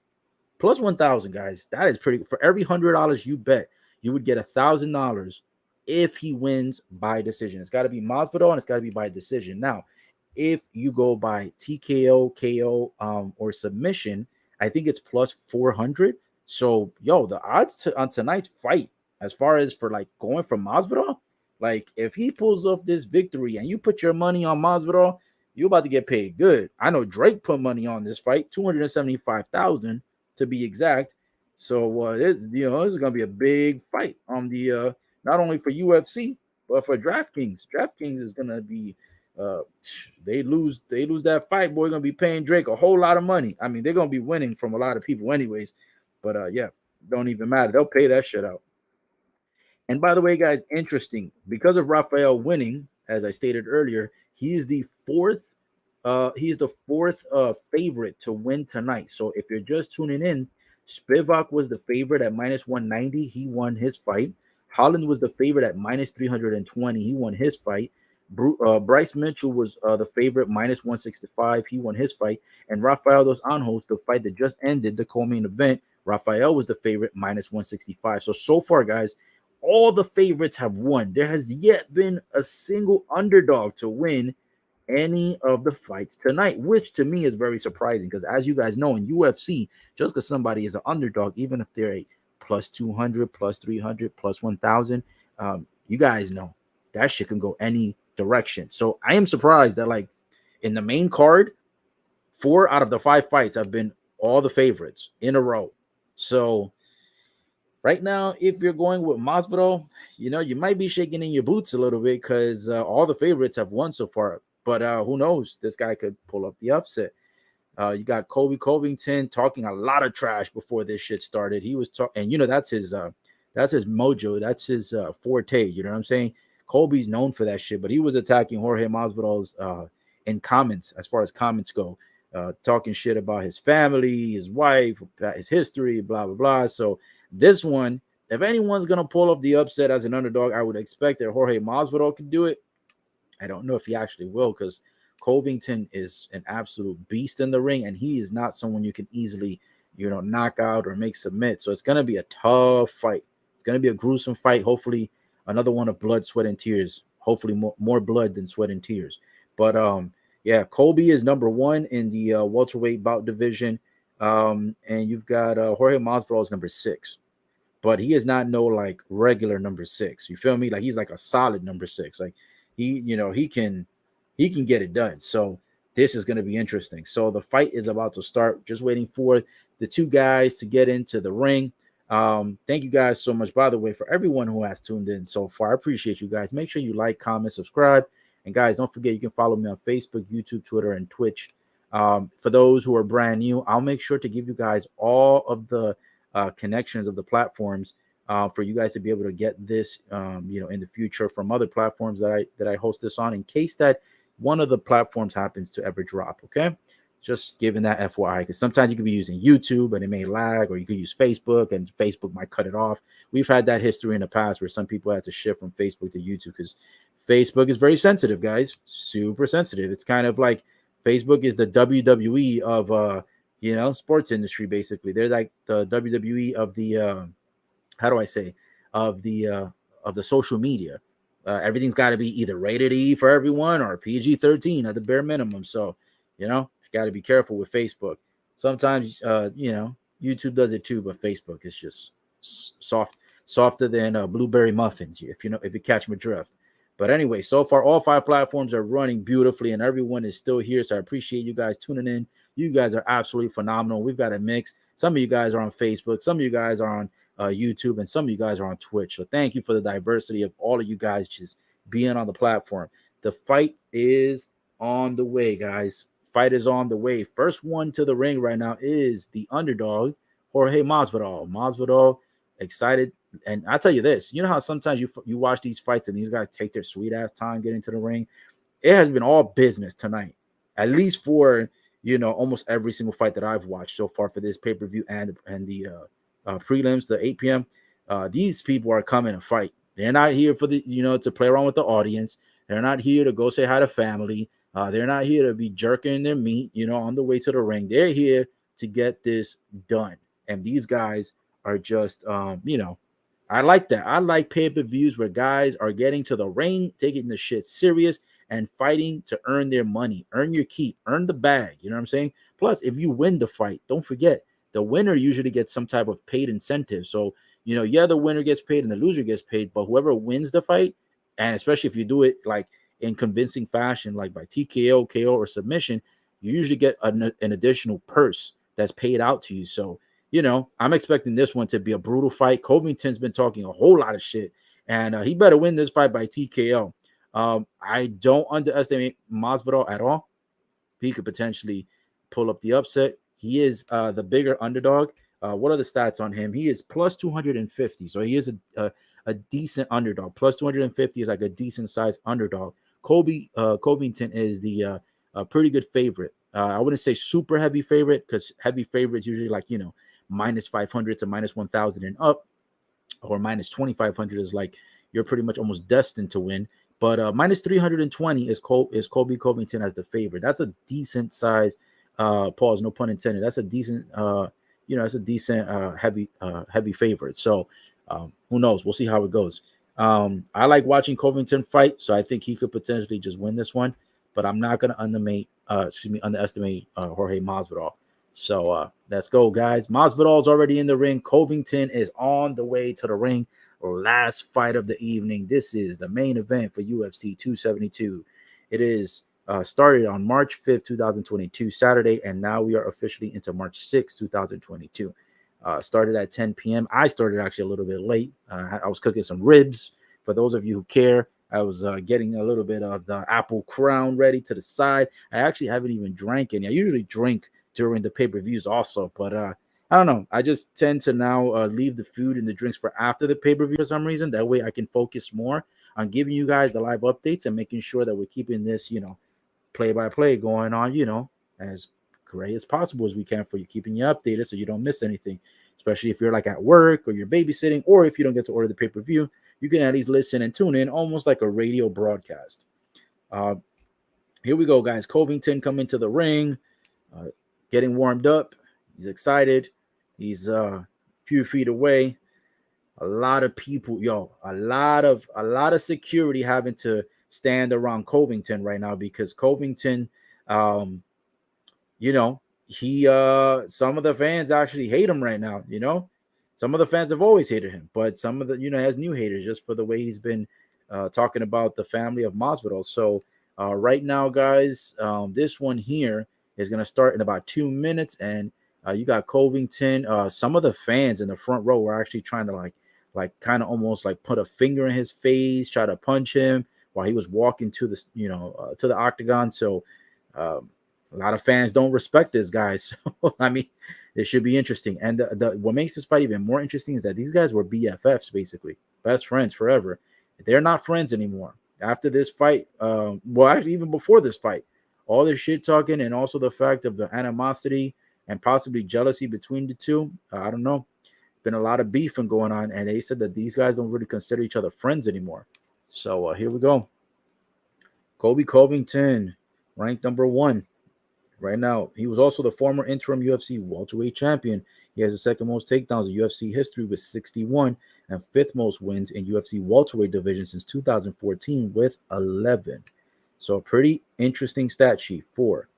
S1: Plus 1,000, guys. That is pretty. For every $100 you bet, you would get $1,000 if he wins by decision. It's got to be Masvidal, and it's got to be by decision. Now, if you go by TKO, KO, or submission, I think it's plus 400. So, the odds on tonight's fight, as far as for like going for Masvidal, like if he pulls off this victory and you put your money on Masvidal, you're about to get paid good. I know Drake put money on this fight, 275,000 to be exact. So, this is gonna be a big fight on the not only for UFC but for DraftKings. DraftKings is gonna be. They lose that fight, boy, gonna be paying Drake a whole lot of money. I mean, they're gonna be winning from a lot of people anyways, but don't even matter. They'll pay that shit out. And by the way, guys, interesting, because of Rafael winning, as I stated earlier, he's the fourth favorite to win tonight. So if you're just tuning in, Spivak was the favorite at minus 190. He won his fight. Holland was the favorite at minus 320. He won his fight. Bryce Mitchell was the favorite, minus 165. He won his fight. And Rafael dos Anjos, the fight that just ended, the co-main event, Rafael was the favorite, minus 165. So far, guys, all the favorites have won. There has yet been a single underdog to win any of the fights tonight, which to me is very surprising, because as you guys know, in UFC, just because somebody is an underdog, even if they're a plus 200, plus 300, plus 1,000, you guys know that shit can go any direction. So I am surprised that, like, in the main card, 4 out of the 5 fights have been all the favorites in a row. So right now, if you're going with Masvidal, you might be shaking in your boots a little bit, because all the favorites have won so far. But who knows? This guy could pull up the upset. You got Colby Covington talking a lot of trash before this shit started. He was talking, and that's his mojo. That's his forte. You know what I'm saying? Colby's known for that shit, but he was attacking Jorge Masvidal's in comments, as far as comments go, talking shit about his family, his wife, his history, blah, blah, blah. So this one, if anyone's going to pull up the upset as an underdog, I would expect that Jorge Masvidal could do it. I don't know if he actually will, because Covington is an absolute beast in the ring, and he is not someone you can easily, knock out or make submit. So it's going to be a tough fight. It's going to be a gruesome fight. Hopefully another one of blood, sweat, and tears. Hopefully more blood than sweat and tears. But Colby is number 1 in the welterweight bout division. And you've got Jorge Masvidal is number 6. But he is not no like regular number 6. You feel me? Like, he's like a solid number 6. Like, he can get it done. So this is going to be interesting. So the fight is about to start. Just waiting for the two guys to get into the ring. Thank you guys so much, by the way, for everyone who has tuned in so far. I appreciate you guys. Make sure you like, comment, subscribe. And guys, don't forget you can follow me on Facebook, YouTube, Twitter, and Twitch. For those who are brand new, I'll make sure to give you guys all of the connections of the platforms for you guys to be able to get this, in the future from other platforms that I host this on, in case that one of the platforms happens to ever drop. Okay, just giving that FYI, because sometimes you could be using YouTube and it may lag, or you could use Facebook and Facebook might cut it off. We've had that history in the past where some people had to shift from Facebook to YouTube because Facebook is very sensitive, guys, super sensitive. It's kind of like Facebook is the WWE of sports industry. Basically, they're like the WWE of the how do I say, of the social media. Everything's got to be either rated E for everyone or PG-13 at the bare minimum. So, you got to be careful with Facebook. Sometimes, YouTube does it too, but Facebook is just softer than blueberry muffins, if you catch my drift. But anyway, so far, all 5 platforms are running beautifully and everyone is still here. So I appreciate you guys tuning in. You guys are absolutely phenomenal. We've got a mix. Some of you guys are on Facebook. Some of you guys are on YouTube, and some of you guys are on Twitch. So thank you for the diversity of all of you guys just being on the platform. The fight is on the way, guys. Fight is on the way. First one to the ring right now is the underdog, Jorge Masvidal. Masvidal, excited. And I tell you this, you know how sometimes you watch these fights and these guys take their sweet ass time getting to the ring? It has been all business tonight, at least for almost every single fight that I've watched so far for this pay-per-view and the prelims, the 8 p.m. These people are coming to fight. They're not here for the to play around with the audience. They're not here to go say hi to family. They're not here to be jerking their meat on the way to the ring. They're here to get this done. And these guys are just I like that. I like pay-per-views where guys are getting to the ring, taking the shit serious, and fighting to earn their money, earn your keep, earn the bag. You know what I'm saying? Plus, if you win the fight, don't forget, the winner usually gets some type of paid incentive. So, the winner gets paid and the loser gets paid, but whoever wins the fight, and especially if you do it like in convincing fashion, like by TKO, KO, or submission, you usually get an additional purse that's paid out to you. So, I'm expecting this one to be a brutal fight. Covington's been talking a whole lot of shit, and he better win this fight by TKO. I don't underestimate Masvidal at all. He could potentially pull up the upset. He is the bigger underdog. What are the stats on him? He is plus 250, so he is a decent underdog. Plus 250 is like a decent sized underdog. Covington is the pretty good favorite. I wouldn't say super heavy favorite, because heavy favorites usually like minus 500 to minus 1,000 and up, or minus 2,500 is like you're pretty much almost destined to win. But minus 320 is Colby Covington as the favorite. That's a decent size. Pause, no pun intended. That's a decent, that's a decent heavy favorite. So who knows? We'll see how it goes. I like watching Covington fight, so I think he could potentially just win this one. But I'm not going to underestimate Jorge Masvidal. So let's go, guys. Masvidal is already in the ring. Covington is on the way to the ring. Last fight of the evening. This is the main event for UFC 272. It is started on March 5th, 2022, Saturday, and now we are officially into March 6th, 2022. Started at 10 p.m. I started actually a little bit late. I was cooking some ribs. For those of you who care, I was getting a little bit of the apple crown ready to the side. I actually haven't even drank any. I usually drink during the pay-per-views also, but I don't know. I just tend to now leave the food and the drinks for after the pay-per-view for some reason. That way I can focus more on giving you guys the live updates and making sure that we're keeping this, play-by-play going on, as great as possible as we can for you, keeping you updated so you don't miss anything, especially if you're like at work or you're babysitting, or if you don't get to order the pay-per-view, you can at least listen and tune in almost like a radio broadcast. Here we go, guys. Covington coming to the ring, getting warmed up. He's excited. He's a few feet away. A lot of people, a lot of security having to stand around Covington right now, because Covington, he some of the fans actually hate him right now. Some of the fans have always hated him, but some of the has new haters just for the way he's been talking about the family of Masvidal. So Right now, guys, this one here is going to start in about 2 minutes, and you got Covington. Some of the fans in the front row were actually trying to like kind of almost like put a finger in his face, try to punch him while he was walking to the to the octagon. So a lot of fans don't respect this guy. So I mean, it should be interesting. And the what makes this fight even more interesting is that these guys were BFFs, basically best friends forever. They're not friends anymore after this fight. Well, actually, even before this fight, all this shit talking and also the fact of the animosity and possibly jealousy between the two. I don't know. Been a lot of beefing going on, and they said that these guys don't really consider each other friends anymore. So here we go. Colby Covington, ranked number 1 right now. He was also the former interim UFC welterweight champion. He has the second most takedowns in UFC history with 61 and fifth most wins in UFC welterweight division since 2014 with 11. So a pretty interesting stat sheet for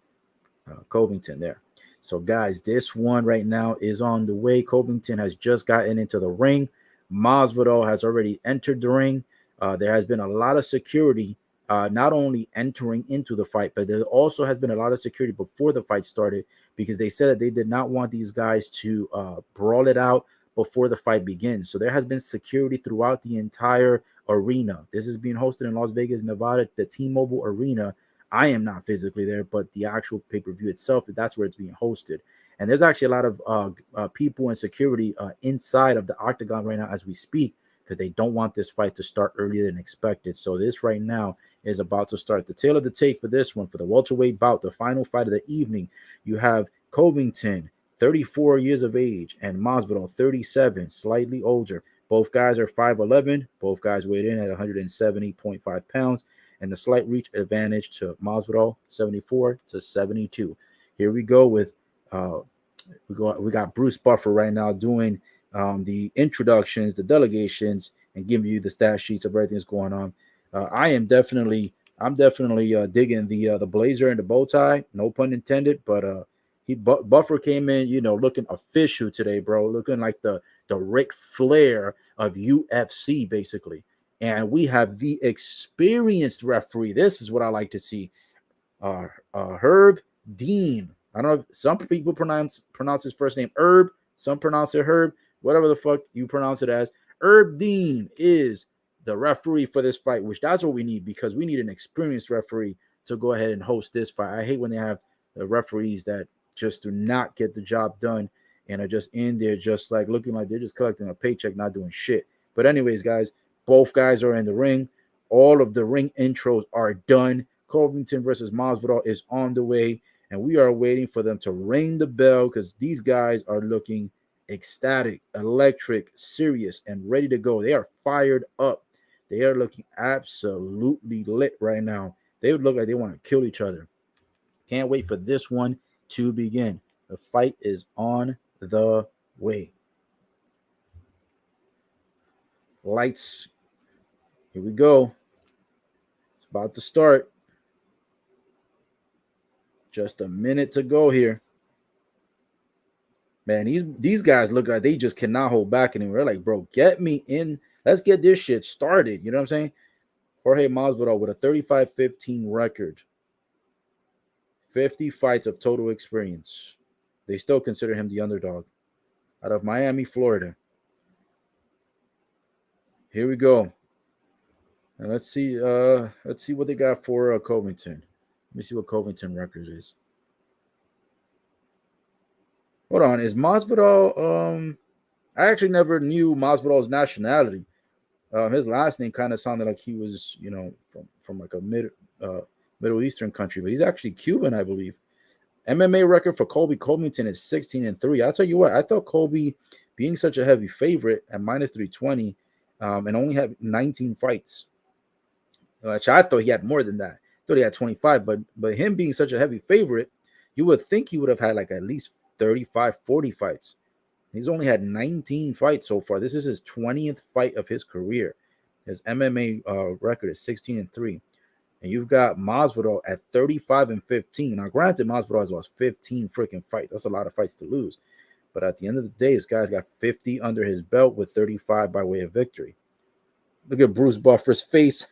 S1: Covington there. So guys, this one right now is on the way. Covington has just gotten into the ring. Masvidal has already entered the ring. There has been a lot of security not only entering into the fight, but there also has been a lot of security before the fight started, because they said that they did not want these guys to brawl it out before the fight begins. So there has been security throughout the entire arena. This is being hosted in Las Vegas, Nevada, the T-Mobile Arena. I am not physically there, but the actual pay-per-view itself, that's where it's being hosted. And there's actually a lot of people and security inside of the octagon right now as we speak, because they don't want this fight to start earlier than expected. So this right now is about to start. The tail of the tape for this one, for the welterweight bout, the final fight of the evening, you have Covington, 34 years of age, and Masvidal, 37, slightly older. Both guys are 5'11". Both guys weighed in at 170.5 pounds, and the slight reach advantage to Masvidal, 74 to 72. Here we go with we got Bruce Buffer right now doing the introductions, the delegations, and giving you the stat sheets of everything that's going on. I'm definitely digging the blazer and the bow tie, no pun intended. But Buffer came in, looking official today, bro, looking like the Ric Flair of UFC, basically. And we have the experienced referee. This is what I like to see. Herb Dean. I don't know. Some people pronounce his first name Herb. Some pronounce it Herb. Whatever the fuck you pronounce it as. Herb Dean is the referee for this fight, which that's what we need, because we need an experienced referee to go ahead and host this fight. I hate when they have the referees that just do not get the job done and are just in there just like looking like they're just collecting a paycheck, not doing shit. But anyways, guys, both guys are in the ring. All of the ring intros are done. Covington versus Masvidal is on the way, and we are waiting for them to ring the bell, because these guys are looking ecstatic, electric, serious, and ready to go. They are fired up. They are looking absolutely lit right now. They would look like they want to kill each other. Can't wait for this one to begin. The fight is on the way. Lights. Here we go. It's about to start. Just a minute to go here. Man, these guys look like they just cannot hold back anymore. They're like, bro, get me in. Let's get this shit started. You know what I'm saying? Jorge Masvidal with a 35-15 record. 50 fights of total experience. They still consider him the underdog. Out of Miami, Florida. Here we go. And let's see what they got for Covington. Let me see what Covington record is. Hold on, is Masvidal? I actually never knew Masvidal's nationality. His last name kind of sounded like he was, from like a Middle Eastern country, but he's actually Cuban, I believe. MMA record for Colby Covington is 16-3. I'll tell you what, I thought Colby, being such a heavy favorite at -320, and only had 19 fights. Actually, I thought he had more than that. I thought he had 25, but him being such a heavy favorite, you would think he would have had like at least 35, 40 fights. He's only had 19 fights so far. This is his 20th fight of his career. His MMA record is 16-3. And you've got Masvidal at 35-15. Now, granted, Masvidal has lost 15 freaking fights. That's a lot of fights to lose. But at the end of the day, this guy's got 50 under his belt with 35 by way of victory. Look at Bruce Buffer's face.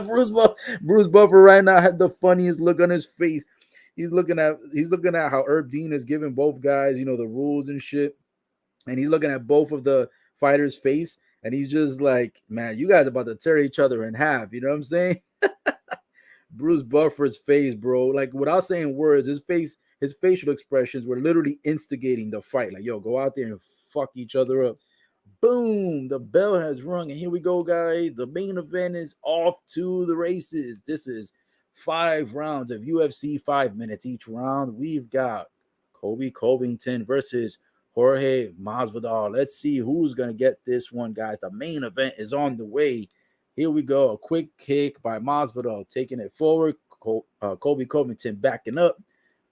S1: Bruce Buffer right now had the funniest look on his face. He's looking at how Herb Dean is giving both guys, the rules and shit. And he's looking at both of the fighters' face, and he's just like, man, you guys are about to tear each other in half. You know what I'm saying? Bruce Buffer's face, bro. Like without saying words, his facial expressions were literally instigating the fight. Like, yo, go out there and fuck each other up. Boom! The bell has rung, and here we go, guys. The main event is off to the races. This is 5 rounds of UFC, 5 minutes each round. We've got Colby Covington versus Jorge Masvidal. Let's see who's gonna get this one, guys. The main event is on the way. Here we go. A quick kick by Masvidal, taking it forward. Colby Covington backing up.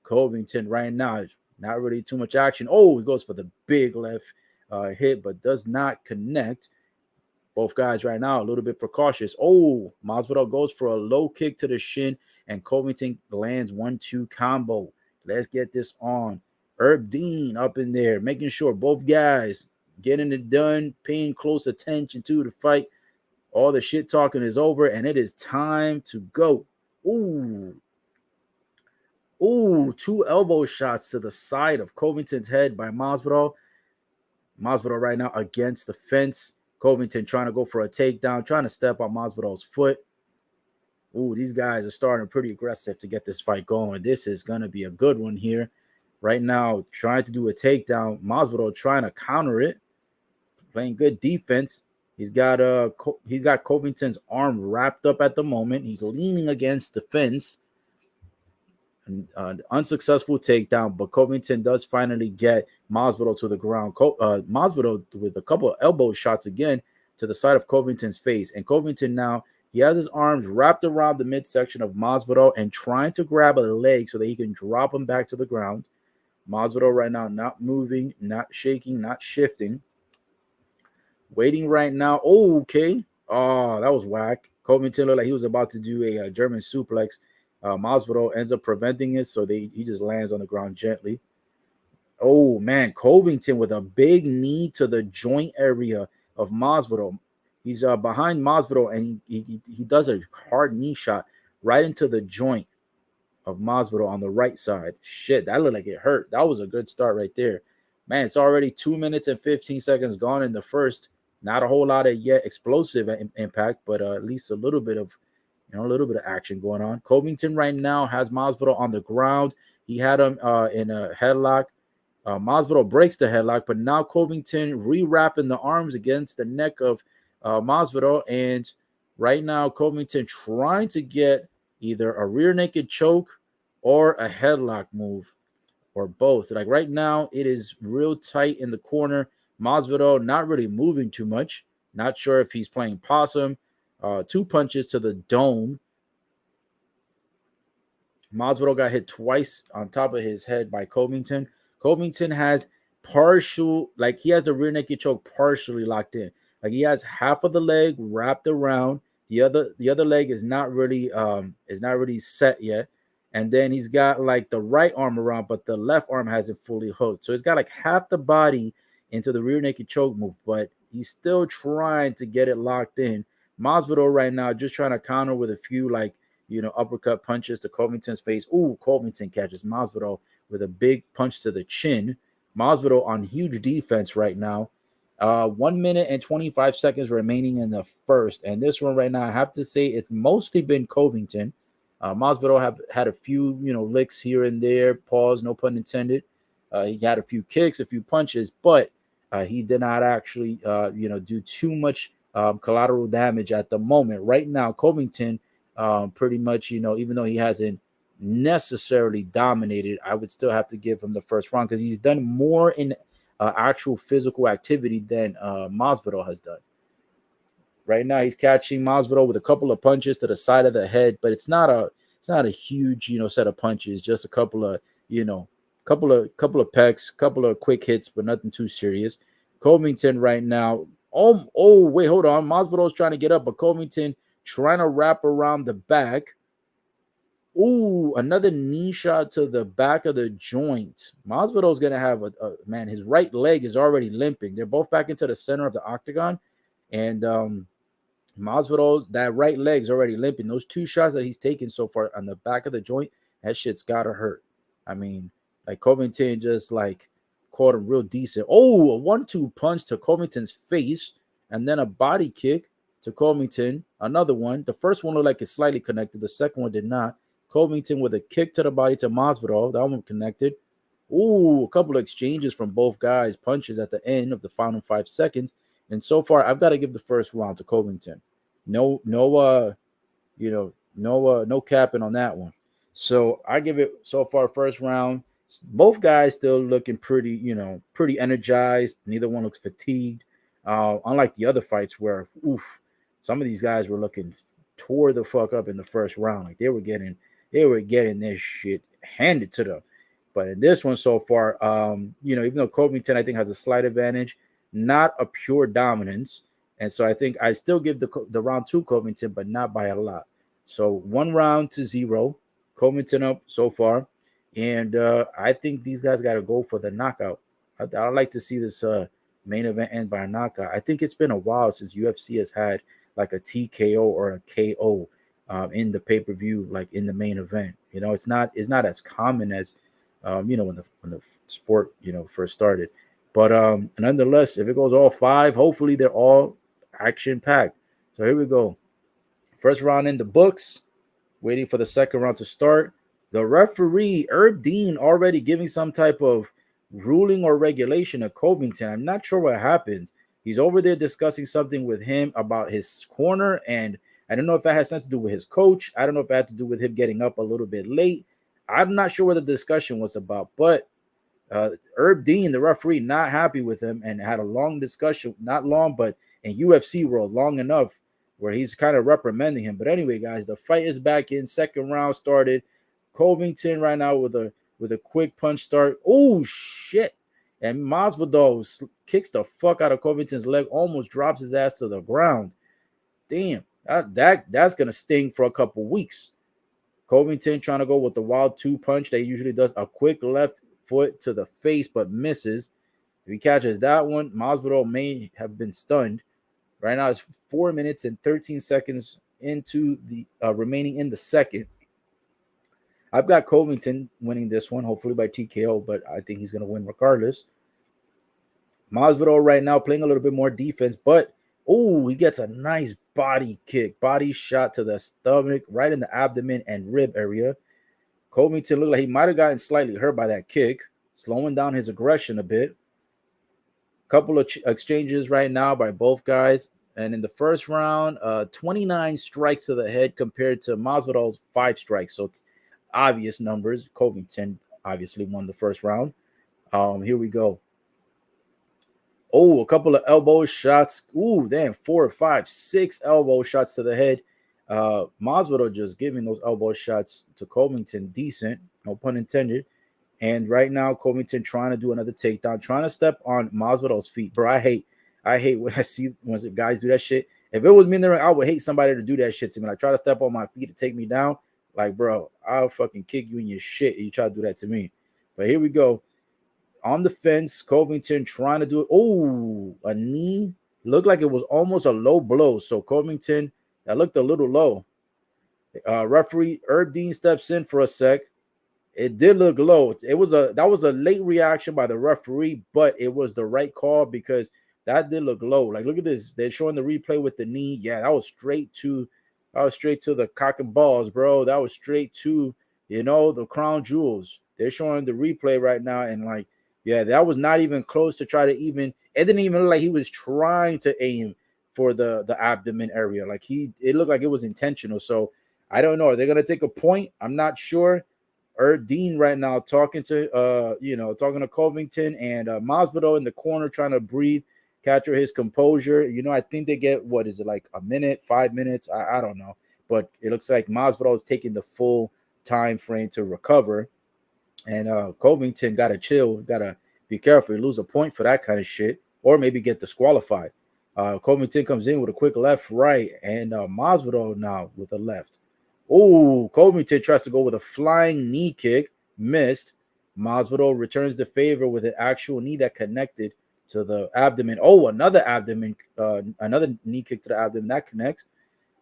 S1: Covington right now, not really too much action. Oh, he goes for the big left hit, but does not connect. Both guys right now a little bit precautious. Oh, Masvidal goes for a low kick to the shin, and Covington lands 1-2 combo. Let's get this on. Herb Dean up in there, making sure both guys getting it done, paying close attention to the fight. All the shit talking is over, and it is time to go. Ooh, 2 elbow shots to the side of Covington's head by Masvidal. Masvidal right now against the fence. Covington trying to go for a takedown, trying to step on Masvidal's foot. Ooh, these guys are starting pretty aggressive to get this fight going. This is going to be a good one here. Right now, trying to do a takedown. Masvidal trying to counter it. Playing good defense. He's got Covington's arm wrapped up at the moment. He's leaning against the fence. Unsuccessful takedown, but Covington does finally get Masvidal to the ground. Masvidal with a couple of elbow shots again to the side of Covington's face. And Covington now, he has his arms wrapped around the midsection of Masvidal and trying to grab a leg so that he can drop him back to the ground. Masvidal right now not moving, not shaking, not shifting. Waiting right now. Oh, okay. Oh, that was whack. Covington looked like he was about to do a German suplex. Masvidal ends up preventing it, so he just lands on the ground gently. Oh, man. Covington with a big knee to the joint area of Masvidal. He's behind Masvidal, and he does a hard knee shot right into the joint of Masvidal on the right side. Shit, that looked like it hurt. That was a good start right there. Man, it's already 2 minutes and 15 seconds gone in the first. Not a whole lot of yet explosive impact, but at least a little bit of action going on. Covington right now has Masvidal on the ground. He had him in a headlock. Masvidal breaks the headlock, but now Covington rewrapping the arms against the neck of Masvidal, and right now Covington trying to get either a rear naked choke or a headlock move, or both. Like right now, it is real tight in the corner. Masvidal not really moving too much. Not sure if he's playing possum. 2 punches to the dome. Masvidal got hit twice on top of his head by Covington. Covington has he has the rear naked choke partially locked in. Like he has half of the leg wrapped around. The other leg is not really set yet. And then he's got like the right arm around, but the left arm hasn't fully hooked. So he's got like half the body into the rear naked choke move, but he's still trying to get it locked in. Masvidal right now just trying to counter with a few uppercut punches to Covington's face. Ooh, Covington catches Masvidal with a big punch to the chin. Masvidal on huge defense right now. 1 minute and 25 seconds remaining in the first. And this one right now, I have to say it's mostly been Covington. Masvidal have had a few, licks here and there. Pause, no pun intended. He had a few kicks, a few punches, but he did not actually, do too much collateral damage at the moment. Right now, Covington pretty much, even though he hasn't necessarily dominated, I would still have to give him the first round because he's done more in actual physical activity than Masvidal has done. Right now, he's catching Masvidal with a couple of punches to the side of the head, but it's not a huge, set of punches, just a couple of, couple of pecks, couple of quick hits, but nothing too serious. Covington right now. Oh, wait, hold on. Masvidal's trying to get up, but Covington trying to wrap around the back. Ooh, another knee shot to the back of the joint. Masvidal's going to have his right leg is already limping. They're both back into the center of the octagon. And Masvidal, that right leg's already limping. Those 2 shots that he's taken so far on the back of the joint, that shit's gotta hurt. I mean, like Covington just like caught him real decent. Oh, a 1-2 punch to Covington's face, and then a body kick to Covington. Another one. The first one looked like it's slightly connected. The second one did not. Covington with a kick to the body to Masvidal. That one connected. Ooh, a couple of exchanges from both guys, punches at the end of the final 5 seconds. And so far, I've got to give the first round to Covington. No, no capping on that one. So I give it so far first round. Both guys still looking pretty, pretty energized. Neither one looks fatigued. Unlike the other fights where, some of these guys were looking tore the fuck up in the first round. Like they were getting their shit handed to them. But in this one so far, even though Covington I think has a slight advantage, not a pure dominance. And so I think I still give the round to Covington, but not by a lot. So 1-0, Covington up so far. And I think these guys got to go for the knockout. I'd like to see this main event end by a knockout. I think it's been a while since UFC has had like a TKO or a KO in the pay-per-view, like in the main event. It's not as common as when the sport first started. But nonetheless, if it goes all 5, hopefully they're all action-packed. So here we go. First round in the books. Waiting for the second round to start. The referee, Herb Dean, already giving some type of ruling or regulation to Covington. I'm not sure what happened. He's over there discussing something with him about his corner, and I don't know if that has something to do with his coach. I don't know if that had to do with him getting up a little bit late. I'm not sure what the discussion was about, but Herb Dean, the referee, not happy with him and had a long discussion, not long, but in UFC world, long enough where he's kind of reprimanding him. But anyway, guys, the fight is back in. Second round started. Covington right now with a quick punch start. Oh, shit. And Masvidal kicks the fuck out of Covington's leg, almost drops his ass to the ground. Damn, that's going to sting for a couple weeks. Covington trying to go with the wild 2 punch that he usually does. A quick left foot to the face, but misses. If he catches that one, Masvidal may have been stunned. Right now, it's 4 minutes and 13 seconds into the remaining in the second. I've got Covington winning this one, hopefully by TKO, but I think he's going to win regardless. Masvidal right now playing a little bit more defense, but he gets a nice body kick, body shot to the stomach, right in the abdomen and rib area. Covington looked like he might have gotten slightly hurt by that kick, slowing down his aggression a bit. Couple of exchanges right now by both guys. And in the first round, 29 strikes to the head compared to Masvidal's 5 strikes. So it's obvious numbers. Covington obviously won the first round. Here we go. A couple of elbow shots. 4 or 5, 6 elbow shots to the head. Masvidal just giving those elbow shots to Covington decent, no pun intended. And right now, Covington trying to do another takedown, trying to step on Masvidal's feet. Bro, I hate when I see when guys do that shit. If it was me in the ring, I would hate somebody to do that shit to me. Like, try to step on my feet to take me down. Like, bro, I'll fucking kick you in your shit if you try to do that to me. But here we go. On the fence, Covington trying to do it. A knee. Looked like it was almost a low blow. So Covington, that looked a little low. Referee Herb Dean steps in for a sec. It did look low. That was a late reaction by the referee, but it was the right call because that did look low. Like, look at this. They're showing the replay with the knee. Yeah, that was straight to the cock and balls, bro. That was straight to, the crown jewels. They're showing the replay right now, and like, yeah, that was not even close to try to even. It didn't even look like he was trying to aim for the abdomen area. Like it looked like it was intentional. So I don't know. Are they gonna take a point? I'm not sure. Dean right now talking to Covington and Masvidal in the corner trying to breathe, capture his composure. I think they get, what is it, like a minute, 5 minutes? I don't know. But it looks like Masvidal is taking the full time frame to recover. And Covington got to chill, got to be careful. You lose a point for that kind of shit, or maybe get disqualified. Covington comes in with a quick left, right, and Masvidal now with a left. Covington tries to go with a flying knee kick, missed. Masvidal returns the favor with an actual knee that connected to the abdomen. Oh, another knee kick to the abdomen that connects.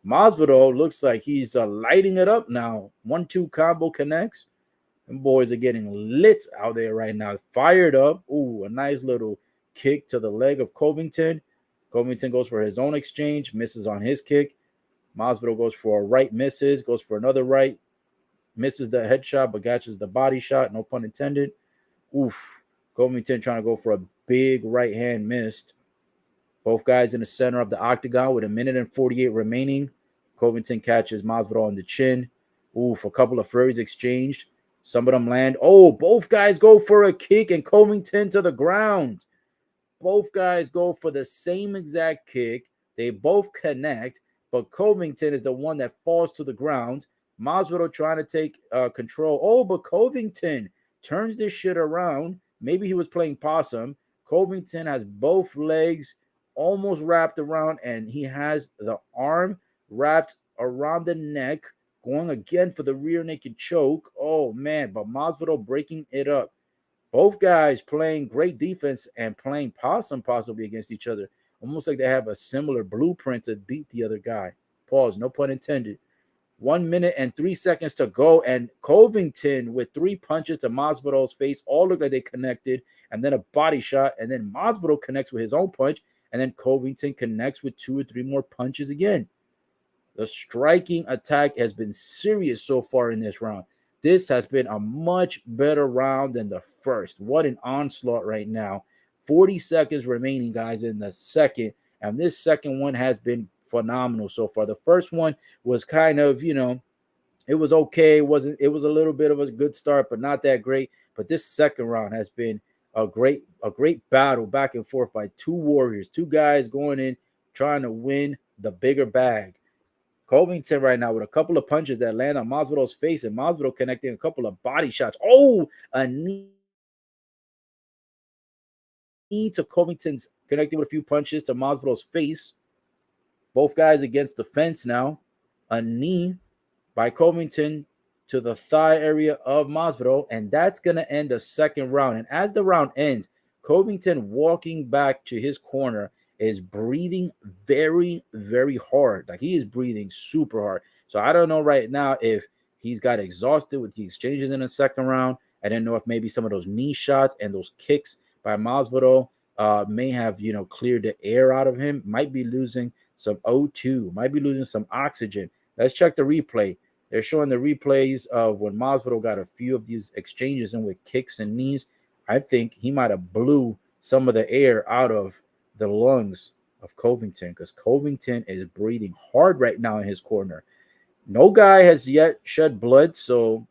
S1: Masvidal looks like he's lighting it up now. 1-2 combo connects. Them boys are getting lit out there right now. Fired up. Ooh, a nice little kick to the leg of Covington. Covington goes for his own exchange, misses on his kick. Masvidal goes for a right, misses, goes for another right, misses the headshot, but catches the body shot, no pun intended. Oof. Covington trying to go for a big right hand, missed. Both guys in the center of the octagon with 1:48 remaining. Covington catches Masvidal on the chin. Oof, a couple of flurries exchanged. Some of them land. Oh, both guys go for a kick and Covington to the ground. Both guys go for the same exact kick. They both connect, but Covington is the one that falls to the ground. Masvidal trying to take control. Oh, but Covington turns this shit around. Maybe he was playing possum. Covington has both legs almost wrapped around, and he has the arm wrapped around the neck, going again for the rear naked choke. Oh, man, but Masvidal breaking it up. Both guys playing great defense and playing possum possibly against each other. Almost like they have a similar blueprint to beat the other guy. Pause, no pun intended. 1 minute and 3 seconds to go, and Covington with 3 punches to Masvidal's face. All look like they connected, and then a body shot, and then Masvidal connects with his own punch, and then Covington connects with 2 or 3 more punches again. The striking attack has been serious so far in this round. This has been a much better round than the first. What an onslaught right now. 40 seconds remaining, guys, in the second. And this second one has been phenomenal so far. The first one was kind of, it was okay. It was a little bit of a good start, but not that great. But this second round has been a great battle back and forth by 2 warriors, 2 guys going in trying to win the bigger bag. Covington right now with a couple of punches that land on Masvidal's face, and Masvidal connecting a couple of body shots. Oh, a knee to Covington's, connecting with a few punches to Masvidal's face. Both guys against the fence now. A knee by Covington to the thigh area of Masvidal, and that's going to end the second round. And as the round ends, Covington walking back to his corner is breathing very, very hard. Like, he is breathing super hard. So I don't know right now if he's got exhausted with the exchanges in the second round. I didn't know if maybe some of those knee shots and those kicks by Masvidal may have, cleared the air out of him. Might be losing some O2, might be losing some oxygen. Let's check the replay. They're showing the replays of when Masvidal got a few of these exchanges in with kicks and knees. I think he might have blew some of the air out of the lungs of Covington, because Covington is breathing hard right now in his corner. No guy has yet shed blood, so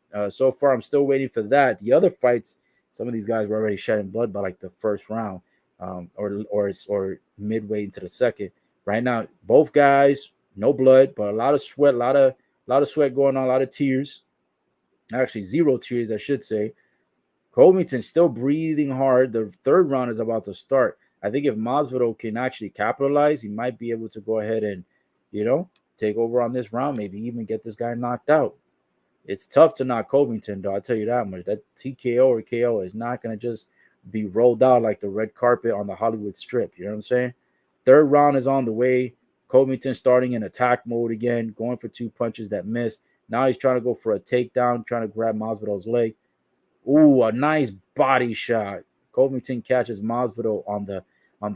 S1: far I'm still waiting for that. The other fights, some of these guys were already shedding blood by like the first round, or midway into the second. Right now, both guys, no blood, but a lot of sweat, a lot of sweat going on, a lot of tears. Actually, 0 tears, I should say. Covington's still breathing hard. The third round is about to start. I think if Masvidal can actually capitalize, he might be able to go ahead and, take over on this round, maybe even get this guy knocked out. It's tough to knock Covington, though, I'll tell you that much. That TKO or KO is not going to just be rolled out like the red carpet on the Hollywood Strip. You know what I'm saying? Third round is on the way. Covington starting in attack mode again, going for 2 punches that missed. Now he's trying to go for a takedown, trying to grab Masvidal's leg. Ooh, a nice body shot. Covington catches Masvidal on the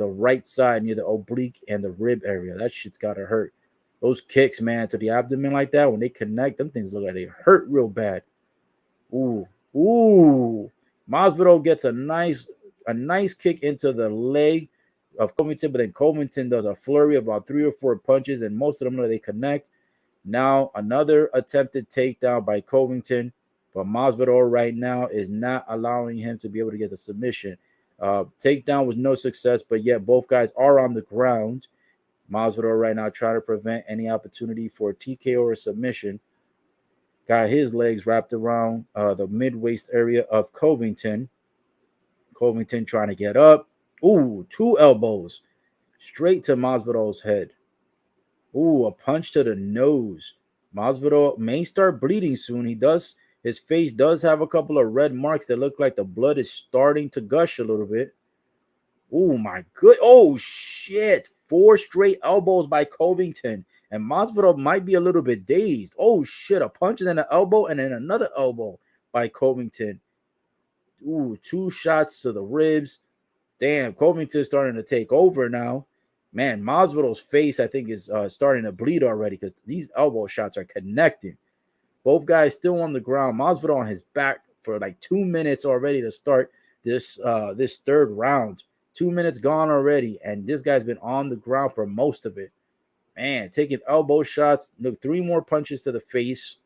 S1: right side near the oblique and the rib area. That shit's got to hurt. Those kicks, man, to the abdomen like that, when they connect, them things look like they hurt real bad. Ooh. Masvidal gets a nice kick into the leg of Covington, but then Covington does a flurry of about 3 or 4 punches, and most of them, they connect. Now another attempted takedown by Covington, but Masvidal right now is not allowing him to be able to get the submission. Takedown was no success, but yet both guys are on the ground. Masvidal right now trying to prevent any opportunity for a TKO or a submission. Got his legs wrapped around the mid-waist area of Covington. Covington trying to get up. Ooh, 2 elbows straight to Masvidal's head. Ooh, a punch to the nose. Masvidal may start bleeding soon. His face does have a couple of red marks that look like the blood is starting to gush a little bit. Oh my good. Oh shit. 4 straight elbows by Covington. And Masvidal might be a little bit dazed. Oh shit. A punch and then an elbow and then another elbow by Covington. Ooh, 2 shots to the ribs. Damn, Covington's starting to take over now. Man, Masvidal's face, I think, is starting to bleed already because these elbow shots are connecting. Both guys still on the ground. Masvidal on his back for like 2 minutes already to start this third round. 2 minutes gone already, and this guy's been on the ground for most of it. Man, taking elbow shots. Look, 3 more punches to the face.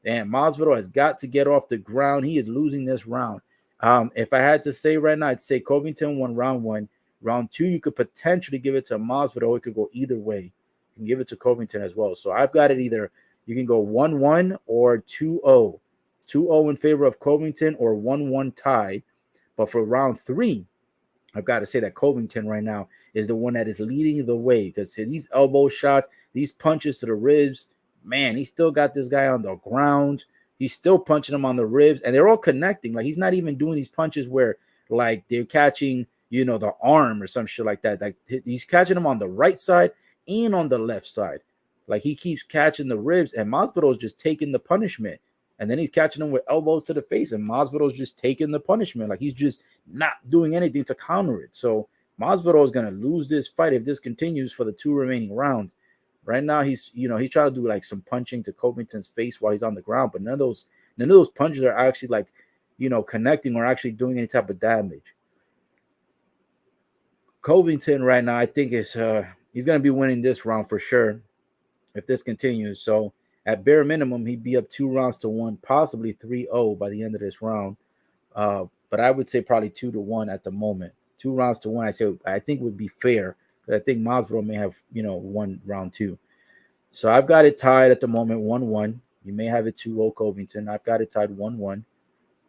S1: Damn, Masvidal has got to get off the ground. He is losing this round. If I had to say right now, I'd say Covington won round 1. Round 2, you could potentially give it to Masvidal. It could go either way. You can give it to Covington as well. So I've got it either. You can go 1-1 or 2-0. 2-0 in favor of Covington or 1-1 tied. But for round 3, I've got to say that Covington right now is the one that is leading the way because these elbow shots, these punches to the ribs, man, he still got this guy on the ground. He's still punching him on the ribs, and they're all connecting. Like, he's not even doing these punches where, like, they're catching, the arm or some shit like that. Like, he's catching him on the right side and on the left side. Like, he keeps catching the ribs, and Masvidal's just taking the punishment. And then he's catching him with elbows to the face, and Masvidal's just taking the punishment. Like, he's just not doing anything to counter it. So Masvidal is going to lose this fight if this continues for the 2 remaining rounds. Right now, he's trying to do like some punching to Covington's face while he's on the ground, but none of those punches are actually like, connecting or actually doing any type of damage. Covington right now, I think he's going to be winning this round for sure if this continues. So at bare minimum, he'd be up 2-1, possibly 3-0 by the end of this round. But I would say probably 2-1 at the moment. 2-1, I think would be fair. I think Masvidal may have, won round 2. So I've got it tied at the moment, 1-1. You may have it 2-0 Covington. I've got it tied 1-1.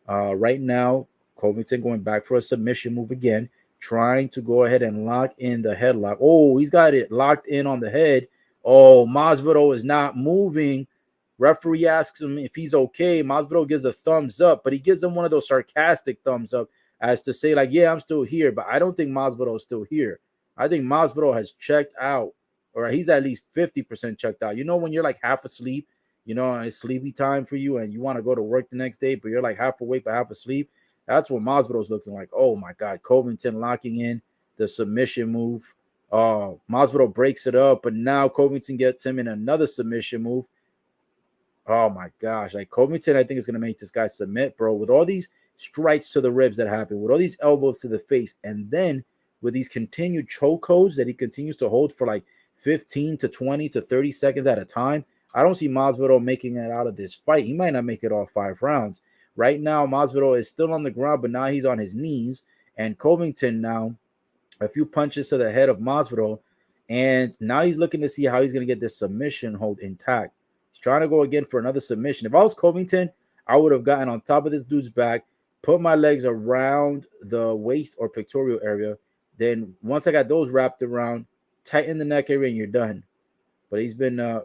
S1: Right now, Covington going back for a submission move again, trying to go ahead and lock in the headlock. Oh, he's got it locked in on the head. Oh, Masvidal is not moving. Referee asks him if he's okay. Masvidal gives a thumbs up, but he gives him one of those sarcastic thumbs up as to say, like, yeah, I'm still here, but I don't think Masvidal is still here. I think Masvidal has checked out, or he's at least 50% checked out. When you're like half asleep, and it's sleepy time for you and you want to go to work the next day, but you're like half awake but half asleep. That's what Masvidal's looking like. Oh, my God. Covington locking in the submission move. Masvidal breaks it up, but now Covington gets him in another submission move. Oh, my gosh. Like, Covington, I think, is going to make this guy submit, bro, with all these strikes to the ribs that happen, with all these elbows to the face, and then with these continued chokeholds that he continues to hold for like 15 to 20 to 30 seconds at a time. I don't see Masvidal making it out of this fight. He might not make it all 5 rounds. Right now, Masvidal is still on the ground, but now he's on his knees. And Covington now, a few punches to the head of Masvidal, and now he's looking to see how he's going to get this submission hold intact. He's trying to go again for another submission. If I was Covington, I would have gotten on top of this dude's back, put my legs around the waist or pectoral area. Then once I got those wrapped around, tighten the neck area and you're done. But he's been, a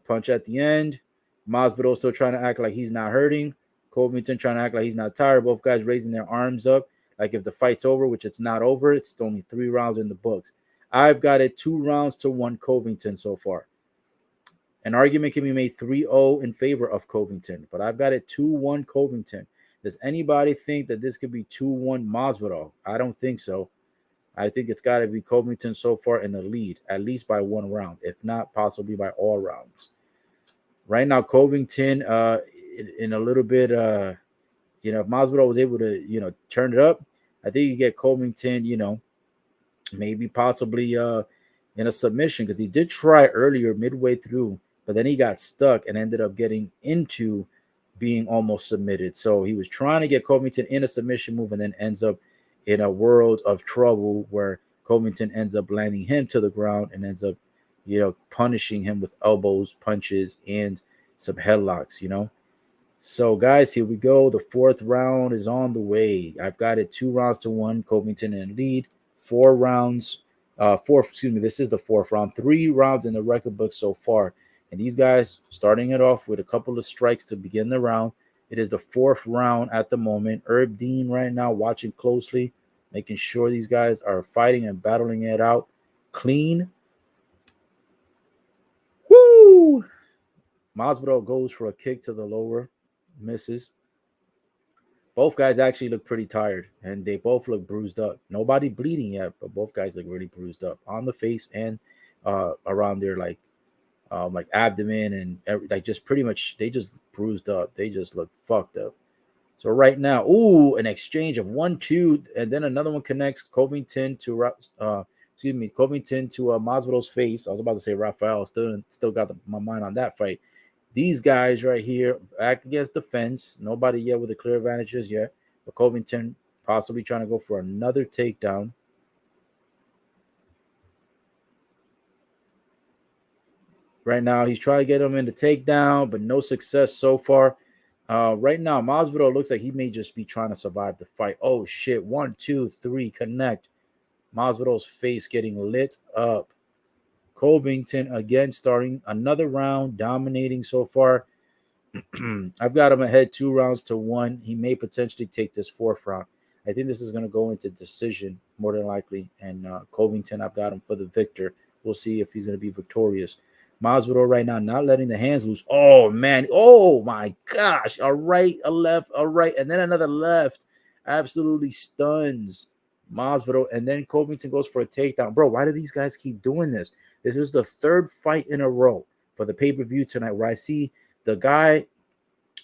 S1: punch at the end. Masvidal still trying to act like he's not hurting. Covington trying to act like he's not tired. Both guys raising their arms up. Like if the fight's over, which it's not over, it's only 3 rounds in the books. I've got it 2-1 Covington so far. An argument can be made 3-0 in favor of Covington, but I've got it 2-1 Covington. Does anybody think that this could be 2-1 Masvidal? I don't think so. I think it's got to be Covington so far in the lead, at least by 1 round, if not possibly by all rounds. Right now, Covington, in a little bit, if Masvidal was able to, turn it up, I think you get Covington, maybe possibly in a submission because he did try earlier midway through, but then he got stuck and ended up getting into being almost submitted. So he was trying to get Covington in a submission move and then ends up in a world of trouble where Covington ends up landing him to the ground and ends up, punishing him with elbows, punches, and some headlocks. So, guys, here we go. The 4th round is on the way. I've got it 2-1, Covington in lead. 4 rounds. This is the 4th round. 3 rounds in the record book so far. And these guys starting it off with a couple of strikes to begin the round. It is the 4th round at the moment. Herb Dean right now watching closely. making sure these guys are fighting and battling it out clean. Woo! Masvidal goes for a kick to the lower, misses. Both guys actually look pretty tired, and they both look bruised up. Nobody bleeding yet, but both guys look really bruised up on the face and around their like abdomen and like just pretty much they just bruised up. They just look fucked up. So right now, ooh, an exchange of 1-2, and then another one connects Covington to Covington to Masvidal's face. I was about to say Rafael. Still got my mind on that fight. These guys right here back against the fence. Nobody yet with the clear advantages yet. But Covington possibly trying to go for another takedown. Right now, he's trying to get him in the takedown, but no success so far. Right now, Masvidal looks like he may just be trying to survive the fight. Oh, shit. 1, 2, 3, connect. Masvidal's face getting lit up. Covington again starting another round, dominating so far. I've got him ahead 2-1. He may potentially take this 4th round. I think this is going to go into decision more than likely. And Covington, I've got him for the victor. We'll see if he's going to be victorious. Masvidal right now not letting the hands loose. Oh, man. Oh, my gosh. A right, a left, a right, and then another left. Absolutely stuns Masvidal. And then Covington goes for a takedown. Bro, why do these guys keep doing this? This is the 3rd fight in a row for the pay-per-view tonight where I see the guy,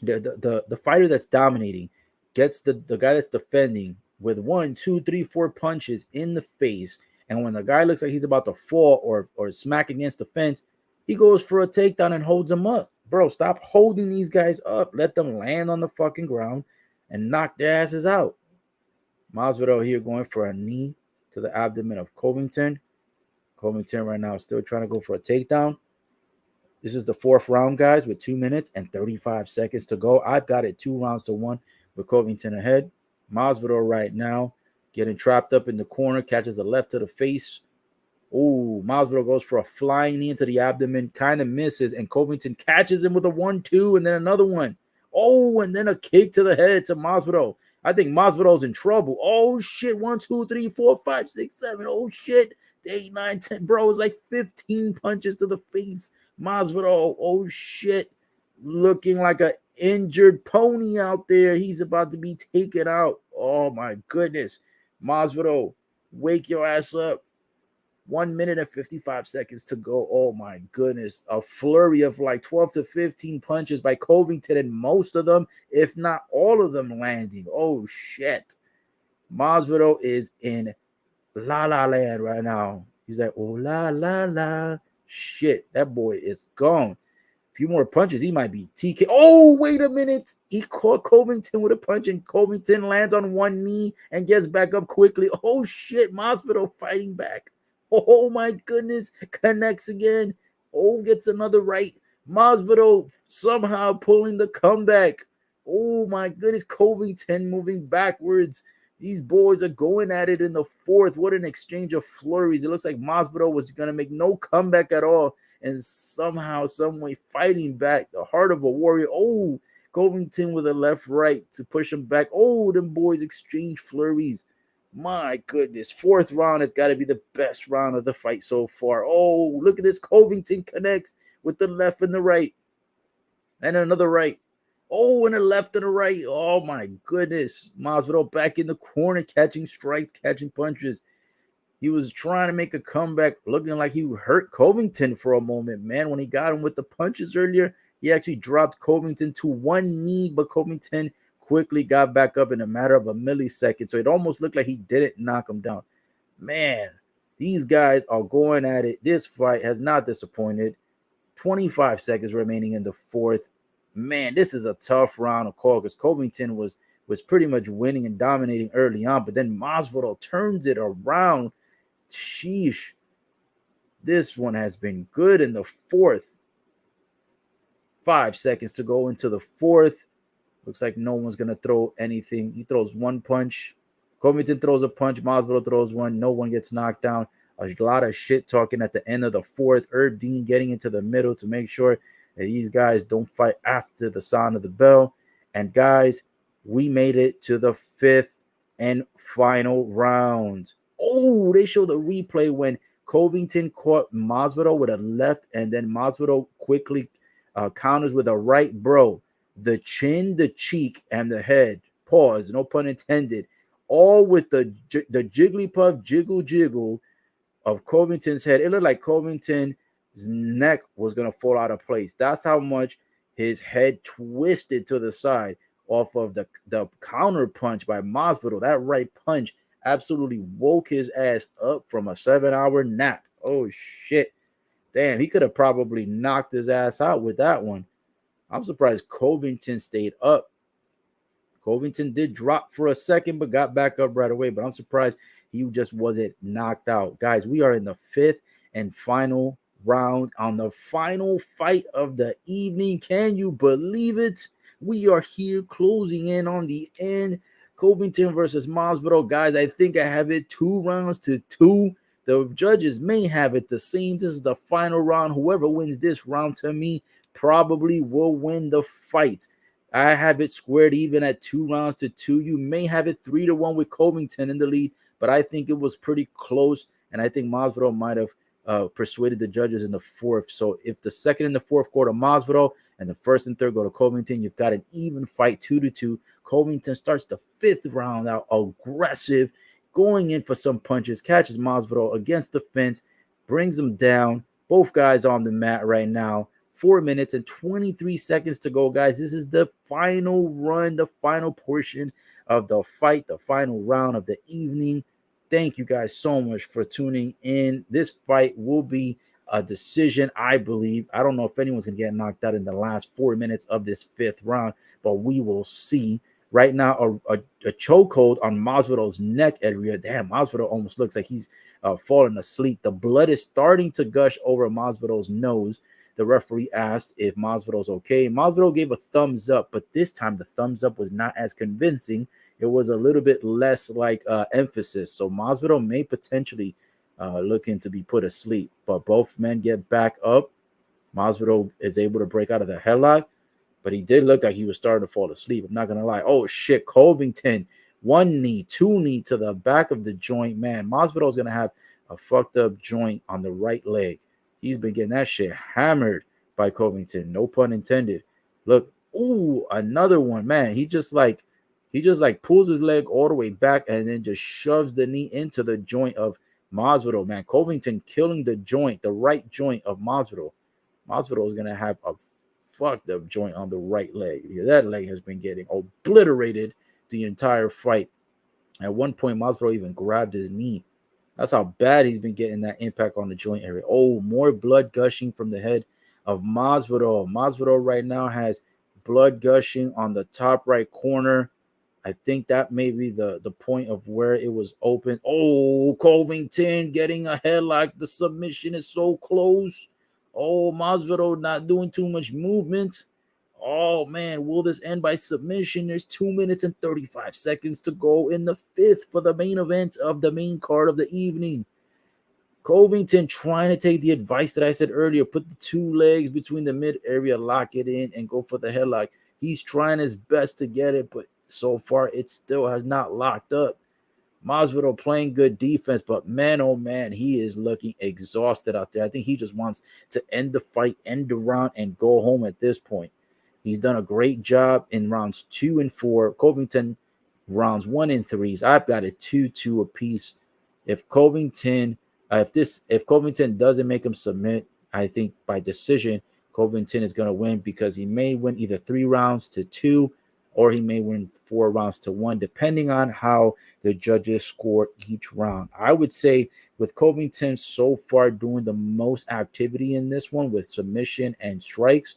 S1: the fighter that's dominating gets the guy that's defending with 1, 2, 3, 4 punches in the face. And when the guy looks like he's about to fall or smack against the fence, he goes for a takedown and holds him up. Bro, stop holding these guys up. Let them land on the fucking ground and knock their asses out. Masvidal here going for a knee to the abdomen of Covington. Covington right now is still trying to go for a takedown. This is the 4th round, guys, with 2 minutes and 35 seconds to go. I've got it 2-1 with Covington ahead. Masvidal right now getting trapped up in the corner, catches a left to the face. Oh, Masvidal goes for a flying knee into the abdomen, kind of misses, and Covington catches him with a 1-2 and then another one. Oh, and then a kick to the head to Masvidal. I think Masvidal's in trouble. Oh, shit. 1, 2, 3, 4, 5, 6, 7. Oh, shit. 8, 9, 10. Bro, it's like 15 punches to the face. Masvidal, oh, shit. Looking like an injured pony out there. He's about to be taken out. Oh, my goodness. Masvidal, wake your ass up. 1 minute and 55 seconds to go. Oh, my goodness. A flurry of like 12 to 15 punches by Covington, and most of them, if not all of them, landing. Oh, shit. Masvidal is in la la land right now. He's like, oh, la la la. Shit, that boy is gone. A few more punches, he might be TK. Oh, wait a minute. He caught Covington with a punch, and Covington lands on one knee and gets back up quickly. Oh, shit. Masvidal fighting back. Oh, my goodness. Connects again. Oh, gets another right. Masvidal somehow pulling the comeback. Oh, my goodness. Covington moving backwards. These boys are going at it in the 4th. What an exchange of flurries. It looks like Masvidal was going to make no comeback at all. And somehow, some way, fighting back. The heart of a warrior. Oh, Covington with a left, right to push him back. Oh, them boys exchange flurries. My goodness. 4th round has got to be the best round of the fight so far. Oh, look at this. Covington connects with the left and the right. And another right. Oh, and a left and a right. Oh, my goodness. Masvidal back in the corner, catching strikes, catching punches. He was trying to make a comeback, looking like he hurt Covington for a moment, man. When he got him with the punches earlier, he actually dropped Covington to one knee, but Covington quickly got back up in a matter of a millisecond. So it almost looked like he didn't knock him down. Man, these guys are going at it. This fight has not disappointed. 25 seconds remaining in the 4th. Man, this is a tough round of call because Covington was pretty much winning and dominating early on, but then Masvidal turns it around. Sheesh. This one has been good in the 4th. 5 seconds to go into the 4th. Looks like no one's going to throw anything. He throws one punch. Covington throws a punch. Masvidal throws one. No one gets knocked down. A lot of shit talking at the end of the 4th. Herb Dean getting into the middle to make sure that these guys don't fight after the sound of the bell. And guys, we made it to the 5th and final round. Oh, they show the replay when Covington caught Masvidal with a left, and then Masvidal quickly counters with a right. Bro, the chin, the cheek, and the head. Pause, no pun intended. All with the jigglypuff jiggle of Covington's head. It looked like Covington's neck was gonna fall out of place. That's how much his head twisted to the side off of the counter punch by Masvidal. That right punch absolutely woke his ass up from a 7-hour nap. Oh shit. Damn, he could have probably knocked his ass out with that one. I'm surprised Covington stayed up. Covington did drop for a second, but got back up right away. But I'm surprised he just wasn't knocked out. Guys, we are in the 5th and final round on the final fight of the evening. Can you believe it? We are here closing in on the end. Covington versus Masvidal. Guys, I think I have it 2-2. The judges may have it the same. This is the final round. Whoever wins this round, to me, probably will win the fight. I have it squared even at 2-2. You may have it 3-1 with Covington in the lead, but I think it was pretty close, and I think Masvidal might have persuaded the judges in the 4th. So if the 2nd and the 4th go to Masvidal and the 1st and 3rd go to Covington, you've got an even fight, 2-2. Covington starts the 5th round out aggressive, going in for some punches, catches Masvidal against the fence, brings him down. Both guys on the mat right now. 4 minutes and 23 seconds to go, guys. This is the final run, the final portion of the fight, the final round of the evening. Thank you guys so much for tuning in. This fight will be a decision, I believe. I don't know if anyone's going to get knocked out in the last 4 minutes of this 5th round, but we will see. Right now, a chokehold on Masvidal's neck area. Damn, Masvidal almost looks like he's falling asleep. The blood is starting to gush over Masvidal's nose. The referee asked if Masvidal's okay. Masvidal gave a thumbs up, but this time the thumbs up was not as convincing. It was a little bit less like emphasis. So Masvidal may potentially looking to be put asleep, but both men get back up. Masvidal is able to break out of the headlock, but he did look like he was starting to fall asleep. I'm not going to lie. Oh, shit. Covington, 1 knee, 2 knee to the back of the joint. Man, Masvidal's going to have a fucked up joint on the right leg. He's been getting that shit hammered by Covington. No pun intended. Look, ooh, another one. Man, he just like pulls his leg all the way back and then just shoves the knee into the joint of Masvidal. Man, Covington killing the joint, the right joint of Masvidal. Masvidal is going to have a fucked up joint on the right leg. Yeah, that leg has been getting obliterated the entire fight. At one point, Masvidal even grabbed his knee. That's how bad he's been getting that impact on the joint area. Oh, more blood gushing from the head of Masvidal. Masvidal right now has blood gushing on the top right corner. I think that may be the point of where it was open. Oh, Covington getting a headlock. The submission is so close. Oh, Masvidal not doing too much movement. Oh, man, will this end by submission? There's 2 minutes and 35 seconds to go in the 5th for the main event of the main card of the evening. Covington trying to take the advice that I said earlier, put the 2 legs between the mid area, lock it in, and go for the headlock. He's trying his best to get it, but so far it still has not locked up. Masvidal playing good defense, but man, oh man, he is looking exhausted out there. I think he just wants to end the fight, end the round, and go home at this point. He's done a great job in rounds 2 and 4. Covington rounds 1 and 3s. I've got a 2-2 apiece. If Covington doesn't make him submit, I think by decision, Covington is going to win because he may win either 3 rounds to 2 or he may win 4 rounds to 1, depending on how the judges score each round. I would say with Covington so far doing the most activity in this one with submission and strikes,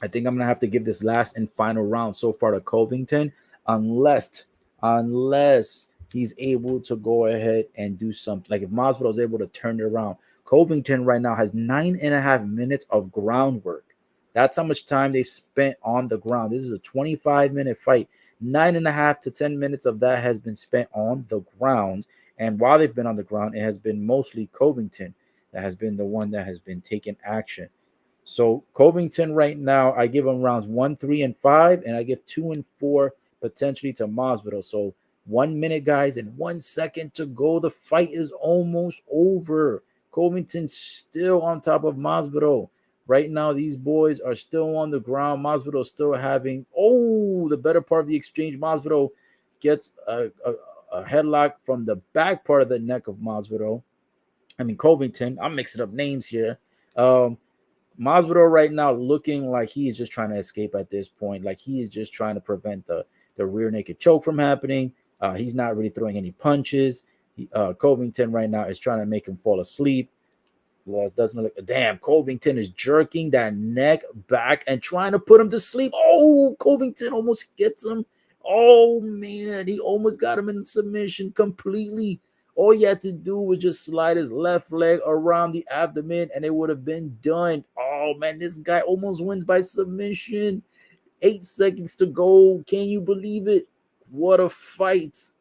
S1: I think I'm going to have to give this last and final round so far to Covington, unless he's able to go ahead and do something. Like if Masvidal is able to turn it around. Covington right now has 9.5 minutes of groundwork. That's how much time they've spent on the ground. This is a 25-minute fight. 9.5 to 10 minutes of that has been spent on the ground. And while they've been on the ground, it has been mostly Covington that has been the one that has been taking action. So Covington right now, I give him rounds 1, 3, and 5, and I give 2 and 4 potentially to Masvidal. So 1 minute, guys, and 1 second to go. The fight is almost over. Covington still on top of Masvidal. Right now, these boys are still on the ground. Masvidal still having the better part of the exchange. Masvidal gets a headlock from the back part of the neck of Masvidal. I mean Covington. I'm mixing up names here. Um, Masvidal right now looking like he is just trying to escape at this point. Like he is just trying to prevent the rear naked choke from happening. He's not really throwing any punches. Covington right now is trying to make him fall asleep. Well, it doesn't look. Damn, Covington is jerking that neck back and trying to put him to sleep. Oh, Covington almost gets him. Oh man, he almost got him in submission completely. All he had to do was just slide his left leg around the abdomen and it would have been done. Oh man, this guy almost wins by submission. 8 seconds to go. Can you believe it? What a fight.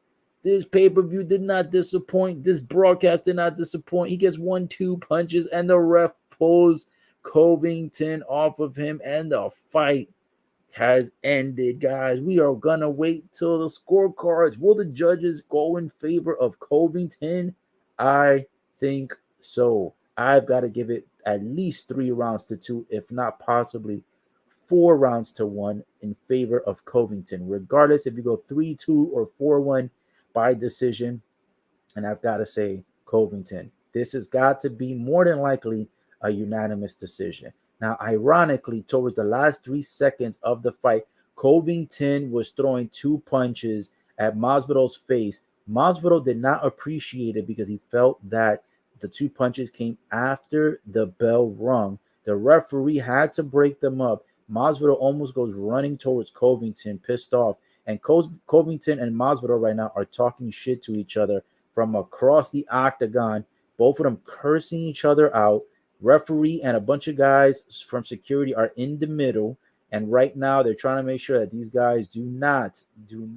S1: This pay-per-view did not disappoint. This broadcast did not disappoint. He gets 1-2 punches and the ref pulls Covington off of him and the fight has ended, guys. We are gonna wait till the scorecards. Will the judges go in favor of Covington? I think so. I've got to give it at least 3 rounds to 2, if not possibly 4 rounds to 1 in favor of Covington. Regardless if you go 3-2 or 4-1 by decision, and I've got to say Covington. This has got to be more than likely a unanimous decision. Now, ironically, towards the last 3 seconds of the fight, Covington was throwing 2 punches at Masvidal's face. Masvidal did not appreciate it because he felt that the 2 punches came after the bell rung. The referee had to break them up. Masvidal almost goes running towards Covington, pissed off. And Covington and Masvidal right now are talking shit to each other from across the octagon. Both of them cursing each other out. Referee and a bunch of guys from security are in the middle, and right now they're trying to make sure that these guys do not do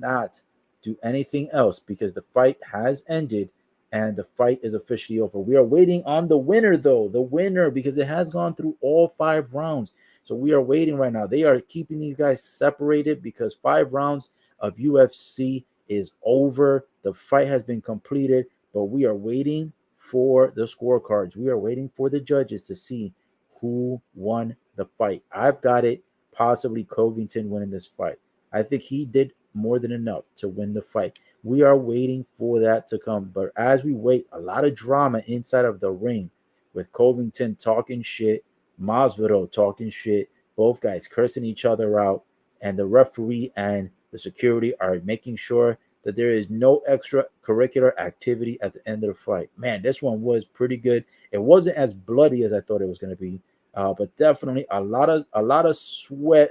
S1: anything else because the fight has ended and the fight is officially over. We are waiting on the winner, though, the winner, because it has gone through all 5 rounds. So we are waiting right now. They are keeping these guys separated because 5 rounds of UFC is over. The fight has been completed, but we are waiting for the scorecards. We are waiting for the judges to see who won the fight. I've got it, possibly Covington winning this fight. I think he did more than enough to win the fight. We are waiting for that to come. But as we wait, a lot of drama inside of the ring with Covington talking shit, Masvidal talking shit, both guys cursing each other out, and the referee and the security are making sure that there is no extracurricular activity at the end of the fight. Man, this one was pretty good. It wasn't as bloody as I thought it was going to be, but definitely a lot of sweat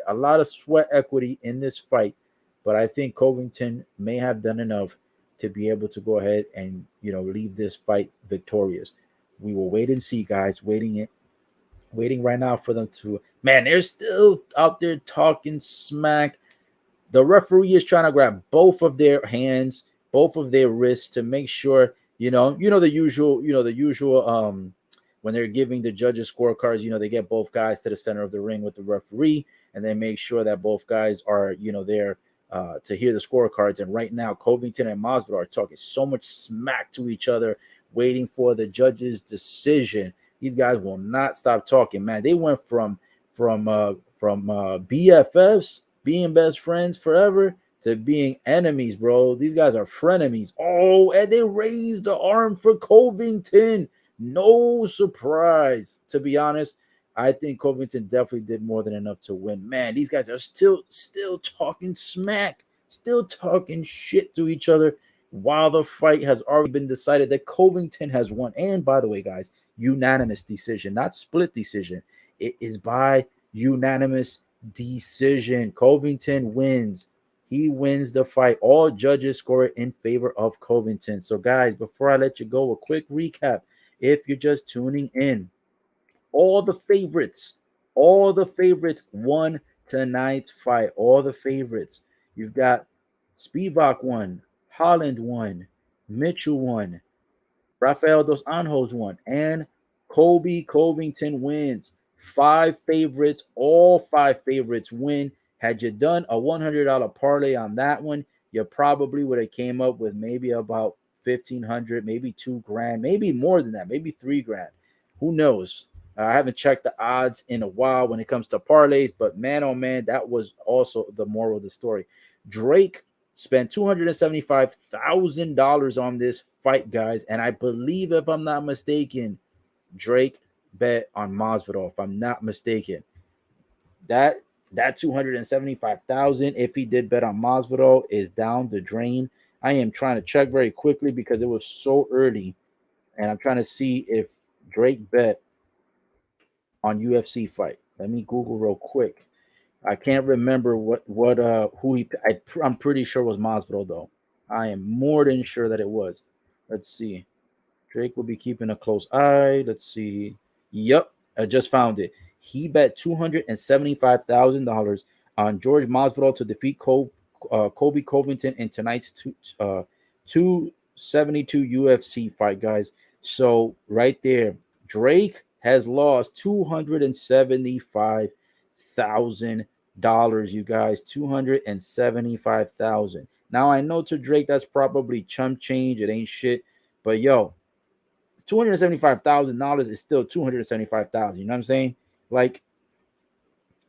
S1: equity in this fight. But I think Covington may have done enough to be able to go ahead and leave this fight victorious. We will wait and see, guys. Waiting right now for them to. Man, they're still out there talking smack. The referee is trying to grab both of their hands, both of their wrists to make sure, the usual, when they're giving the judges scorecards, they get both guys to the center of the ring with the referee, and they make sure that both guys are, there to hear the scorecards. And right now, Covington and Masvidal are talking so much smack to each other, waiting for the judge's decision. These guys will not stop talking, man. They went from BFFs, being best friends forever, to being enemies, bro. These guys are frenemies. Oh, and they raised the arm for Covington. No surprise, to be honest. I think Covington definitely did more than enough to win. Man, these guys are still talking smack, still talking shit to each other while the fight has already been decided that Covington has won. And by the way, guys, unanimous decision, not split decision. It is by unanimous decision. Covington wins. He wins the fight. All judges score it in favor of Covington. So, guys, before I let you go, a quick recap. If you're just tuning in, all the favorites won tonight's fight. All the favorites. You've got Spivak won, Holland won, Mitchell won, Rafael dos Anjos won, and Colby Covington wins. 5 favorites, all 5 favorites win. Had you done a $100 parlay on that one, you probably would have came up with maybe about 1,500, maybe 2 grand, maybe more than that, maybe 3 grand. Who knows? I haven't checked the odds in a while when it comes to parlays, but man, oh man, that was also the moral of the story. Drake spent $275,000 on this fight, guys, and I believe, if I'm not mistaken, Drake bet on Masvidal. If I'm not mistaken, that 275,000, if he did bet on Masvidal, is down the drain. I am trying to check very quickly because it was so early, and I'm trying to see if Drake bet on UFC fight. Let me Google real quick. I can't remember who I'm pretty sure it was Masvidal though. I am more than sure that it was. Let's see. Drake will be keeping a close eye. Let's see. Yep, I just found it. He bet $275,000 on George Masvidal to defeat Kobe Covington in tonight's 272 UFC fight, guys. So right there, Drake has lost $275,000, you guys. $275,000. Now I know to Drake that's probably chump change. It ain't shit, but yo, $275,000 is still $275,000. You know what I'm saying? Like,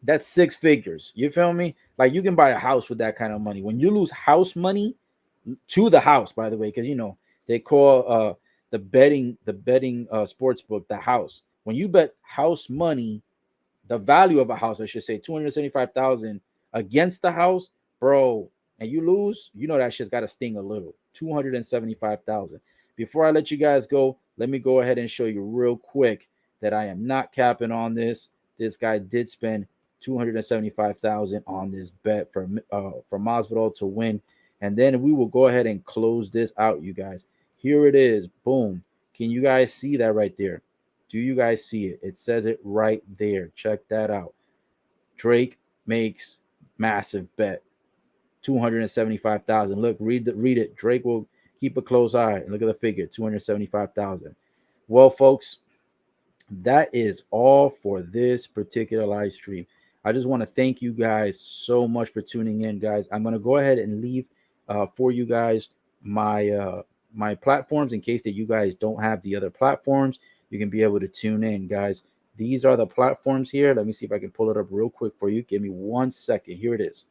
S1: that's 6 figures. You feel me? Like, you can buy a house with that kind of money. When you lose house money to the house, by the way, because they call the betting sports book the house. When you bet house money, the value of a house, I should say, 275,000 against the house, bro, and you lose, that shit's got to sting a little. 275,000. Before I let you guys go, let me go ahead and show you real quick that I am not capping on this. This guy did spend 275,000 on this bet for Masvidal to win, and then we will go ahead and close this out, you guys. Here it is. Boom. Can you guys see that right there? Do you guys see it? It says it right there. Check that out. Drake makes massive bet. 275,000. Look, read it. Drake will keep a close eye. Look at the figure, 275,000. Well, folks, that is all for this particular live stream. I just want to thank you guys so much for tuning in, guys. I'm going to go ahead and leave for you guys my platforms in case that you guys don't have the other platforms. You can be able to tune in, guys. These are the platforms here. Let me see if I can pull it up real quick for you. Give me 1 second. Here it is.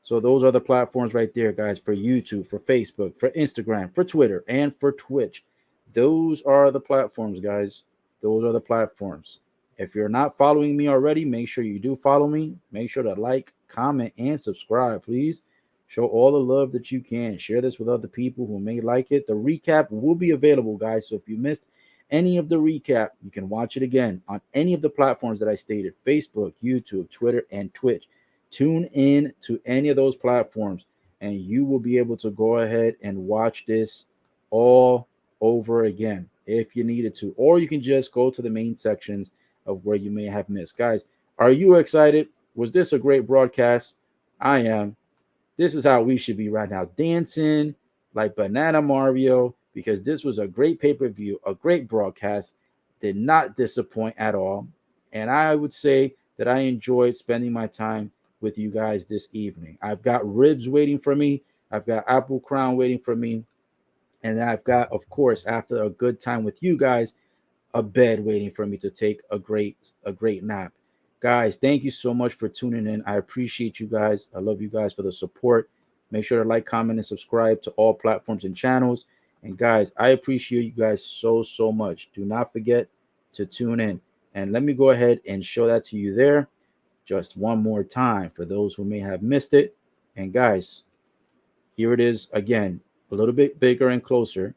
S1: So those are the platforms right there, guys, for YouTube, for Facebook, for Instagram, for Twitter, and for Twitch. Those are the platforms, guys. Those are the platforms. If you're not following me already, make sure you do follow me. Make sure to like, comment, and subscribe, please. Show all the love that you can. Share this with other people who may like it. The recap will be available, guys. So if you missed any of the recap, you can watch it again on any of the platforms that I stated: Facebook, YouTube, Twitter, and Twitch. Tune in to any of those platforms, and you will be able to go ahead and watch this all over again if you needed to. Or you can just go to the main sections of where you may have missed. Guys, are you excited? Was this a great broadcast? I am. This is how we should be right now, dancing like Banana Mario, because this was a great pay-per-view, a great broadcast, did not disappoint at all. And I would say that I enjoyed spending my time with you guys this evening. I've got ribs waiting for me. I've got apple crown waiting for me. And I've got, of course, after a good time with you guys, a bed waiting for me to take a great nap. Guys, thank you so much for tuning in. I appreciate you guys. I love you guys for the support. Make sure to like, comment, and subscribe to all platforms and channels. And guys, I appreciate you guys so much. Do not forget to tune in. And let me go ahead and show that to you there just one more time for those who may have missed it. And guys, here it is again, a little bit bigger and closer.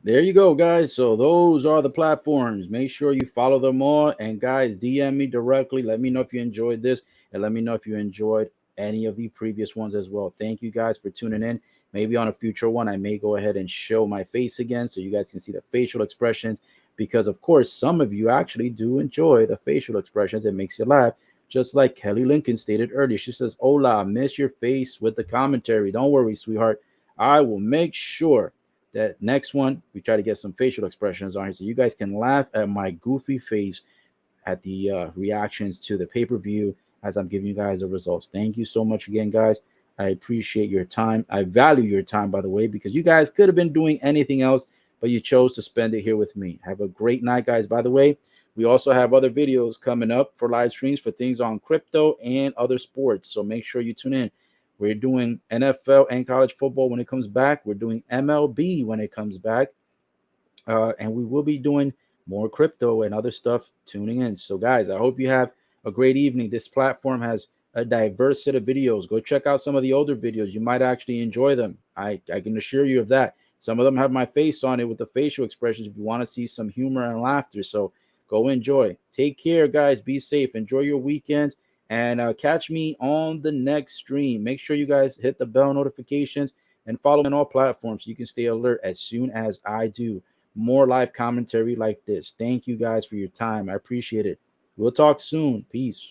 S1: There you go, guys. So those are the platforms. Make sure you follow them all. And guys, DM me directly. Let me know if you enjoyed this, and let me know if you enjoyed any of the previous ones as well. Thank you guys for tuning in. Maybe on a future one, I may go ahead and show my face again so you guys can see the facial expressions. Because of course, some of you actually do enjoy the facial expressions. It makes you laugh. Just like Kelly Lincoln stated earlier. She says, Hola, miss your face with the commentary. Don't worry, sweetheart. I will make sure that next one we try to get some facial expressions on here so you guys can laugh at my goofy face at the reactions to the pay-per-view as I'm giving you guys the results. Thank you so much again, guys. I appreciate your time. I value your time, by the way, because you guys could have been doing anything else, but you chose to spend it here with me. Have a great night, guys. By the way, we also have other videos coming up for live streams for things on crypto and other sports. So make sure you tune in. We're doing NFL and college football when it comes back. We're doing MLB when it comes back. And we will be doing more crypto and other stuff tuning in. So, guys, I hope you have a great evening. This platform has a diverse set of videos. Go check out some of the older videos. You might actually enjoy them. I can assure you of that. Some of them have my face on it with the facial expressions if you want to see some humor and laughter. So, go enjoy. Take care, guys. Be safe. Enjoy your weekend. And catch me on the next stream. Make sure you guys hit the bell notifications and follow me on all platforms so you can stay alert as soon as I do more live commentary like this. Thank you guys for your time. I appreciate it. We'll talk soon. Peace.